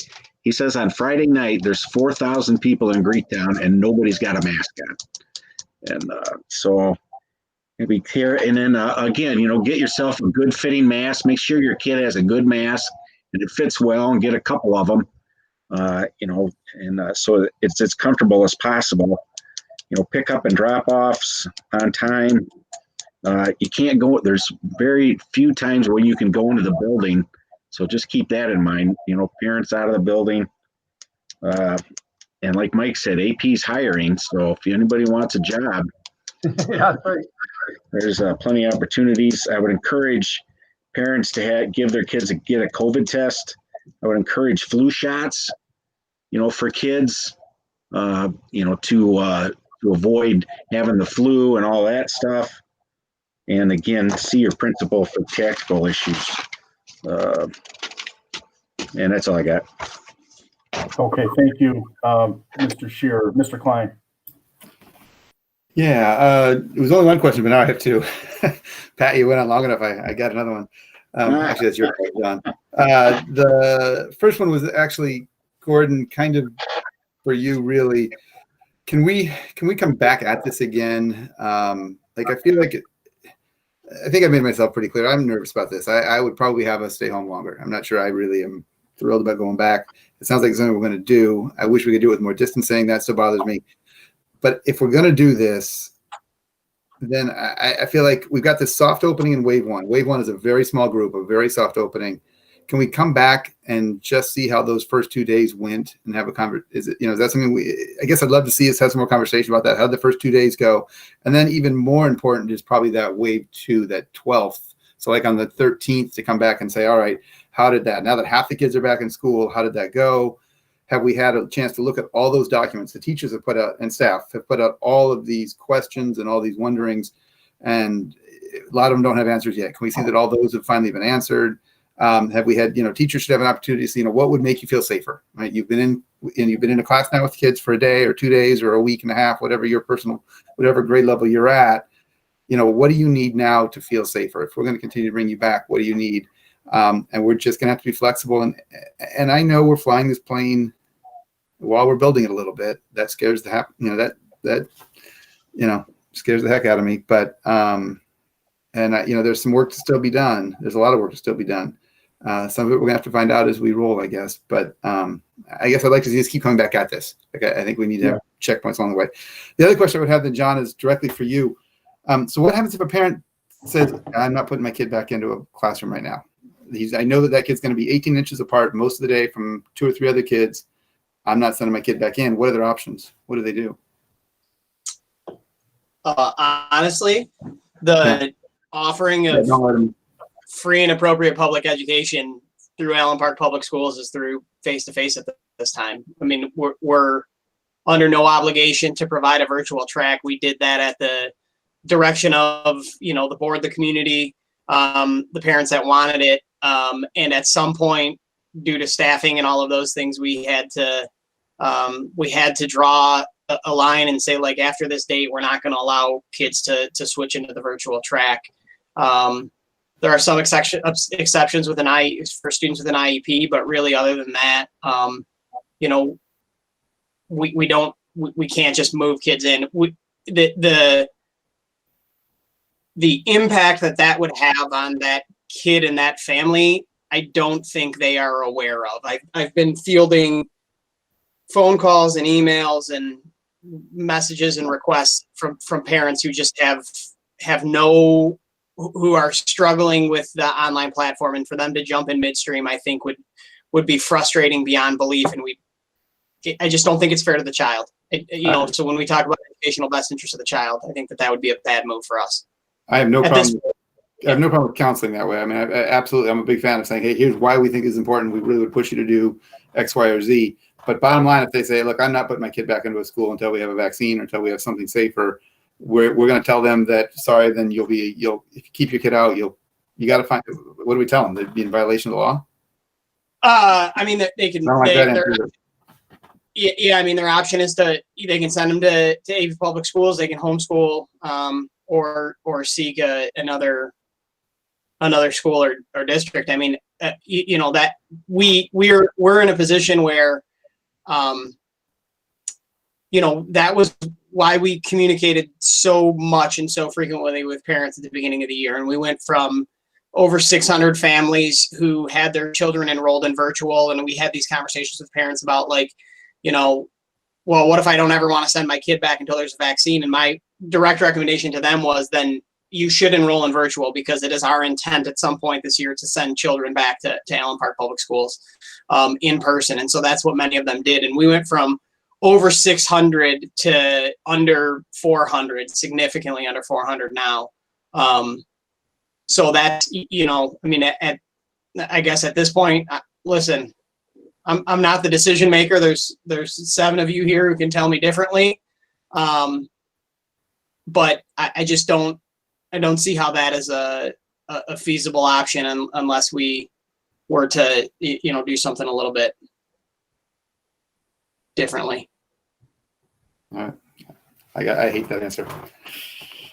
He says on Friday night, there's 4,000 people in Greektown and nobody's got a mask on. And so maybe care. And then again, get yourself a good fitting mask. Make sure your kid has a good mask and it fits well, and get a couple of them. So it's as comfortable as possible. Pick up and drop offs on time. You can't go, there's very few times where you can go into the building. So just keep that in mind, parents out of the building. And like Mike said, AP's hiring. So if anybody wants a job, Yeah, that's right. there's plenty of opportunities. I would encourage parents to give their kids get a COVID test. I would encourage flu shots, for kids, to avoid having the flu and all that stuff. And again, see your principal for tactical issues. And that's all I got. Okay, thank you, Mr. Shearer. Mr. Klein. Yeah, it was only one question, but now I have two. Pat, you went on long enough. I got another one. Actually, that's your point, John. The first one was actually, Gordon, kind of for you, really. Can we come back at this again? I feel like I think I made myself pretty clear. I'm nervous about this. I would probably have us stay home longer. I'm not sure I really am thrilled about going back. It sounds like it's something we're going to do. I wish we could do it with more distancing. That still bothers me. But if we're going to do this, then I feel like we've got this soft opening in wave one. Wave one is a very small group, a very soft opening. Can we come back and just see how those first 2 days went and have a conversation? Is that something I guess I'd love to see us have some more conversation about that. How did the first 2 days go? And then even more important is probably that wave two, that 12th. So like on the 13th to come back and say, all right, how did that, now that half the kids are back in school, how did that go? Have we had a chance to look at all those documents the teachers have put out and staff have put out all of these questions and all these wonderings, and a lot of them don't have answers yet. Can we see that all those have finally been answered? Have we had, teachers should have an opportunity to see, what would make you feel safer, right? You've been in a class now with kids for a day or 2 days or a week and a half, whatever grade level you're at. What do you need now to feel safer? If we're going to continue to bring you back, what do you need? And we're just going to have to be flexible. And I know we're flying this plane while we're building it a little bit. That scares the scares the heck out of me. But there's some work to still be done. There's a lot of work to still be done. Some of it we're gonna have to find out as we roll, I guess. But I guess I'd like to see us keep coming back at this. I think we need to have checkpoints along the way. The other question I would have then, John, is directly for you. So what happens if a parent says, I'm not putting my kid back into a classroom right now? I know that kid's going to be 18 inches apart most of the day from 2 or 3 other kids. I'm not sending my kid back in. What are their options? What do they do? Honestly, the offering of free and appropriate public education through Allen Park Public Schools is through face-to-face at this time. I mean, we're under no obligation to provide a virtual track. We did that at the direction of, the board, the community, the parents that wanted it. And at some point, due to staffing and all of those things, we had to draw a line and say, like, after this date, we're not going to allow kids to switch into the virtual track. There are some exceptions with for students with an IEP, but really, other than that, we can't just move kids in. The impact that would have on that kid and that family, I don't think they are aware of. I've been fielding phone calls and emails and messages and requests from parents who just who are struggling with the online platform, and for them to jump in midstream, I think would be frustrating beyond belief. And I just don't think it's fair to the child. So when we talk about educational best interest of the child, I think that would be a bad move for us. I have no problem. I have no problem with counseling that way. I mean, absolutely, I'm a big fan of saying, hey, here's why we think it's important. We really would push you to do X, Y, or Z. But bottom line, if they say, look, I'm not putting my kid back into a school until we have a vaccine or until we have something safer, we're going to tell them that, sorry, then if you keep your kid out, you got to find, what do we tell them? They'd be in violation of the law? I mean, they can, I mean, their option is they can send them to AV Public Schools. They can homeschool, or seek another school or district. I mean, that we're in a position where, that was why we communicated so much and so frequently with parents at the beginning of the year. And we went from over 600 families who had their children enrolled in virtual. And we had these conversations with parents about like, you know, well, what if I don't ever want to send my kid back until there's a vaccine? And my direct recommendation to them was then you should enroll in virtual, because it is our intent at some point this year to send children back to Allen Park Public Schools in person. And so that's what many of them did. And we went from over 600 to under 400, significantly under 400 now. So that's, you know, I mean, I guess at this point, listen, I'm not the decision maker. There's 7 of you here who can tell me differently. But I just don't see how that is a feasible option unless we were to, you know, do something a little bit differently. All right. I hate that answer.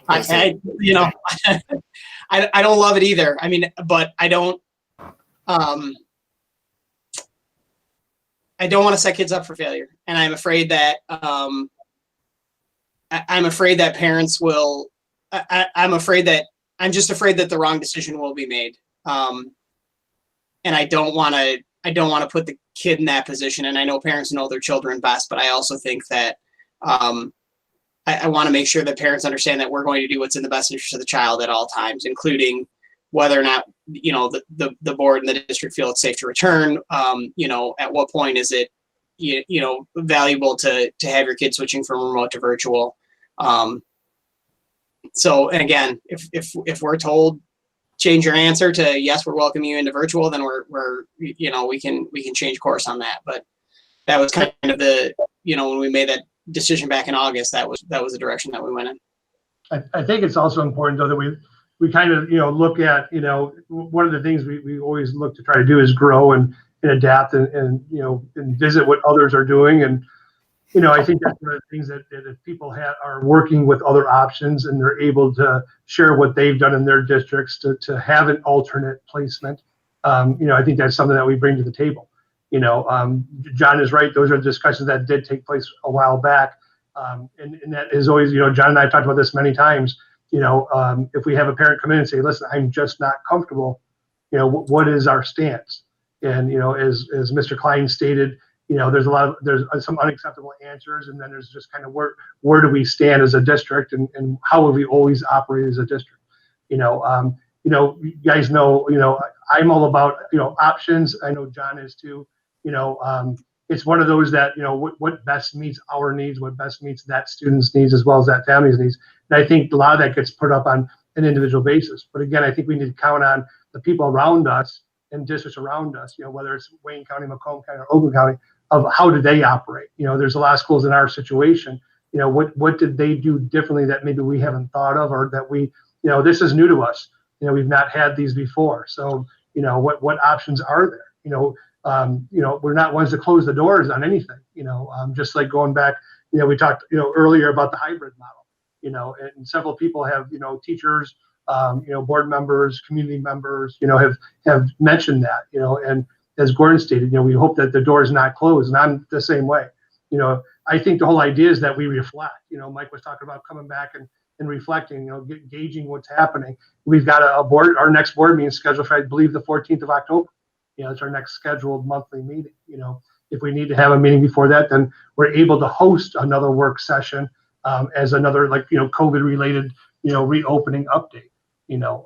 I you know, I don't love it either. I mean, but I don't want to set kids up for failure. And I'm afraid that, parents will, I'm just afraid that the wrong decision will be made. And I don't want to put the kid in that position. And I know parents know their children best, but I also think that, I want to make sure that parents understand that we're going to do what's in the best interest of the child at all times, including whether or not, you know, the board and the district feel it's safe to return. You know, at what point is it, you know, valuable to have your kid switching from remote to virtual. So, and again, if we're told change your answer to yes, we're welcoming you into virtual, then we're you know, we can change course on that. But that was kind of the, you know, when we made that decision back in August, that was the direction that we went in. I think it's also important though that we kind of, you know, look at, you know, one of the things we always look to try to do is grow and adapt and you know, and visit what others are doing. And, you know, I think that's one of the things that if people are working with other options and they're able to share what they've done in their districts to have an alternate placement, you know, I think that's something that we bring to the table. You know, John is right. Those are discussions that did take place a while back. And that is always, you know, John and I have talked about this many times. You know, if we have a parent come in and say, listen, I'm just not comfortable, you know, what is our stance? And, you know, as Mr. Klein stated, you know, there's some unacceptable answers. And then there's just kind of where do we stand as a district and how have we always operated as a district? You know, you guys know, you know, I'm all about, you know, options. I know John is too. You know, it's one of those that, you know, what best meets our needs, what best meets that student's needs as well as that family's needs. And I think a lot of that gets put up on an individual basis. But again, I think we need to count on the people around us and districts around us, you know, whether it's Wayne County, Macomb County, or Oakland County, of how do they operate? You know, there's a lot of schools in our situation. You know, what did they do differently that maybe we haven't thought of, or that we, you know, this is new to us. You know, we've not had these before. So, you know, what options are there? You know, we're not ones to close the doors on anything. You know, just like going back, you know, we talked, you know, earlier about the hybrid model. You know, and several people have, you know, teachers, you know, board members, community members, you know, have mentioned that. You know, and as Gordon stated, you know, we hope that the door is not closed, and I'm the same way. You know, I think the whole idea is that we reflect. You know, Mike was talking about coming back and reflecting, you know, gauging what's happening. We've got our next board meeting scheduled for, I believe, the 14th of October. You know, it's our next scheduled monthly meeting. You know, if we need to have a meeting before that, then we're able to host another work session as another, like, you know, COVID related, you know, reopening update. You know,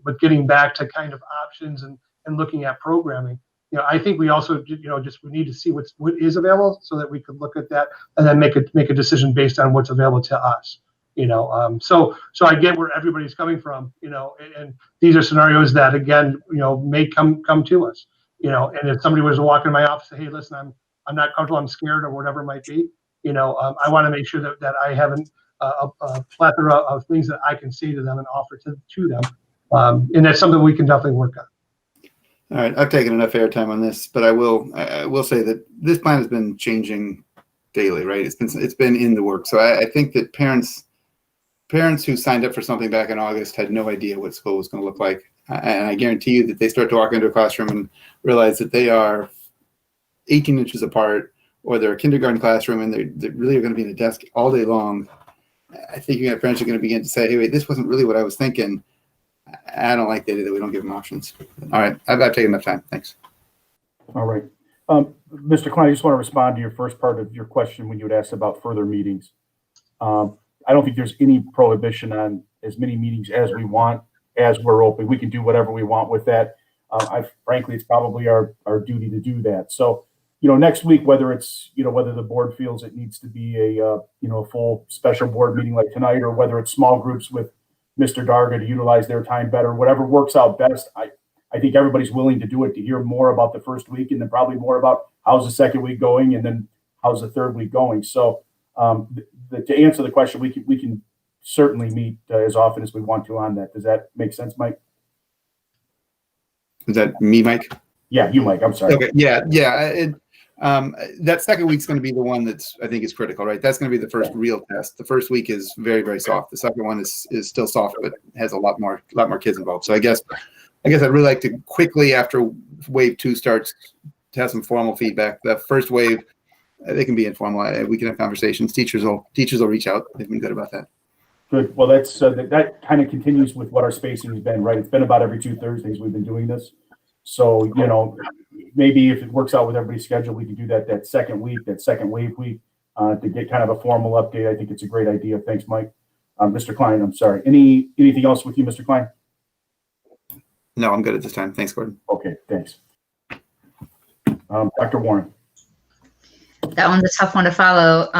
but getting back to kind of options and looking at programming. You know, I think we also, you know, we need to see what is available so that we could look at that and then make a decision based on what's available to us. You know, so I get where everybody's coming from. You know, and these are scenarios that, again, you know, may come to us. You know, and if somebody was to walk in my office and say, hey, listen, I'm not comfortable, I'm scared, or whatever it might be. You know, I want to make sure that I have a plethora of things that I can say to them and offer to them, and that's something we can definitely work on. All right, I've taken enough airtime on this, but I will say that this plan has been changing daily, right? It's been in the works. So I think that parents who signed up for something back in August had no idea what school was going to look like, and I guarantee you that they start to walk into a classroom and realize that they are 18 inches apart, or they're a kindergarten classroom and they really are going to be in a desk all day long. I think parents are going to begin to say, hey, wait, this wasn't really what I was thinking. I don't like the idea that we don't give them options. All right, I've taken enough time. Thanks. All right. Mr. Klein, I just want to respond to your first part of your question when you had asked about further meetings. I don't think there's any prohibition on as many meetings as we want, as we're open. We can do whatever we want with that. Frankly, it's probably our duty to do that. So, next week, whether it's, whether the board feels it needs to be a full special board meeting like tonight, or whether it's small groups with Mr. Darga to utilize their time better, whatever works out best. I think everybody's willing to do it, to hear more about the first week, and then probably more about how's the second week going, and then how's the third week going. So to answer the question, we can certainly meet as often as we want to on that. Does that make sense, Mike? Is that me, Mike? Yeah, you, Mike. I'm sorry. Okay. Yeah. That second week's going to be the one that's, I think, is critical, right? That's going to be the first real test. The first week is very, very soft. The second one is still soft, but has a lot more kids involved. So I guess I'd really like to quickly, after wave 2 starts, to have some formal feedback. The first wave, they can be informal. We can have conversations. Teachers will reach out. They've been good about that. Good. Well, that's that kind of continues with what our spacing has been, right? It's been about every 2 Thursdays we've been doing this. So, maybe if it works out with everybody's schedule, we can do that second week, that second wave week, to get kind of a formal update. I think it's a great idea. Thanks, Mike. Mr. Klein, I'm sorry. Anything else with you, Mr. Klein? No, I'm good at this time. Thanks, Gordon. Okay, thanks. Dr. Warren. That one's a tough one to follow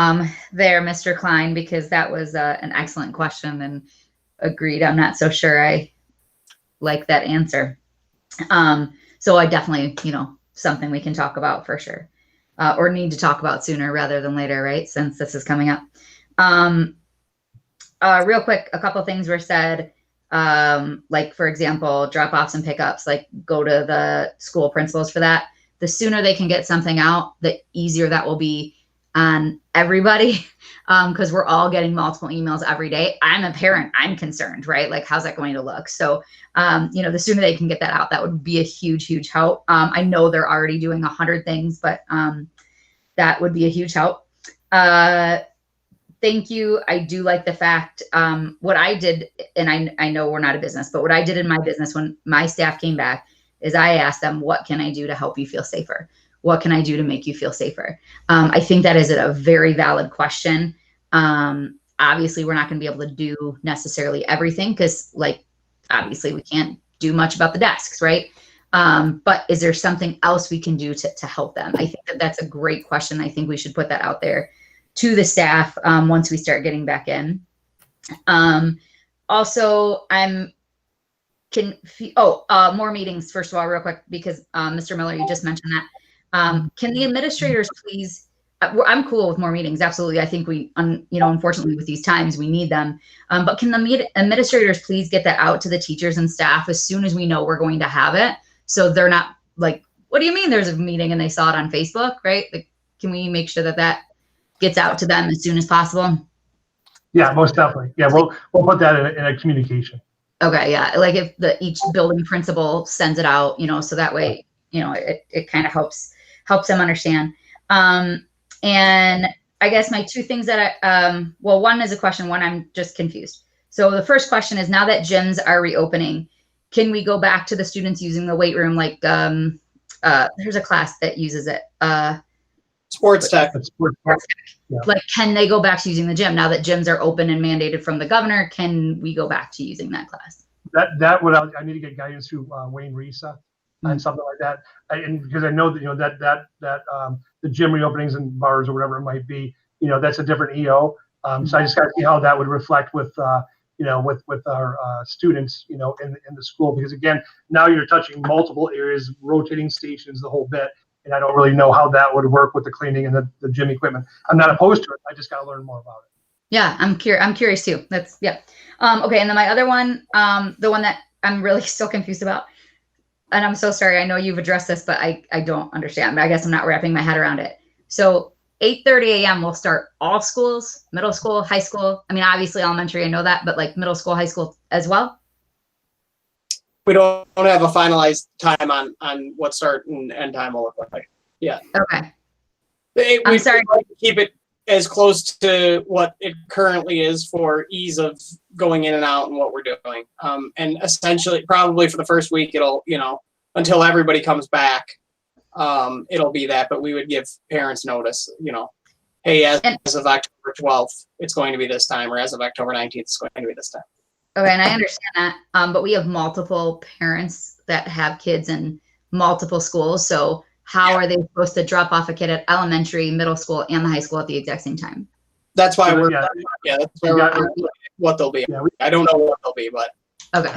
there, Mr. Klein, because that was an excellent question, and agreed. I'm not so sure I like that answer. So I definitely, something we can talk about for sure, or need to talk about sooner rather than later, right? Since this is coming up. Real quick, a couple things were said, like, for example, drop-offs and pickups, like go to the school principals for that. The sooner they can get something out, the easier that will be on everybody, because we're all getting multiple emails every day. I'm a parent, I'm concerned, right? Like, how's that going to look? So, the sooner they can get that out, that would be a huge, huge help. I know they're already doing 100 things, but that would be a huge help. Thank you. I do like the fact, what I did, and I know we're not a business, but what I did in my business when my staff came back is I asked them, what can I do to help you feel safer? What can I do to make you feel safer? I think that is a very valid question. Obviously, we're not going to be able to do necessarily everything because, obviously, we can't do much about the desks, right? But is there something else we can do to help them? I think that's a great question. I think we should put that out there to the staff once we start getting back in. Also, more meetings, first of all, real quick, because Mr. Miller, you just mentioned that. Can the administrators please, I'm cool with more meetings, absolutely. I think unfortunately with these times, we need them. But can the administrators please get that out to the teachers and staff as soon as we know we're going to have it? So they're not like, what do you mean there's a meeting and they saw it on Facebook, right? Like, can we make sure that gets out to them as soon as possible? Yeah, most definitely. Yeah, we'll put that in a communication. Okay, yeah, like if each building principal sends it out, so that way, it kind of helps them understand. And I guess my 2 things that one is a question, one I'm just confused. So the first question is, now that gyms are reopening, can we go back to the students using the weight room? Like, there's a class that uses it. Sports tech. Yeah. Like, can they go back to using the gym now that gyms are open and mandated from the governor? Can we go back to using that class? That would, I need to get guidance through Wayne Risa and something like that. And because I know that the gym reopenings and bars or whatever it might be, that's a different EO. So I just got to see how that would reflect with our students, in the school, because again, now you're touching multiple areas, rotating stations, the whole bit. And I don't really know how that would work with the cleaning and the gym equipment. I'm not opposed to it. I just got to learn more about it. Yeah, I'm curious too. That's, yeah. Okay, and then my other one, the one that I'm really still confused about, and I'm so sorry, I know you've addressed this, but I don't understand. But I guess I'm not wrapping my head around it. So 8:30 a.m. will start all schools, middle school, high school. I mean, obviously elementary, I know that, but like middle school, high school as well? We don't have a finalized time on what start and end time will look like. Yeah. Okay. I'm sorry. Like to keep it as close to what it currently is for ease of going in and out and what we're doing. And essentially, probably for the first week, it'll, until everybody comes back, it'll be that, but we would give parents notice, hey, as of October 12th, it's going to be this time, or as of October 19th, it's going to be this time. Okay, and I understand that, but we have multiple parents that have kids in multiple schools. So how are they supposed to drop off a kid at elementary, middle school, and the high school at the exact same time? That's why we're, Yeah. that's why we're what they'll be. Yeah, I don't know what they'll be, but Okay.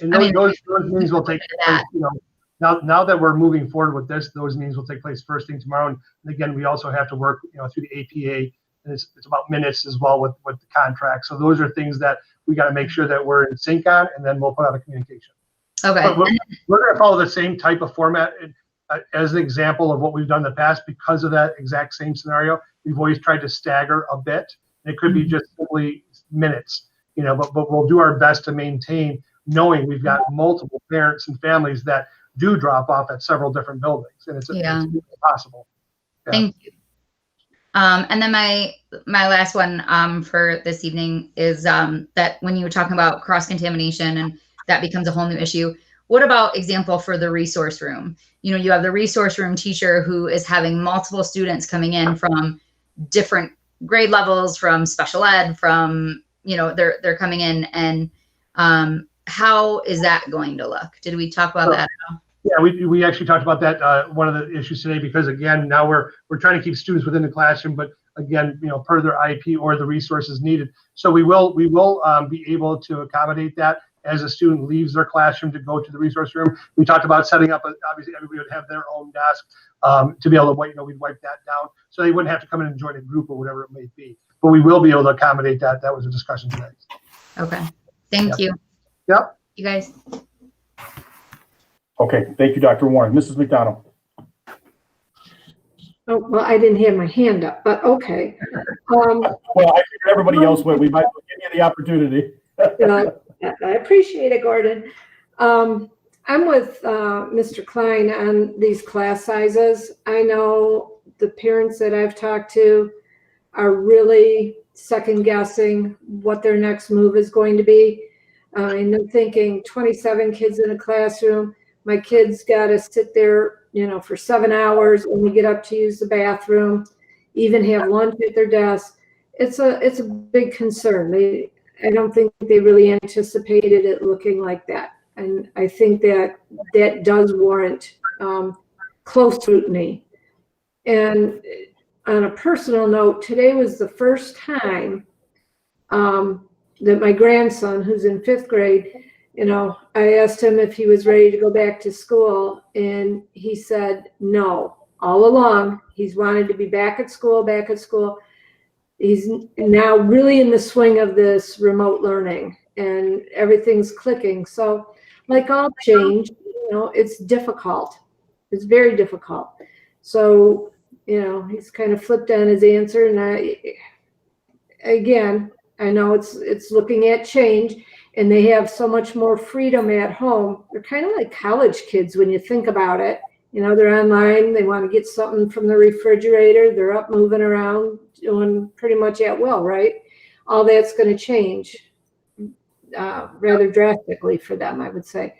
And I mean, those meetings will take that. place, now that we're moving forward with this, those meetings will take place first thing tomorrow. And again, we also have to work, through the APA, and it's about minutes as well with the contract. So those are things that we got to make sure that we're in sync on, and then we'll put out a communication. Okay. But we're going to follow the same type of format. As an example of what we've done in the past, because of that exact same scenario, we've always tried to stagger a bit. It could be just simply minutes, but we'll do our best to maintain, knowing we've got multiple parents and families that do drop off at several different buildings, and it's possible. Yeah. Thank you. And then my last one for this evening is that when you were talking about cross-contamination and that becomes a whole new issue, what about example for the resource room? You have the resource room teacher who is having multiple students coming in from different grade levels, from special ed, from, they're coming in, and how is that going to look? Did we talk about that at all? Yeah, we actually talked about that, one of the issues today, because again, now we're trying to keep students within the classroom, but again, per their IP or the resources needed. So we will be able to accommodate that as a student leaves their classroom to go to the resource room. We talked about setting up, obviously everybody would have their own desk to be able to wipe, we'd wipe that down, so they wouldn't have to come in and join a group or whatever it may be. But we will be able to accommodate that. That was a discussion today. Okay. Thank you. Yep. You guys. Okay, thank you, Dr. Warren. Mrs. McDonald. Oh, well, I didn't have my hand up, but okay. Well, I figured everybody else went. We might give you the opportunity. I appreciate it, Gordon. I'm with Mr. Klein on these class sizes. I know the parents that I've talked to are really second guessing what their next move is going to be. And they're thinking 27 kids in a classroom. My kids got to sit there, for 7 hours, and we get up to use the bathroom, even have lunch at their desk. It's a big concern. I don't think they really anticipated it looking like that. And I think that does warrant close scrutiny. And on a personal note, today was the first time that my grandson, who's in 5th grade, I asked him if he was ready to go back to school, and he said no. All along, he's wanted to be back at school. He's now really in the swing of this remote learning, and everything's clicking. So like all change, it's difficult. It's very difficult. So, he's kind of flipped on his answer. And I know it's looking at change, and they have so much more freedom at home. They're kind of like college kids when you think about it. They're online. They want to get something from the refrigerator. They're up moving around, doing pretty much at will, right? All that's going to change rather drastically for them, I would say.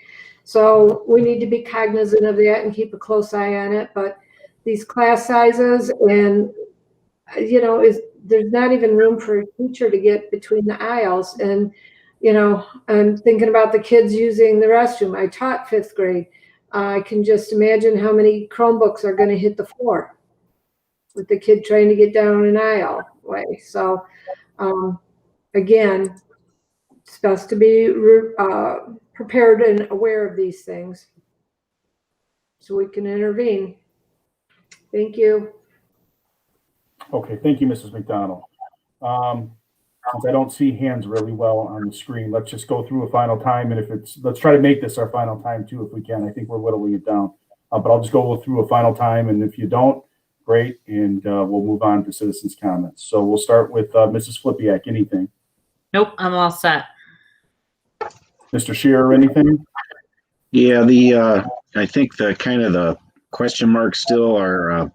So we need to be cognizant of that and keep a close eye on it. But these class sizes, and there's not even room for a teacher to get between the aisles. And I'm thinking about the kids using the restroom. I taught 5th grade. I can just imagine how many Chromebooks are going to hit the floor with the kid trying to get down an aisle way. So again, it's best to be prepared and aware of these things so we can intervene. Thank you. Okay, thank you, Mrs. McDonald. Since I don't see hands really well on the screen, let's just go through a final time. And let's try to make this our final time too, if we can. I think we're whittling it down. But I'll just go through a final time. And if you don't, great. And we'll move on to citizens' comments. So we'll start with Mrs. Flipiak. Anything? Nope, I'm all set. Mr. Shearer, anything? Yeah, I think the kind of the question marks still are,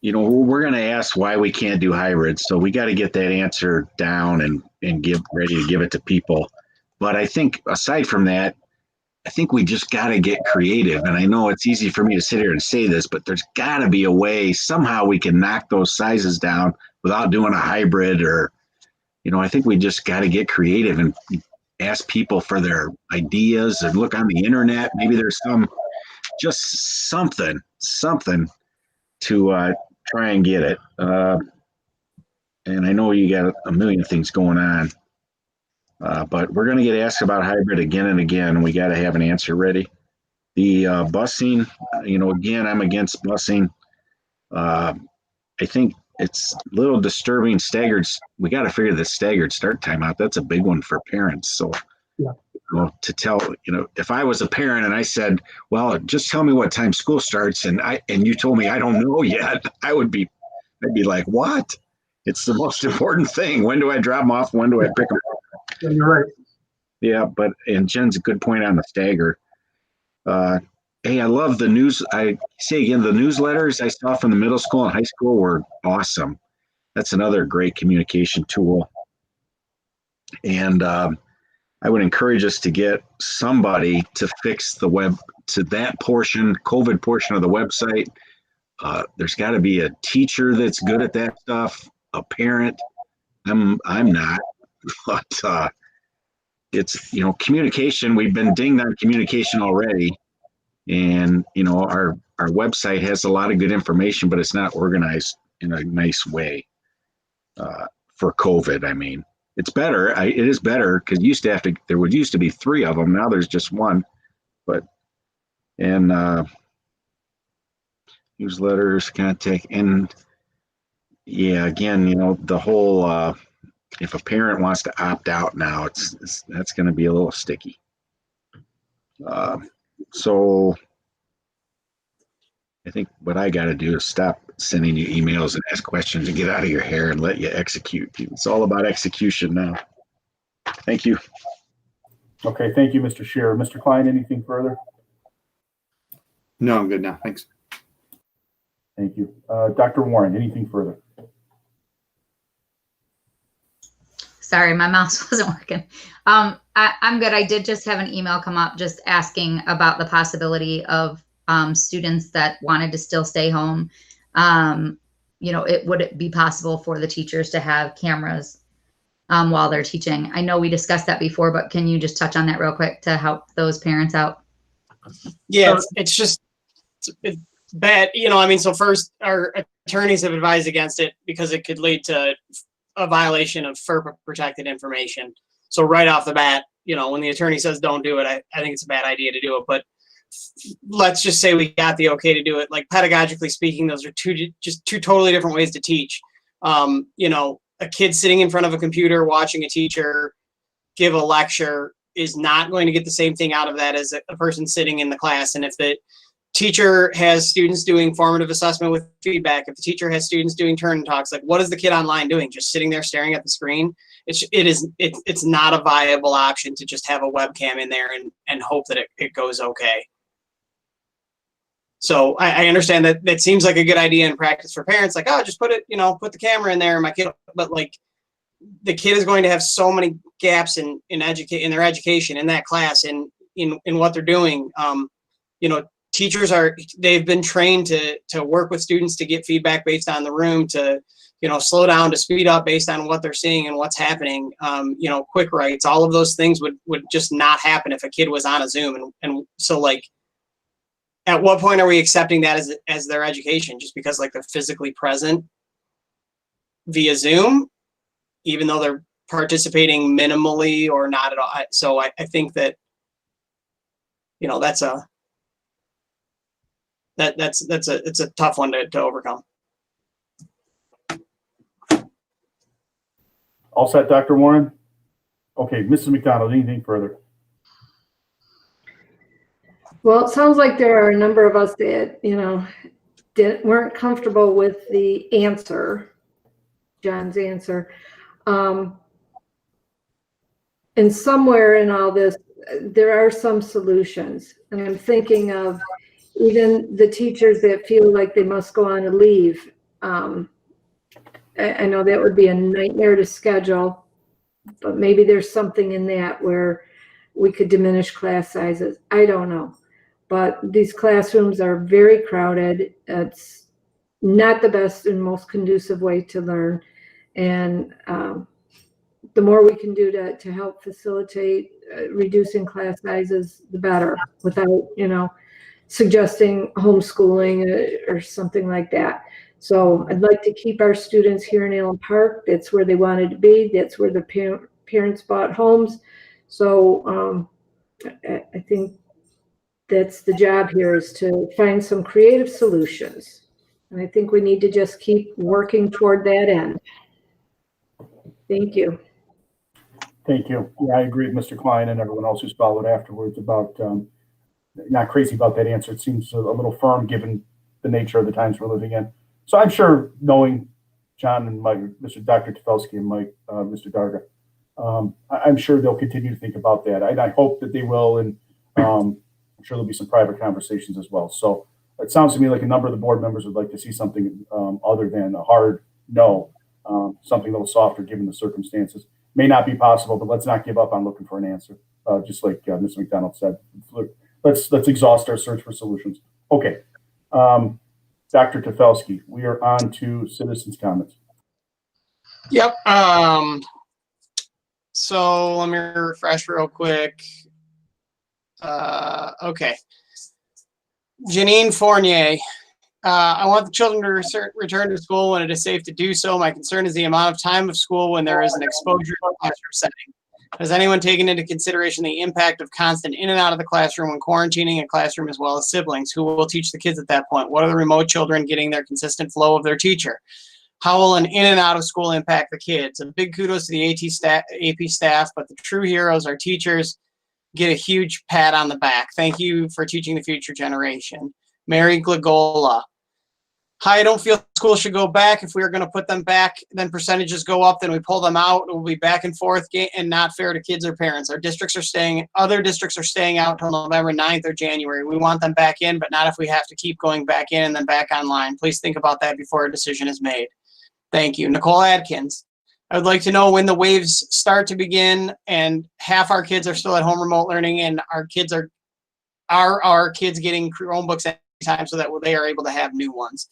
we're going to ask why we can't do hybrids. So we got to get that answer down and get ready to give it to people. But I think aside from that, I think we just got to get creative. And I know it's easy for me to sit here and say this, but there's got to be a way somehow we can knock those sizes down without doing a hybrid or, I think we just got to get creative and ask people for their ideas and look on the internet. Maybe there's just something to try and get it. And I know you got a million things going on. But we're going to get asked about hybrid again and again. We got to have an answer ready. The busing, again, I'm against busing. I think it's a little disturbing. We got to figure the staggered start time out. That's a big one for parents. So, to tell, if I was a parent and I said, well, just tell me what time school starts, and you told me I don't know yet, I'd be like, what? It's the most important thing. When do I drop them off? When do I pick them up? Yeah, you're right. Yeah, and Jen's a good point on the stagger. Hey, I love the news. I say again, the newsletters I saw from the middle school and high school were awesome. That's another great communication tool. And I would encourage us to get somebody to fix the web to that portion, COVID portion of the website. There's got to be a teacher that's good at that stuff, a parent. I'm not. But it's, communication. We've been dinged on communication already. And, our website has a lot of good information, but it's not organized in a nice way for COVID. I mean, it's better. It is better because there used to be 3 of them. Now there's just 1. And newsletters, contact, and yeah, again, the whole, if a parent wants to opt out now, that's going to be a little sticky. So I think what I got to do is stop sending you emails and ask questions and get out of your hair and let you execute. It's all about execution now. Thank you. Okay, thank you, Mr. Scheer. Mr. Klein, anything further? No, I'm good now. Thanks. Thank you. Dr. Warren, anything further? Sorry, my mouse wasn't working. I'm good. I did just have an email come up just asking about the possibility of students that wanted to still stay home. Would it be possible for the teachers to have cameras while they're teaching? I know we discussed that before, but can you just touch on that real quick to help those parents out? Yeah, it's bad. So first, our attorneys have advised against it because it could lead to a violation of FERPA protected information. So right off the bat, when the attorney says don't do it, I think it's a bad idea to do it. But let's just say we got the okay to do it. Like pedagogically speaking, those are two totally different ways to teach. A kid sitting in front of a computer watching a teacher give a lecture is not going to get the same thing out of that as a person sitting in the class. And if the teacher has students doing formative assessment with feedback, if the teacher has students doing turn and talks, like what is the kid online doing? Just sitting there staring at the screen? It's not a viable option to just have a webcam in there and hope that it goes okay. So I understand that seems like a good idea in practice for parents, like, oh, just put the camera in there, my kid, but like the kid is going to have so many gaps in their education in that class and in what they're doing. Teachers they've been trained to work with students to get feedback based on the room, to, slow down, to speed up based on what they're seeing and what's happening. Quick writes, all of those things would just not happen if a kid was on a Zoom. And so like, at what point are we accepting that as their education? Just because like they're physically present via Zoom, even though they're participating minimally or not at all. So I think that, it's a tough one to overcome. All set, Dr. Warren? Okay, Mrs. McDonald, anything further? Well, it sounds like there are a number of us that, weren't comfortable with the answer, John's answer. And somewhere in all this, there are some solutions. And I'm thinking of even the teachers that feel like they must go on a leave. I know that would be a nightmare to schedule, but maybe there's something in that where we could diminish class sizes. I don't know. But these classrooms are very crowded. It's not the best and most conducive way to learn. And the more we can do to help facilitate reducing class sizes, the better, without, suggesting homeschooling or something like that. So I'd like to keep our students here in Allen Park. That's where they wanted to be. That's where their parents bought homes. So I think that's the job here, is to find some creative solutions. And I think we need to just keep working toward that end. Thank you. Thank you. Yeah, I agree with Mr. Klein and everyone else who's followed afterwards about, not crazy about that answer. It seems a little firm given the nature of the times we're living in. So I'm sure, knowing John and Mike, Dr. Tefelsky and Mike, Mr. Darga, I'm sure they'll continue to think about that. I hope that they will, and I'm sure there'll be some private conversations as well. So it sounds to me like a number of the board members would like to see something other than a hard no, something a little softer given the circumstances. May not be possible, but let's not give up on looking for an answer. Just like Ms. McDonald said, let's exhaust our search for solutions. Okay. Dr. Tefelsky, we are on to citizens' comments. Yep. So let me refresh real quick. Okay. Janine Fournier. I want the children to return to school when it is safe to do so. My concern is the amount of time of school when there is an exposure to a classroom setting. Has anyone taken into consideration the impact of constant in and out of the classroom when quarantining a classroom, as well as siblings? Who will teach the kids at that point? What are the remote children getting their consistent flow of their teacher? How will an in and out of school impact the kids? A big kudos to the AP staff, but the true heroes, our teachers, get a huge pat on the back. Thank you for teaching the future generation. Mary Glagola. Hi, I don't feel school should go back. If we are going to put them back, then percentages go up, then we pull them out. It will be back and forth and not fair to kids or parents. Other districts are staying out until November 9th or January. We want them back in, but not if we have to keep going back in and then back online. Please think about that before a decision is made. Thank you. Nicole Adkins. I would like to know when the waves start to begin, and half our kids are still at home remote learning, and our kids are our kids getting Chromebooks anytime so that they are able to have new ones.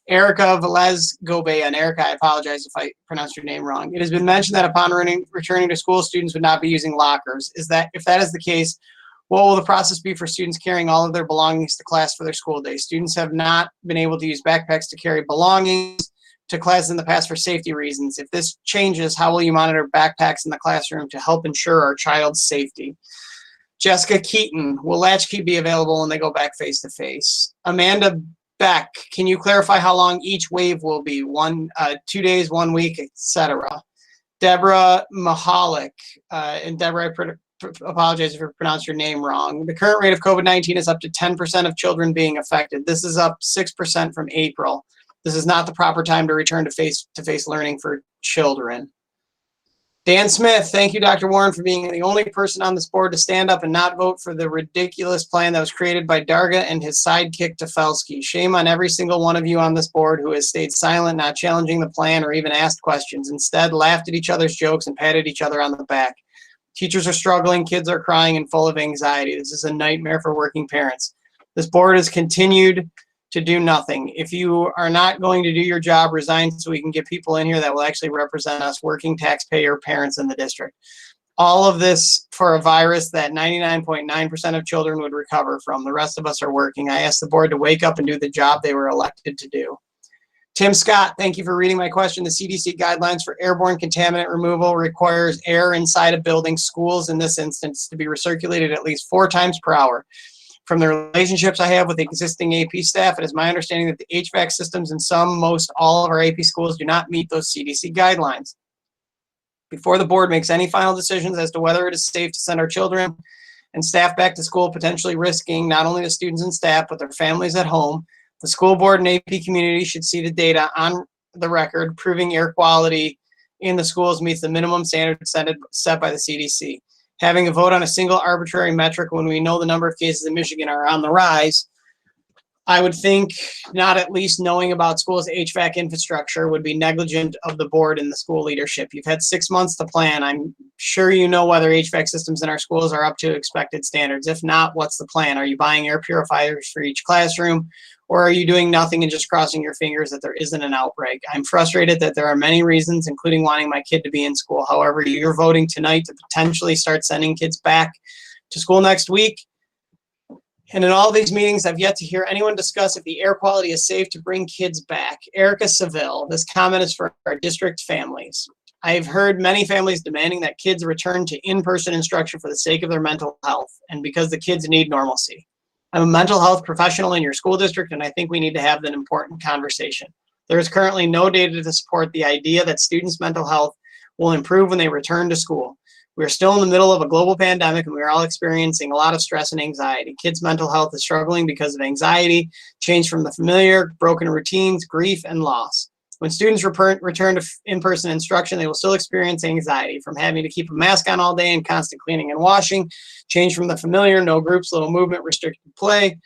Erica Velez Gobea, and Erica, I apologize if I pronounced your name wrong. It has been mentioned that upon returning to school, students would not be using lockers. If that is the case, what will the process be for students carrying all of their belongings to class for their school day? Students have not been able to use backpacks to carry belongings to class in the past for safety reasons. If this changes, how will you monitor backpacks in the classroom to help ensure our child's safety? Jessica Keaton, will latchkey be available when they go back face-to-face? Amanda Beck, can you clarify how long each wave will be? 2 days, 1 week, etc. Deborah Mahalik, and Deborah, I apologize if I pronounced your name wrong. The current rate of COVID-19 is up to 10% of children being affected. This is up 6% from April. This is not the proper time to return to face-to-face learning for children. Dan Smith, thank you, Dr. Warren, for being the only person on this board to stand up and not vote for the ridiculous plan that was created by Darga and his sidekick Tefelsky. Shame on every single one of you on this board who has stayed silent, not challenging the plan or even asked questions. Instead, laughed at each other's jokes and patted each other on the back. Teachers are struggling, kids are crying and full of anxiety. This is a nightmare for working parents. This board has continued to do nothing. If you are not going to do your job, resign so we can get people in here that will actually represent us, working taxpayer parents in the district. All of this for a virus that 99.9% of children would recover from. The rest of us are working. I ask the board to wake up and do the job they were elected to do. Tim Scott, thank you for reading my question. The CDC guidelines for airborne contaminant removal requires air inside a building, schools in this instance, to be recirculated at least 4 times per hour. From the relationships I have with the existing AP staff, it is my understanding that the HVAC systems in most all of our AP schools do not meet those CDC guidelines. Before the board makes any final decisions as to whether it is safe to send our children and staff back to school, potentially risking not only the students and staff, but their families at home, the school board and AP community should see the data on the record proving air quality in the schools meets the minimum standards set by the CDC. Having a vote on a single arbitrary metric when we know the number of cases in Michigan are on the rise I would think not at least knowing about schools' HVAC infrastructure would be negligent of the board and the school leadership. You've had 6 months to plan. I'm sure you know whether HVAC systems in our schools are up to expected standards. If not, what's the plan? Are you buying air purifiers for each classroom? Or are you doing nothing and just crossing your fingers that there isn't an outbreak? I'm frustrated that there are many reasons, including wanting my kid to be in school. However, you're voting tonight to potentially start sending kids back to school next week. And in all these meetings, I've yet to hear anyone discuss if the air quality is safe to bring kids back. Erica Seville, this comment is for our district families. I've heard many families demanding that kids return to in-person instruction for the sake of their mental health and because the kids need normalcy. I'm a mental health professional in your school district, and I think we need to have an important conversation. There is currently no data to support the idea that students' mental health will improve when they return to school. We are still in the middle of a global pandemic, and we are all experiencing a lot of stress and anxiety. Kids' mental health is struggling because of anxiety, change from the familiar, broken routines, grief, and loss. When students return to in-person instruction, they will still experience anxiety from having to keep a mask on all day and constant cleaning and washing, change from the familiar, no groups, little movement, restricted play,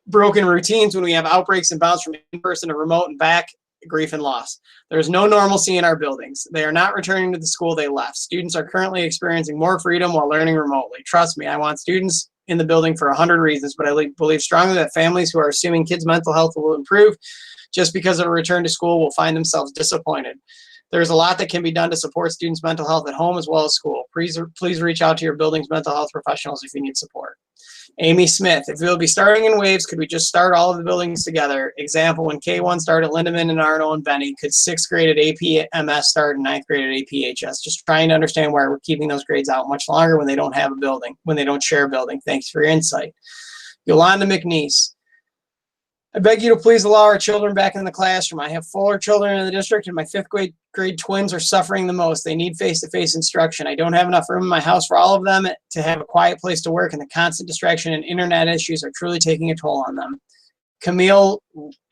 broken routines when we have outbreaks and bounce from in-person to remote and back, grief and loss. There is no normalcy in our buildings. They are not returning to the school they left. Students are currently experiencing more freedom while learning remotely. Trust me, I want students in the building for 100 reasons, but I believe strongly that families who are assuming kids' mental health will improve just because of a return to school will find themselves disappointed. There's a lot that can be done to support students' mental health at home as well as school. Please reach out to your building's mental health professionals if you need support. Amy Smith, if we'll be starting in waves, could we just start all of the buildings together? Example, when K1 started at Lindemann and Arno and Benny, could 6th grade at APMS start and 9th grade at APHS? Just trying to understand why we're keeping those grades out much longer when they don't have a building, when they don't share a building. Thanks for your insight. Yolanda McNeese, I beg you to please allow our children back in the classroom. I have 4 children in the district and my 5th grade twins are suffering the most. They need face-to-face instruction. I don't have enough room in my house for all of them to have a quiet place to work, and the constant distraction and internet issues are truly taking a toll on them. Camille,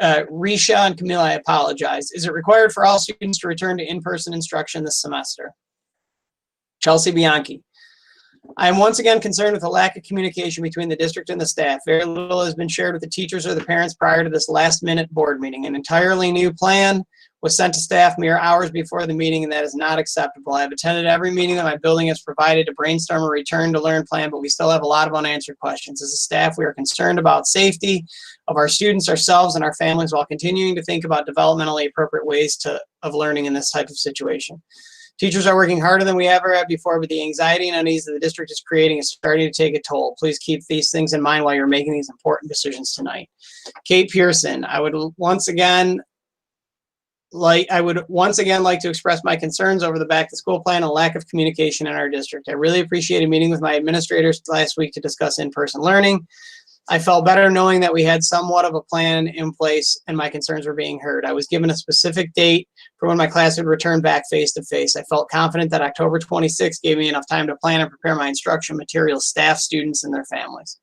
Risha and Camille, I apologize. Is it required for all students to return to in-person instruction this semester? Chelsea Bianchi. I am once again concerned with the lack of communication between the district and the staff. Very little has been shared with the teachers or the parents prior to this last-minute board meeting. An entirely new plan was sent to staff mere hours before the meeting, and that is not acceptable. I have attended every meeting that my building has provided to brainstorm a return-to-learn plan, but we still have a lot of unanswered questions. As a staff, we are concerned about safety of our students, ourselves, and our families while continuing to think about developmentally appropriate ways of learning in this type of situation. Teachers are working harder than we ever have before, but the anxiety and unease that the district is creating is starting to take a toll. Please keep these things in mind while you're making these important decisions tonight. Kate Pearson, I would once again like to express my concerns over the back to school plan and lack of communication in our district. I really appreciated meeting with my administrators last week to discuss in-person learning. I felt better knowing that we had somewhat of a plan in place and my concerns were being heard. I was given a specific date for when my class would return back face-to-face. I felt confident that October 26th gave me enough time to plan and prepare my instruction materials, staff, students, and their families.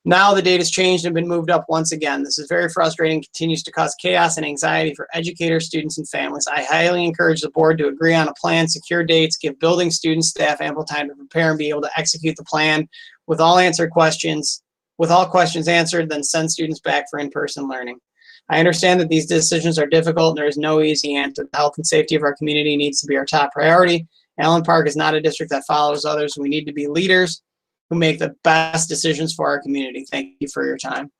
Now the date has changed and been moved up once again. This is very frustrating and continues to cause chaos and anxiety for educators, students, and families. I highly encourage the board to agree on a plan, secure dates, give building, students, staff ample time to prepare and be able to execute the plan with all questions answered, then send students back for in-person learning. I understand that these decisions are difficult and there is no easy answer. The health and safety of our community needs to be our top priority. Allen Park is not a district that follows others. We need to be leaders who make the best decisions for our community. Thank you for your time.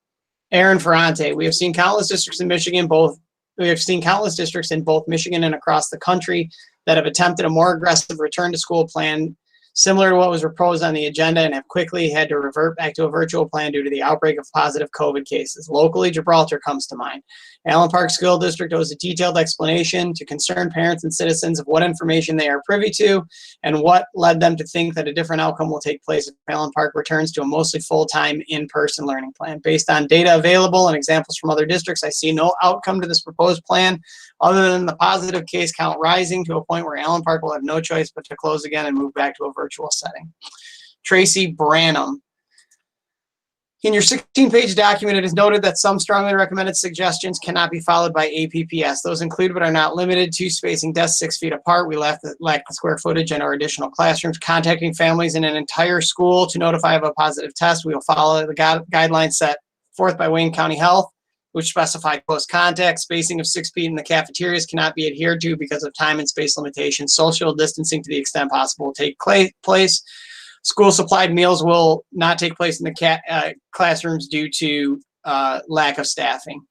Aaron Ferrante, we have seen countless districts in Michigan, both Michigan and across the country that have attempted a more aggressive return to school plan similar to what was proposed on the agenda and have quickly had to revert back to a virtual plan due to the outbreak of positive COVID cases. Locally, Gibraltar comes to mind. Allen Park School District owes a detailed explanation to concerned parents and citizens of what information they are privy to and what led them to think that a different outcome will take place if Allen Park returns to a mostly full-time in-person learning plan. Based on data available and examples from other districts, I see no outcome to this proposed plan other than the positive case count rising to a point where Allen Park will have no choice but to close again and move back to a virtual setting. Tracy Branham. In your 16-page document, it is noted that some strongly recommended suggestions cannot be followed by APPS. Those include but are not limited to spacing desks 6 feet apart. We lack the square footage and/or additional classrooms. Contacting families in an entire school to notify of a positive test. We will follow the guidelines set forth by Wayne County Health, which specify close contact, spacing of 6 feet in the cafeterias cannot be adhered to because of time and space limitations. Social distancing to the extent possible will take place. School supplied meals will not take place in the classrooms due to lack of staffing.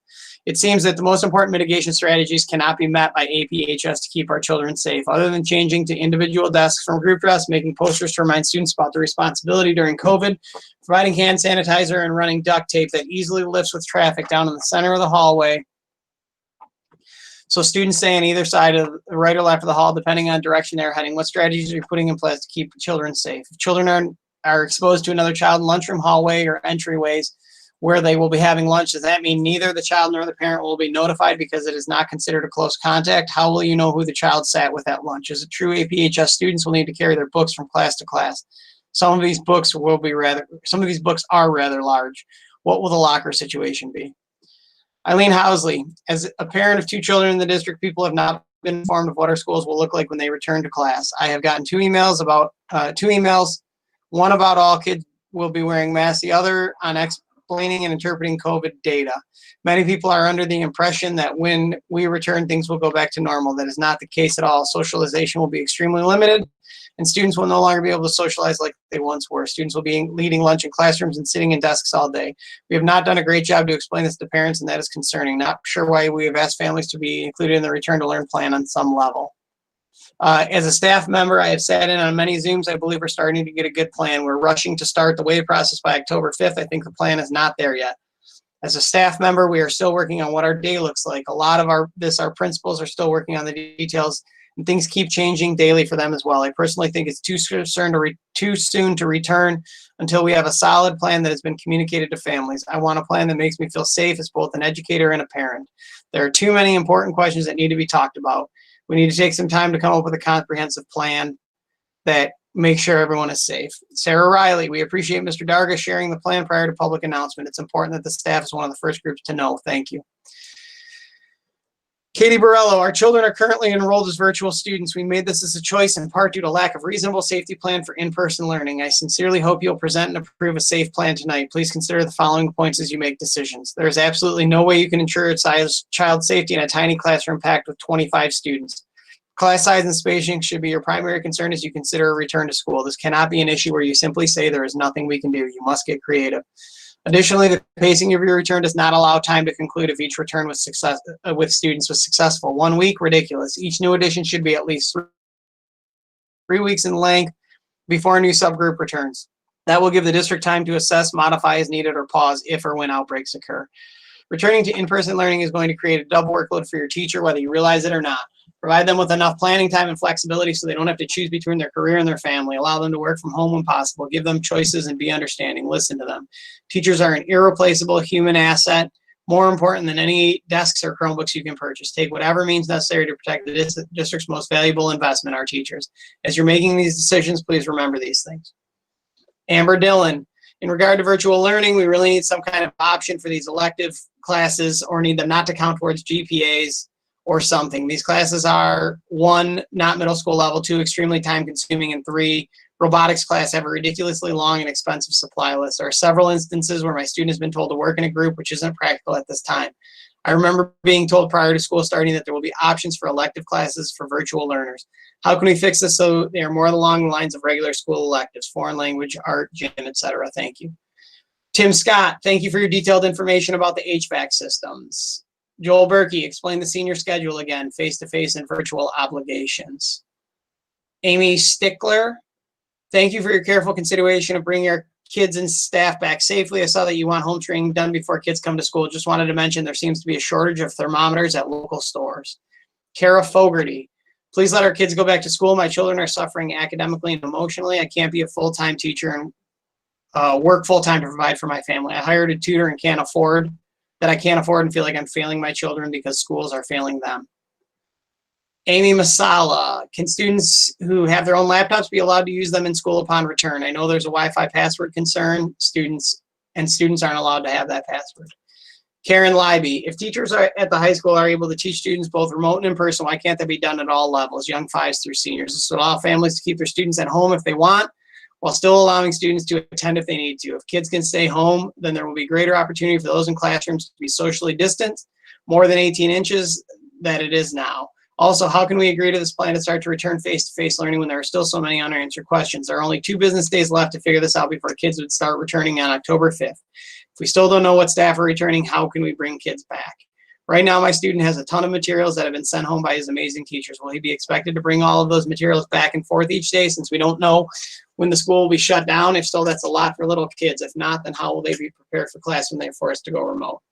It seems that the most important mitigation strategies cannot be met by APHS to keep our children safe, other than changing to individual desks from group dress, making posters to remind students about the responsibility during COVID, providing hand sanitizer, and running duct tape that easily lifts with traffic down in the center of the hallway. So students stay on either side of the right or left of the hall, depending on direction they're heading. What strategies are you putting in place to keep children safe? If children are exposed to another child in lunchroom, hallway, or entryways where they will be having lunch, does that mean neither the child nor the parent will be notified because it is not considered a close contact? How will you know who the child sat with at lunch? Is it true APHS students will need to carry their books from class to class? Some of these books are rather large. What will the locker situation be? Eileen Housley, as a parent of 2 children in the district, people have not been informed of what our schools will look like when they return to class. I have gotten 2 emails, one about all kids will be wearing masks, the other on explaining and interpreting COVID data. Many people are under the impression that when we return, things will go back to normal. That is not the case at all. Socialization will be extremely limited, and students will no longer be able to socialize like they once were. Students will be leading lunch in classrooms and sitting in desks all day. We have not done a great job to explain this to parents, and that is concerning. Not sure why we have asked families to be included in the return to learn plan on some level. As a staff member, I have sat in on many Zooms. I believe we're starting to get a good plan. We're rushing to start the wave process by October 5th. I think the plan is not there yet. As a staff member, we are still working on what our day looks like. A lot of our principals are still working on the details, and things keep changing daily for them as well. I personally think it's too soon to return until we have a solid plan that has been communicated to families. I want a plan that makes me feel safe as both an educator and a parent. There are too many important questions that need to be talked about. We need to take some time to come up with a comprehensive plan that makes sure everyone is safe. Sarah Riley, we appreciate Mr. Darga sharing the plan prior to public announcement. It's important that the staff is one of the first groups to know. Thank you. Katie Borello, our children are currently enrolled as virtual students. We made this as a choice in part due to lack of reasonable safety plan for in-person learning. I sincerely hope you'll present and approve a safe plan tonight. Please consider the following points as you make decisions. There is absolutely no way you can ensure a child safety in a tiny classroom packed with 25 students. Class size and spacing should be your primary concern as you consider a return to school. This cannot be an issue where you simply say there is nothing we can do. You must get creative. Additionally, the pacing of your return does not allow time to conclude if each return with students was successful. 1 week, ridiculous. Each new addition should be at least 3 weeks in length before a new subgroup returns. That will give the district time to assess, modify as needed, or pause if or when outbreaks occur. Returning to in-person learning is going to create a double workload for your teacher, whether you realize it or not. Provide them with enough planning time and flexibility so they don't have to choose between their career and their family. Allow them to work from home when possible. Give them choices and be understanding. Listen to them. Teachers are an irreplaceable human asset, more important than any desks or Chromebooks you can purchase. Take whatever means necessary to protect the district's most valuable investment, our teachers. As you're making these decisions, please remember these things. Amber Dillon, in regard to virtual learning, we really need some kind of option for these elective classes or need them not to count towards GPAs or something. These classes are 1, not middle school level, 2, extremely time consuming, and 3, robotics class have a ridiculously long and expensive supply list. There are several instances where my student has been told to work in a group, which isn't practical at this time. I remember being told prior to school starting that there will be options for elective classes for virtual learners. How can we fix this so they are more along the lines of regular school electives, foreign language, art, gym, etc.? Thank you. Tim Scott, thank you for your detailed information about the HVAC systems. Joel Berkey, explain the senior schedule again, face-to-face and virtual obligations. Amy Stickler, thank you for your careful consideration of bringing your kids and staff back safely. I saw that you want home training done before kids come to school. Just wanted to mention there seems to be a shortage of thermometers at local stores. Kara Fogarty, please let our kids go back to school. My children are suffering academically and emotionally. I can't be a full-time teacher and work full-time to provide for my family. I hired a tutor and I can't afford and feel like I'm failing my children because schools are failing them. Amy Masala, can students who have their own laptops be allowed to use them in school upon return? I know there's a Wi-Fi password concern. Students aren't allowed to have that password. Karen Leiby, if teachers at the high school are able to teach students both remote and in person, why can't that be done at all levels, young 5s through seniors? This would allow families to keep their students at home if they want, while still allowing students to attend if they need to. If kids can stay home, then there will be greater opportunity for those in classrooms to be socially distanced, more than 18 inches that it is now. Also, how can we agree to this plan to start to return face-to-face learning when there are still so many unanswered questions? There are only 2 business days left to figure this out before kids would start returning on October 5th. If we still don't know what staff are returning, how can we bring kids back? Right now, my student has a ton of materials that have been sent home by his amazing teachers. Will he be expected to bring all of those materials back and forth each day since we don't know when the school will be shut down? If so, that's a lot for little kids. If not, then how will they be prepared for class when they're forced to go remote?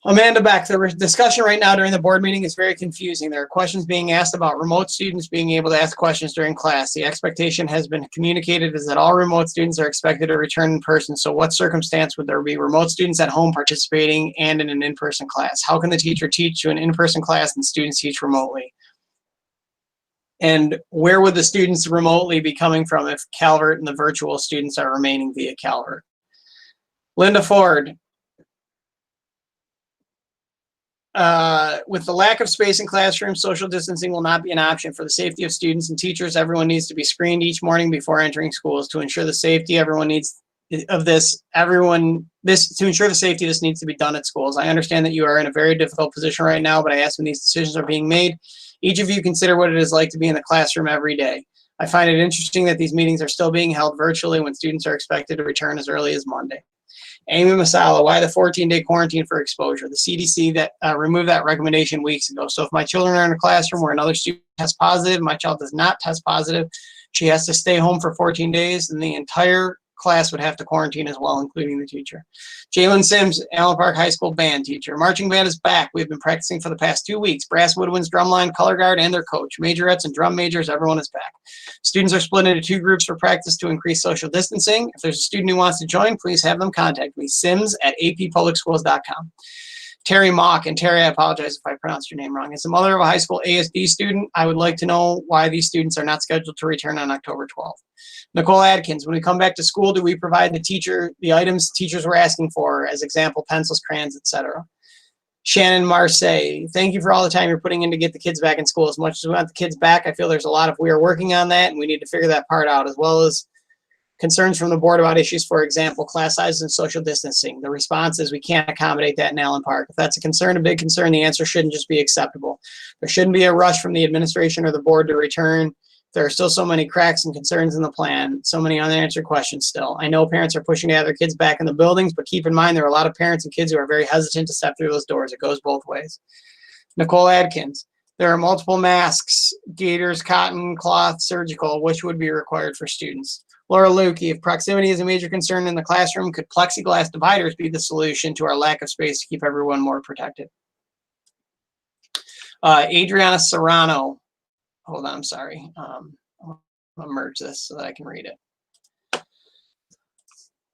Amanda Beck, the discussion right now during the board meeting is very confusing. There are questions being asked about remote students being able to ask questions during class. The expectation has been communicated is that all remote students are expected to return in person. So what circumstance would there be remote students at home participating and in an in-person class? How can the teacher teach to an in-person class and students teach remotely? And where would the students remotely be coming from if Calvert and the virtual students are remaining via Calvert? Linda Ford. With the lack of space in classrooms, social distancing will not be an option. For the safety of students and teachers, everyone needs to be screened each morning before entering schools. To ensure the safety, everyone needs of this, to ensure the safety, this needs to be done at schools. I understand that you are in a very difficult position right now, but I ask when these decisions are being made, each of you consider what it is like to be in the classroom every day. I find it interesting that these meetings are still being held virtually when students are expected to return as early as Monday. Amy Masala, why the 14-day quarantine for exposure? The CDC that removed that recommendation weeks ago. So if my children are in a classroom where another student tests positive, my child does not test positive, she has to stay home for 14 days, and the entire class would have to quarantine as well, including the teacher. Jalen Sims, Allen Park High School band teacher. Marching band is back. We've been practicing for the past 2 weeks. Brass woodwinds, drumline, color guard, and their coach. Majorettes and drum majors, everyone is back. Students are split into 2 groups for practice to increase social distancing. If there's a student who wants to join, please have them contact me, sims@appublicschools.com. Terry Mock, and Terry, I apologize if I pronounced your name wrong. As the mother of a high school ASD student, I would like to know why these students are not scheduled to return on October 12th. Nicole Adkins, when we come back to school, do we provide the teacher the items teachers were asking for, as example, pencils, crayons, etc.? Shannon Marseille, thank you for all the time you're putting in to get the kids back in school. As much as we want the kids back, I feel there's a lot of we are working on that, and we need to figure that part out, as well as concerns from the board about issues, for example, class sizes and social distancing. The response is we can't accommodate that in Allen Park. If that's a concern, a big concern, the answer shouldn't just be acceptable. There shouldn't be a rush from the administration or the board to return. There are still so many cracks and concerns in the plan, so many unanswered questions still. I know parents are pushing to have their kids back in the buildings, but keep in mind there are a lot of parents and kids who are very hesitant to step through those doors. It goes both ways. Nicole Adkins, there are multiple masks, gaiters, cotton, cloth, surgical, which would be required for students. Laura Lukey, if proximity is a major concern in the classroom, could plexiglass dividers be the solution to our lack of space to keep everyone more protected? Adriana Serrano, hold on, I'm sorry. I'll merge this so that I can read it.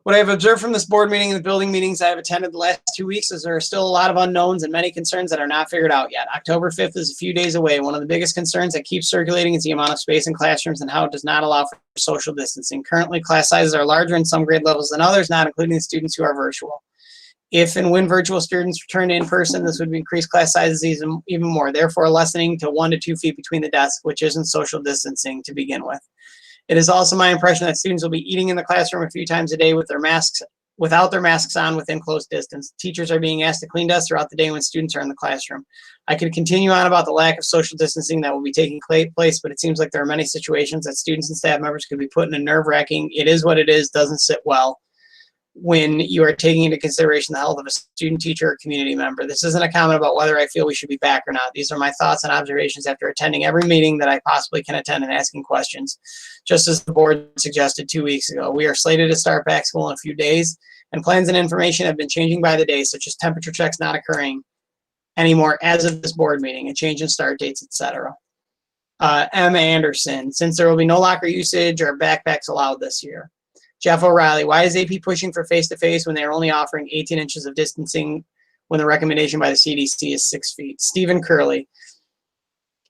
What I have observed from this board meeting and the building meetings I have attended the last 2 weeks is there are still a lot of unknowns and many concerns that are not figured out yet. October 5th is a few days away. One of the biggest concerns that keeps circulating is the amount of space in classrooms and how it does not allow for social distancing. Currently, class sizes are larger in some grade levels than others, not including the students who are virtual. If and when virtual students return to in-person, this would increase class sizes even more, therefore lessening to 1 to 2 feet between the desks, which isn't social distancing to begin with. It is also my impression that students will be eating in the classroom a few times a day with their masks, without their masks on within close distance. Teachers are being asked to clean desks throughout the day when students are in the classroom. I could continue on about the lack of social distancing that will be taking place, but it seems like there are many situations that students and staff members could be put in a nerve-wracking, it is what it is, doesn't sit well when you are taking into consideration the health of a student, teacher, or community member. This isn't a comment about whether I feel we should be back or not. These are my thoughts and observations after attending every meeting that I possibly can attend and asking questions, just as the board suggested 2 weeks ago. We are slated to start back school in a few days, and plans and information have been changing by the day, such as temperature checks not occurring anymore as of this board meeting, a change in start dates, etc. Emma Anderson, since there will be no locker usage or backpacks allowed this year. Jeff O'Reilly, why is AP pushing for face-to-face when they're only offering 18 inches of distancing when the recommendation by the CDC is 6 feet? Stephen Curley,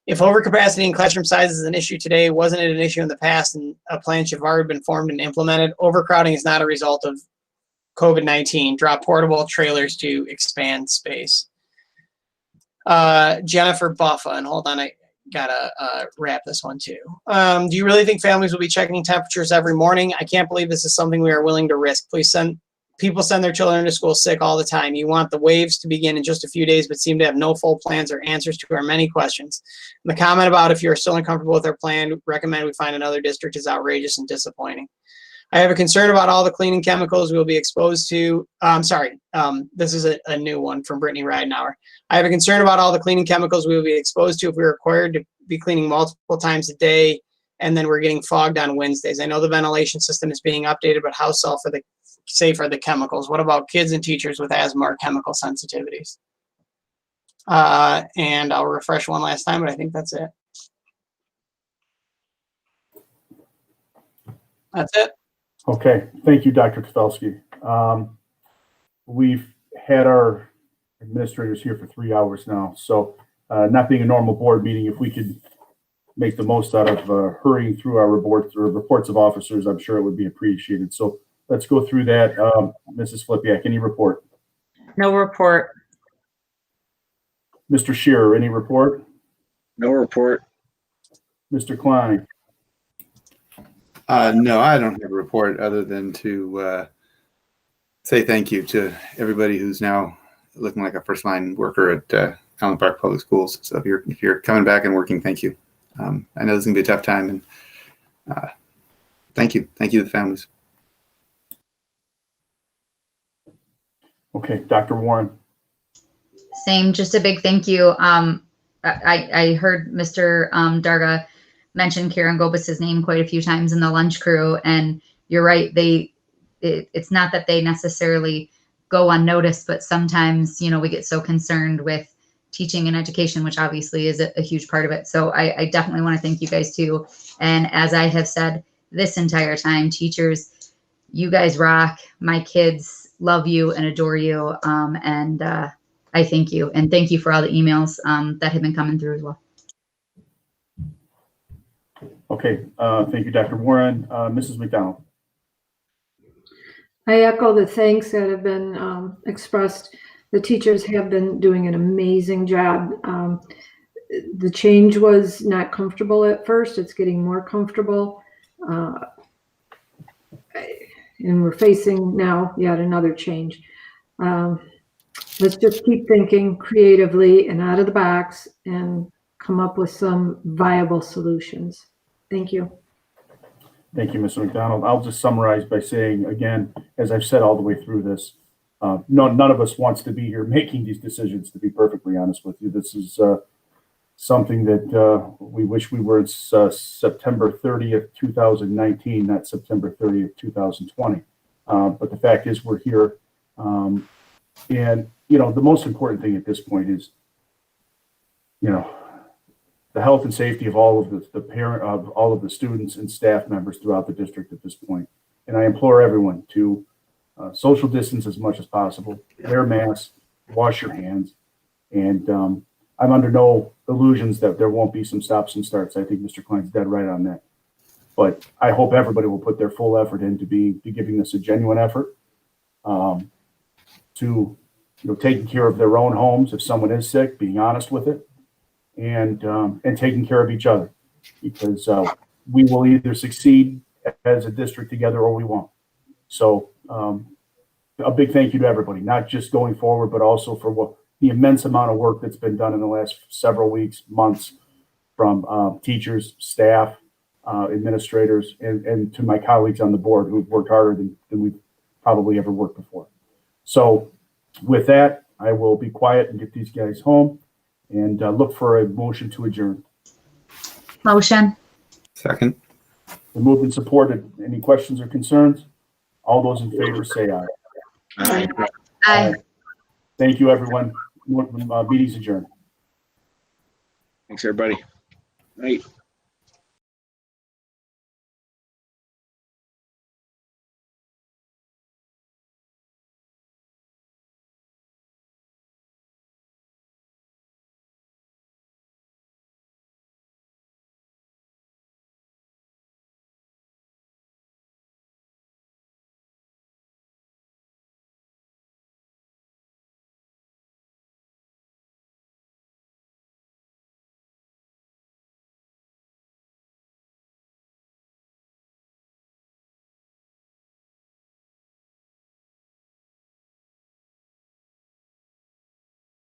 if overcapacity in classroom sizes is an issue today, wasn't it an issue in the past and a plan should have already been formed and implemented? Overcrowding is not a result of COVID-19. Drop portable trailers to expand space. Jennifer Buffa, and hold on, wrap this one too. Do you really think families will be checking temperatures every morning? I can't believe this is something we are willing to risk. Please people send their children to school sick all the time. You want the waves to begin in just a few days, but seem to have no full plans or answers to our many questions. And the comment about if you're still uncomfortable with our plan, recommend we find another district is outrageous and disappointing. I have a concern about all the cleaning chemicals we will be exposed to. This is a new one from Brittany Ridenauer. I have a concern about all the cleaning chemicals we will be exposed to if we're required to be cleaning multiple times a day, and then we're getting fogged on Wednesdays. I know the ventilation system is being updated, but how safe are the chemicals? What about kids and teachers with asthma or chemical sensitivities? And I'll refresh one last time, but I think that's it. That's it. Okay, thank you, Dr. Kofelsky. We've had our administrators here for 3 hours now, so not being a normal board meeting, if we could make the most out of hurrying through our reports of officers, I'm sure it would be appreciated. So let's go through that. Mrs. Flipiak, any report? No report. Mr. Shearer, any report? No report. Mr. Klein? No, I don't have a report other than to say thank you to everybody who's now looking like a first line worker at Allen Park Public Schools. So if you're coming back and working, thank you. I know this is gonna be a tough time, and thank you to the families. Okay, Dr. Warren. Same, just a big thank you. I heard Mr. Darga mention Karen Gobus's name quite a few times in the lunch crew, and you're right. It's not that they necessarily go unnoticed, but sometimes, we get so concerned with teaching and education, which obviously is a huge part of it. So I definitely want to thank you guys too. And as I have said this entire time, teachers, you guys rock. My kids love you and adore you. And I thank you. And thank you for all the emails that have been coming through as well. Okay, thank you, Dr. Warren. Mrs. McDonald. I echo the thanks that have been expressed. The teachers have been doing an amazing job. The change was not comfortable at first. It's getting more comfortable. And we're facing now yet another change. Let's just keep thinking creatively and out of the box and come up with some viable solutions. Thank you. Thank you, Mr. McDonald. I'll just summarize by saying, again, as I've said all the way through this, none of us wants to be here making these decisions, to be perfectly honest with you. This is something that we wish we were September 30th, 2019, not September 30th, 2020. But the fact is we're here. And, the most important thing at this point is, the health and safety of all of all of the students and staff members throughout the district at this point. And I implore everyone to social distance as much as possible, wear masks, wash your hands. And I'm under no illusions that there won't be some stops and starts. I think Mr. Klein's dead right on that. But I hope everybody will put their full effort into giving this a genuine effort, to taking care of their own homes if someone is sick, being honest with it, and taking care of each other, because we will either succeed as a district together or we won't. So a big thank you to everybody, not just going forward, but also for the immense amount of work that's been done in the last several weeks, months, from teachers, staff, administrators, and to my colleagues on the board who've worked harder than we've probably ever worked before. So with that, I will be quiet and get these guys home and look for a motion to adjourn. Motion. Second. The moved and supported. Any questions or concerns? All those in favor say aye. Aye. Aye. Thank you, everyone. Meeting's adjourned. Thanks, everybody. Night.